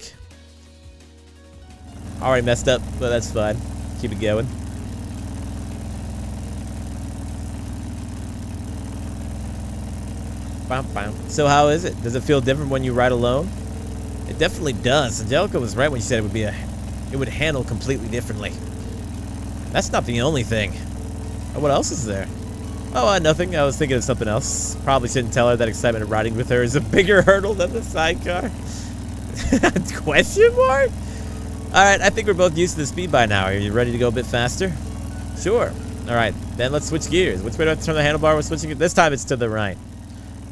Already messed up, but that's fine. Keep it going. So how is it? Does it feel different when you ride alone? It definitely does. Angelica was right when she said it would handle completely differently. That's not the only thing. Oh, what else is there? Oh, nothing. I was thinking of something else. Probably shouldn't tell her that excitement of riding with her is a bigger hurdle than the sidecar. Question mark? All right, I think we're both used to the speed by now. Are you ready to go a bit faster? Sure. All right, then let's switch gears. Which way do I have to turn the handlebar? We're switching it. This time it's to the right.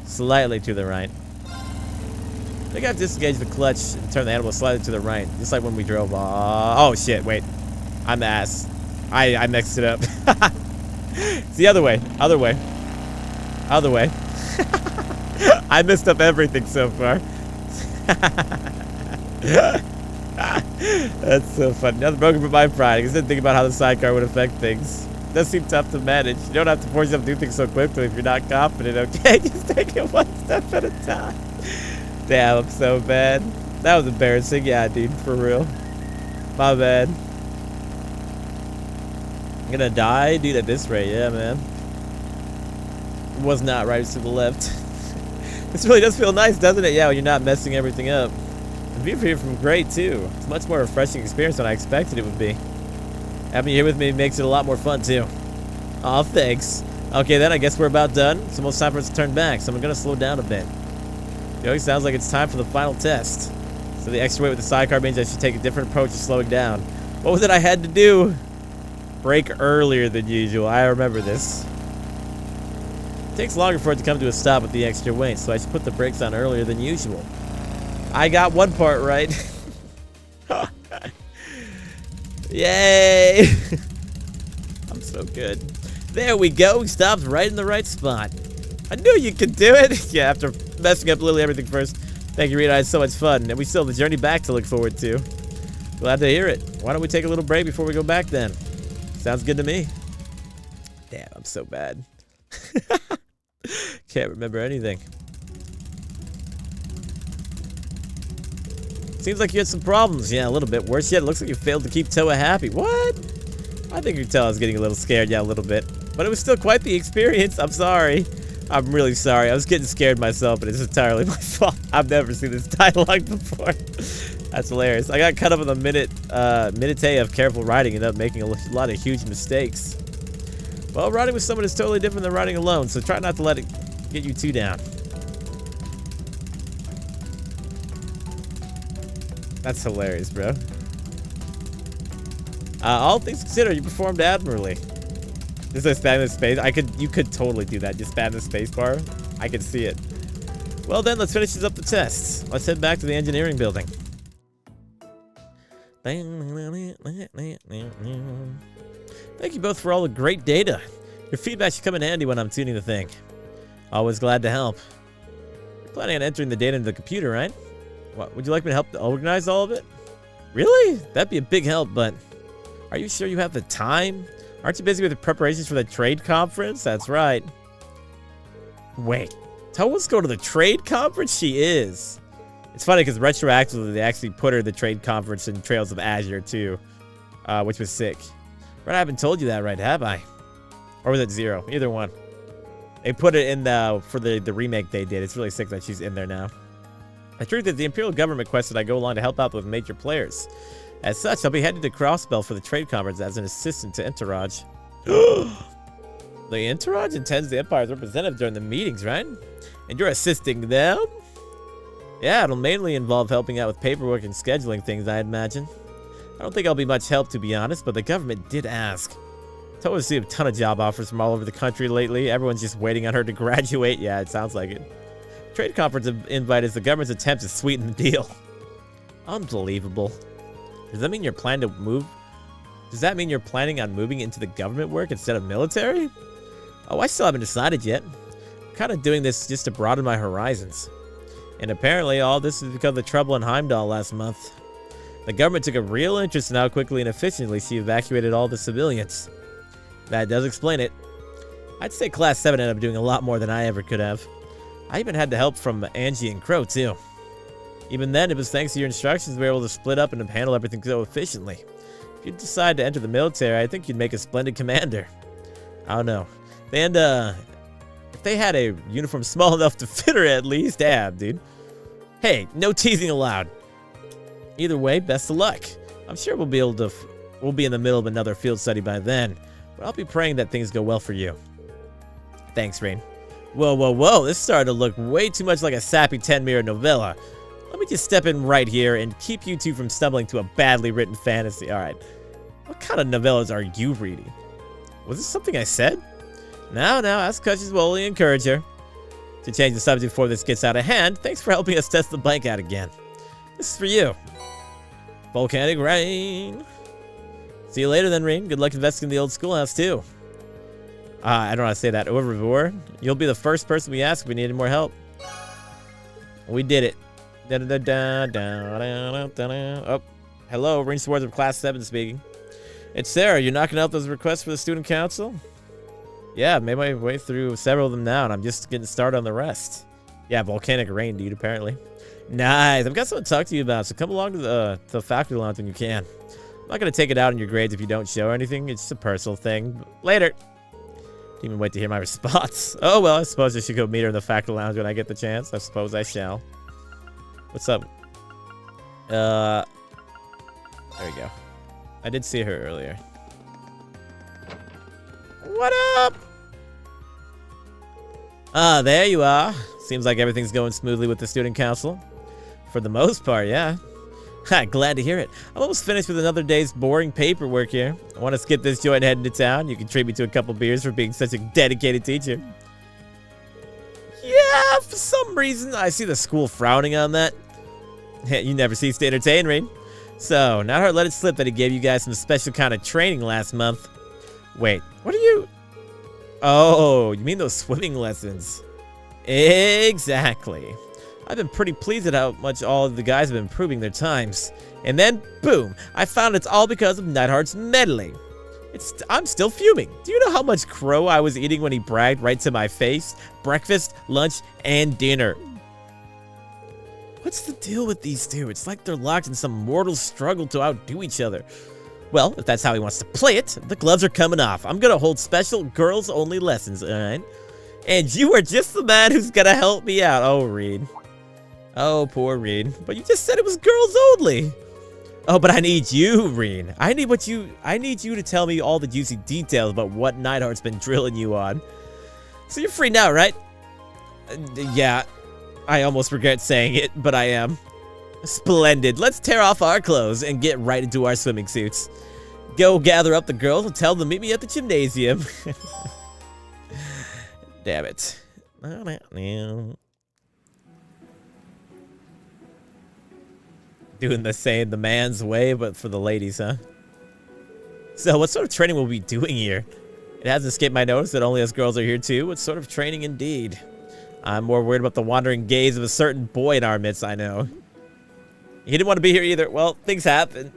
Slightly to the right. I think I have to disengage the clutch and turn the handlebar slightly to the right. Just like when we drove. Oh, shit. Wait. I'm the ass. I mixed it up. It's the other way. Other way. Other way. I messed up everything so far. That's so funny. Nothing broken but my pride. I just didn't think about how the sidecar would affect things. It does seem tough to manage. You don't have to force yourself to do things so quickly if you're not confident, okay? Just take it one step at a time. Damn, I'm so bad. That was embarrassing. Yeah, dude, for real. My bad. I'm gonna die, dude, at this rate. Yeah, man. It was not right to the left. This really does feel nice, doesn't it? Yeah, when you're not messing everything up. The view here from great, too. It's a much more refreshing experience than I expected it would be. Having you here with me makes it a lot more fun, too. Aw, thanks. Okay, then, I guess we're about done. It's almost time for us to turn back, so I'm gonna slow down a bit. It sounds like it's time for the final test. So the extra weight with the sidecar means I should take a different approach to slowing down. What was it I had to do? Brake earlier than usual. I remember this. It takes longer for it to come to a stop with the extra weight, so I should put the brakes on earlier than usual. I got one part right. Yay! I'm so good. There we go. We stopped right in the right spot. I knew you could do it. Yeah, after messing up literally everything first. Thank you, Rita. I had so much fun. And we still have the journey back to look forward to. Glad to hear it. Why don't we take a little break before we go back then? Sounds good to me. Damn, I'm so bad. Can't remember anything. Seems like you had some problems. Yeah, a little bit. Worse yet, it looks like you failed to keep Toa happy. What? I think you could tell I was getting a little scared. Yeah, a little bit. But it was still quite the experience. I'm sorry. I'm really sorry. I was getting scared myself, but it's entirely my fault. I've never seen this dialogue before. That's hilarious. I got caught up in the minute of careful riding and ended up making a lot of huge mistakes. Well, riding with someone is totally different than riding alone, so try not to let it get you too down. That's hilarious, bro. All things considered, you performed admirably. Just like spam the space. You could totally do that. Just spam the space bar. I can see it. Well then, let's finish up the tests. Let's head back to the engineering building. Thank you both for all the great data. Your feedback should come in handy when I'm tuning the thing. Always glad to help. You're planning on entering the data into the computer, right? What, would you like me to help organize all of it? Really? That'd be a big help, but are you sure you have the time? Aren't you busy with the preparations for the trade conference? That's right. Wait, Toa's going to the trade conference? She is. It's funny because retroactively, they actually put her the trade conference in Trails of Azure too, which was sick. But I haven't told you that, right, have I? Or was it Zero? Either one. They put it in for the remake they did. It's really sick that she's in there now. The truth is, the Imperial government requested I go along to help out with major players. As such, I'll be headed to Crossbell for the trade conference as an assistant to Entourage. The Entourage intends the Empire's representative during the meetings, right? And you're assisting them? Yeah, it'll mainly involve helping out with paperwork and scheduling things, I imagine. I don't think I'll be much help, to be honest, but the government did ask. Toa's received a ton of job offers from all over the country lately. Everyone's just waiting on her to graduate. Yeah, it sounds like it. Trade conference invite is the government's attempt to sweeten the deal. Unbelievable. Does that mean you're planning to move? Does that mean you're planning on moving into the government work instead of military? Oh, I still haven't decided yet. I'm kind of doing this just to broaden my horizons. And apparently all this is because of the trouble in Heimdall last month. The government took a real interest in how quickly and efficiently she evacuated all the civilians. That does explain it. I'd say Class 7 ended up doing a lot more than I ever could have. I even had the help from Angie and Crow, too. Even then, it was thanks to your instructions we were able to split up and handle everything so efficiently. If you decide to enter the military, I think you'd make a splendid commander. I don't know. And, if they had a uniform small enough to fit her at least, damn, dude. Hey, no teasing allowed. Either way, best of luck. I'm sure we'll be able to, we'll be in the middle of another field study by then, but I'll be praying that things go well for you. Thanks, Rain. Whoa, whoa, whoa, this started to look way too much like a sappy 10-mirror novella. Let me just step in right here and keep you two from stumbling to a badly written fantasy. All right. What kind of novellas are you reading? Was this something I said? No, ask questions will only encourage her. To change the subject before this gets out of hand, thanks for helping us test the bike out again. This is for you. Volcanic Rain. See you later then, Rain. Good luck investing in the old schoolhouse, too. I don't know how to say that. Overboard. You'll be the first person we ask if we need any more help. We did it. Oh, hello. Rain Swords of Class 7 speaking. It's Sarah. You're knocking out those requests for the student council? Yeah, made my way through several of them now, and I'm just getting started on the rest. Yeah, Volcanic Rain, dude, apparently. Nice. I've got something to talk to you about, so come along to the faculty lounge when you can. I'm not going to take it out on your grades if you don't show anything. It's just a personal thing. Later. Didn't even wait to hear my response. Oh, well, I suppose I should go meet her in the faculty lounge when I get the chance. I suppose I shall. What's up? There we go. I did see her earlier. What up? Ah, there you are. Seems like everything's going smoothly with the student council. For the most part, yeah. Ha, glad to hear it. I'm almost finished with another day's boring paperwork here. I want to skip this joint and head into town. You can treat me to a couple beers for being such a dedicated teacher. For some reason, I see the school frowning on that. You never cease to entertain, Reed. So, Nightheart let it slip that he gave you guys some special kind of training last month. Wait, what are you... Oh, you mean those swimming lessons? Exactly. I've been pretty pleased at how much all of the guys have been improving their times. And then, boom, I found it's all because of Nightheart's meddling. I'm still fuming. Do you know how much crow I was eating when he bragged right to my face? Breakfast, lunch, and dinner. What's the deal with these two? It's like they're locked in some mortal struggle to outdo each other. Well, if that's how he wants to play it, the gloves are coming off. I'm gonna hold special girls-only lessons, alright? And you are just the man who's gonna help me out. Oh, Reed. Oh, poor Reed. But you just said it was girls only. Oh, but I need you, Reed. I need you to tell me all the juicy details about what Nightheart's been drilling you on. So you're free now, right? Yeah. I almost regret saying it, but I am. Splendid. Let's tear off our clothes and get right into our swimming suits. Go gather up the girls and tell them to meet me at the gymnasium. Damn it. Doing the man's way, but for the ladies, huh? So, what sort of training will we be doing here? It hasn't escaped my notice that only us girls are here too. What sort of training indeed? I'm more worried about the wandering gaze of a certain boy in our midst, I know. He didn't want to be here either. Well, things happen.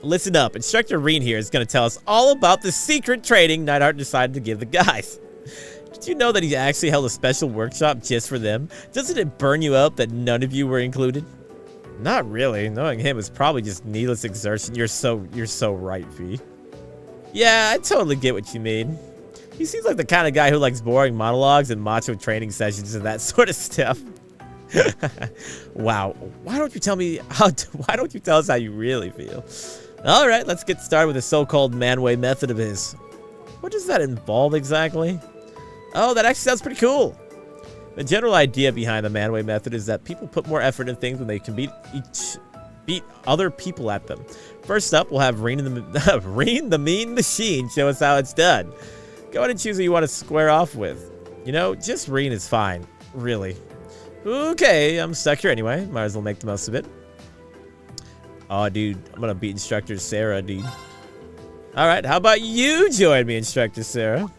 Listen up. Instructor Reen here is going to tell us all about the secret training Nightheart decided to give the guys. Did you know that he actually held a special workshop just for them? Doesn't it burn you up that none of you were included? Not really. Knowing him is probably just needless exertion. You're so right, V. Yeah, I totally get what you mean. He seems like the kind of guy who likes boring monologues and macho training sessions and that sort of stuff. Wow. Why don't you tell us how you really feel? All right, let's get started with the so-called man-way method of his. What does that involve exactly? Oh, that actually sounds pretty cool. The general idea behind the man-way method is that people put more effort in things when they can beat other people at them. First up, we'll have Reen the Mean Machine show us how it's done. Go ahead and choose who you want to square off with. You know, just Reen is fine. Really. Okay, I'm stuck here anyway. Might as well make the most of it. Oh, dude. I'm going to beat Instructor Sarah, dude. Alright, how about you join me, Instructor Sarah?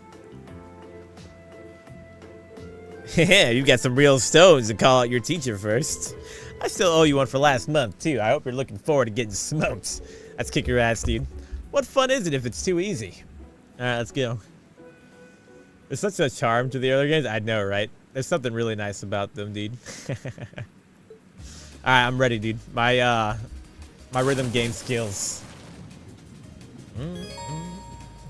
Yeah, you got some real stones to call out your teacher first. I still owe you one for last month, too. I hope you're looking forward to getting smoked. Let's kick your ass, dude. What fun is it if it's too easy? Alright, let's go. There's such a charm to the other games. I know, right? There's something really nice about them, dude. Alright, I'm ready, dude. My rhythm game skills.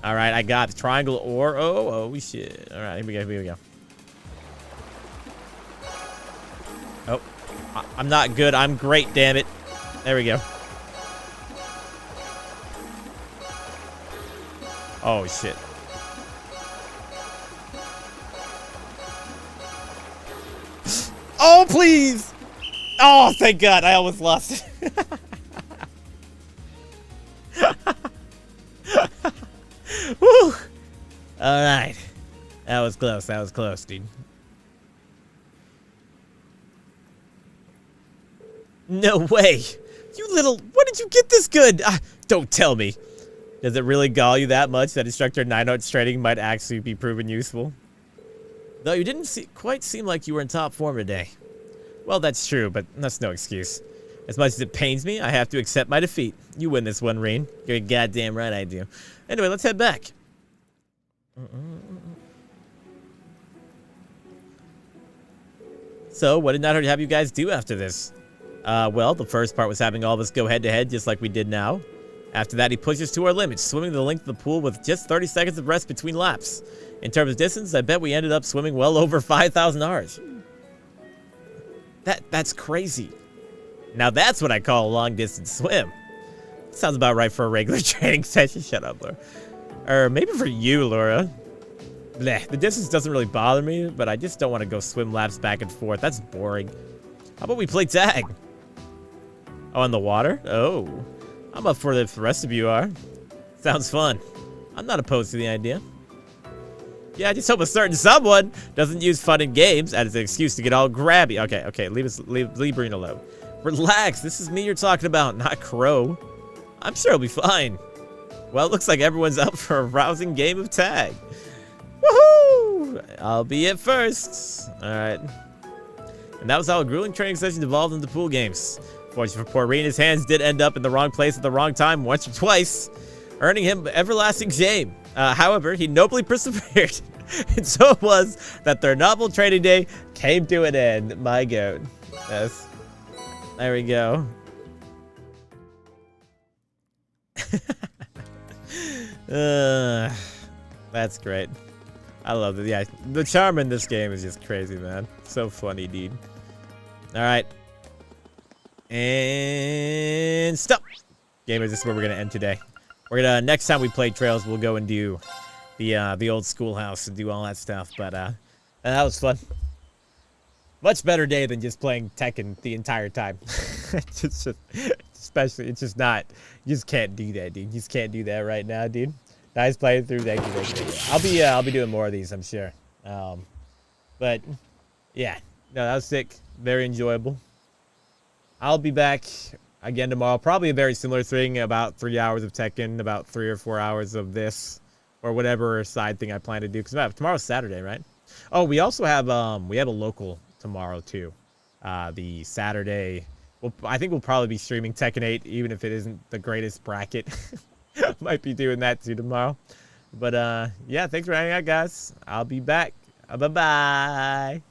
Alright, I got the triangle or... Oh, shit. Alright, here we go. Oh, I'm not good. I'm great, damn it. There we go. Oh, shit. Oh, please! Oh, thank God. I almost lost it. Woo! Alright. That was close. That was close, dude. No way. You little... When did you get this good? Don't tell me. Does it really gall you that much that Instructor Nightheart's training might actually be proven useful? Though you didn't quite seem like you were in top form today. Well, that's true, but that's no excuse. As much as it pains me, I have to accept my defeat. You win this one, Reen. You're goddamn right I do. Anyway, let's head back. So, what did Nightheart have you guys do after this? Well, the first part was having all of us go head-to-head just like we did now. After that, he pushed us to our limits, swimming the length of the pool with just 30 seconds of rest between laps. In terms of distance, I bet we ended up swimming well over 5,000 hours. That's crazy. Now that's what I call a long-distance swim. Sounds about right for a regular training session. Shut up, Laura. Or maybe for you, Laura. Bleh, the distance doesn't really bother me, but I just don't want to go swim laps back and forth. That's boring. How about we play tag? Oh, in the water? Oh. I'm up for it if the rest of you are. Sounds fun. I'm not opposed to the idea. Yeah, I just hope a certain someone doesn't use fun and games as an excuse to get all grabby. Okay, leave Breen alone. Relax, this is me you're talking about, not Crow. I'm sure it'll be fine. Well, it looks like everyone's up for a rousing game of tag. Woohoo! I'll be it first. Alright. And that was how a grueling training session evolved into pool games. Fortunately for poor Reen, his hands did end up in the wrong place at the wrong time once or twice, earning him everlasting shame. However, he nobly persevered. And so it was that their novel training day came to an end. My goat. Yes. There we go. That's great. I love it. Yeah, the charm in this game is just crazy, man. So funny, dude. All right. And stop. Gamers, this is where we're gonna end today. We're gonna next time we play Trails, we'll go and do the old schoolhouse and do all that stuff. But that was fun. Much better day than just playing Tekken the entire time. Especially, it's just not. You just can't do that, dude. You just can't do that right now, dude. Nice playing through. Thank you. I'll be doing more of these, I'm sure. But yeah, no, that was sick. Very enjoyable. I'll be back again tomorrow. Probably a very similar thing. About 3 hours of Tekken, about 3 or 4 hours of this, or whatever side thing I plan to do. Because tomorrow's Saturday, right? Oh, we also have we have a local tomorrow too. The Saturday. Well, I think we'll probably be streaming Tekken 8, even if it isn't the greatest bracket. Might be doing that too tomorrow. But yeah, thanks for hanging out, guys. I'll be back. Bye-bye.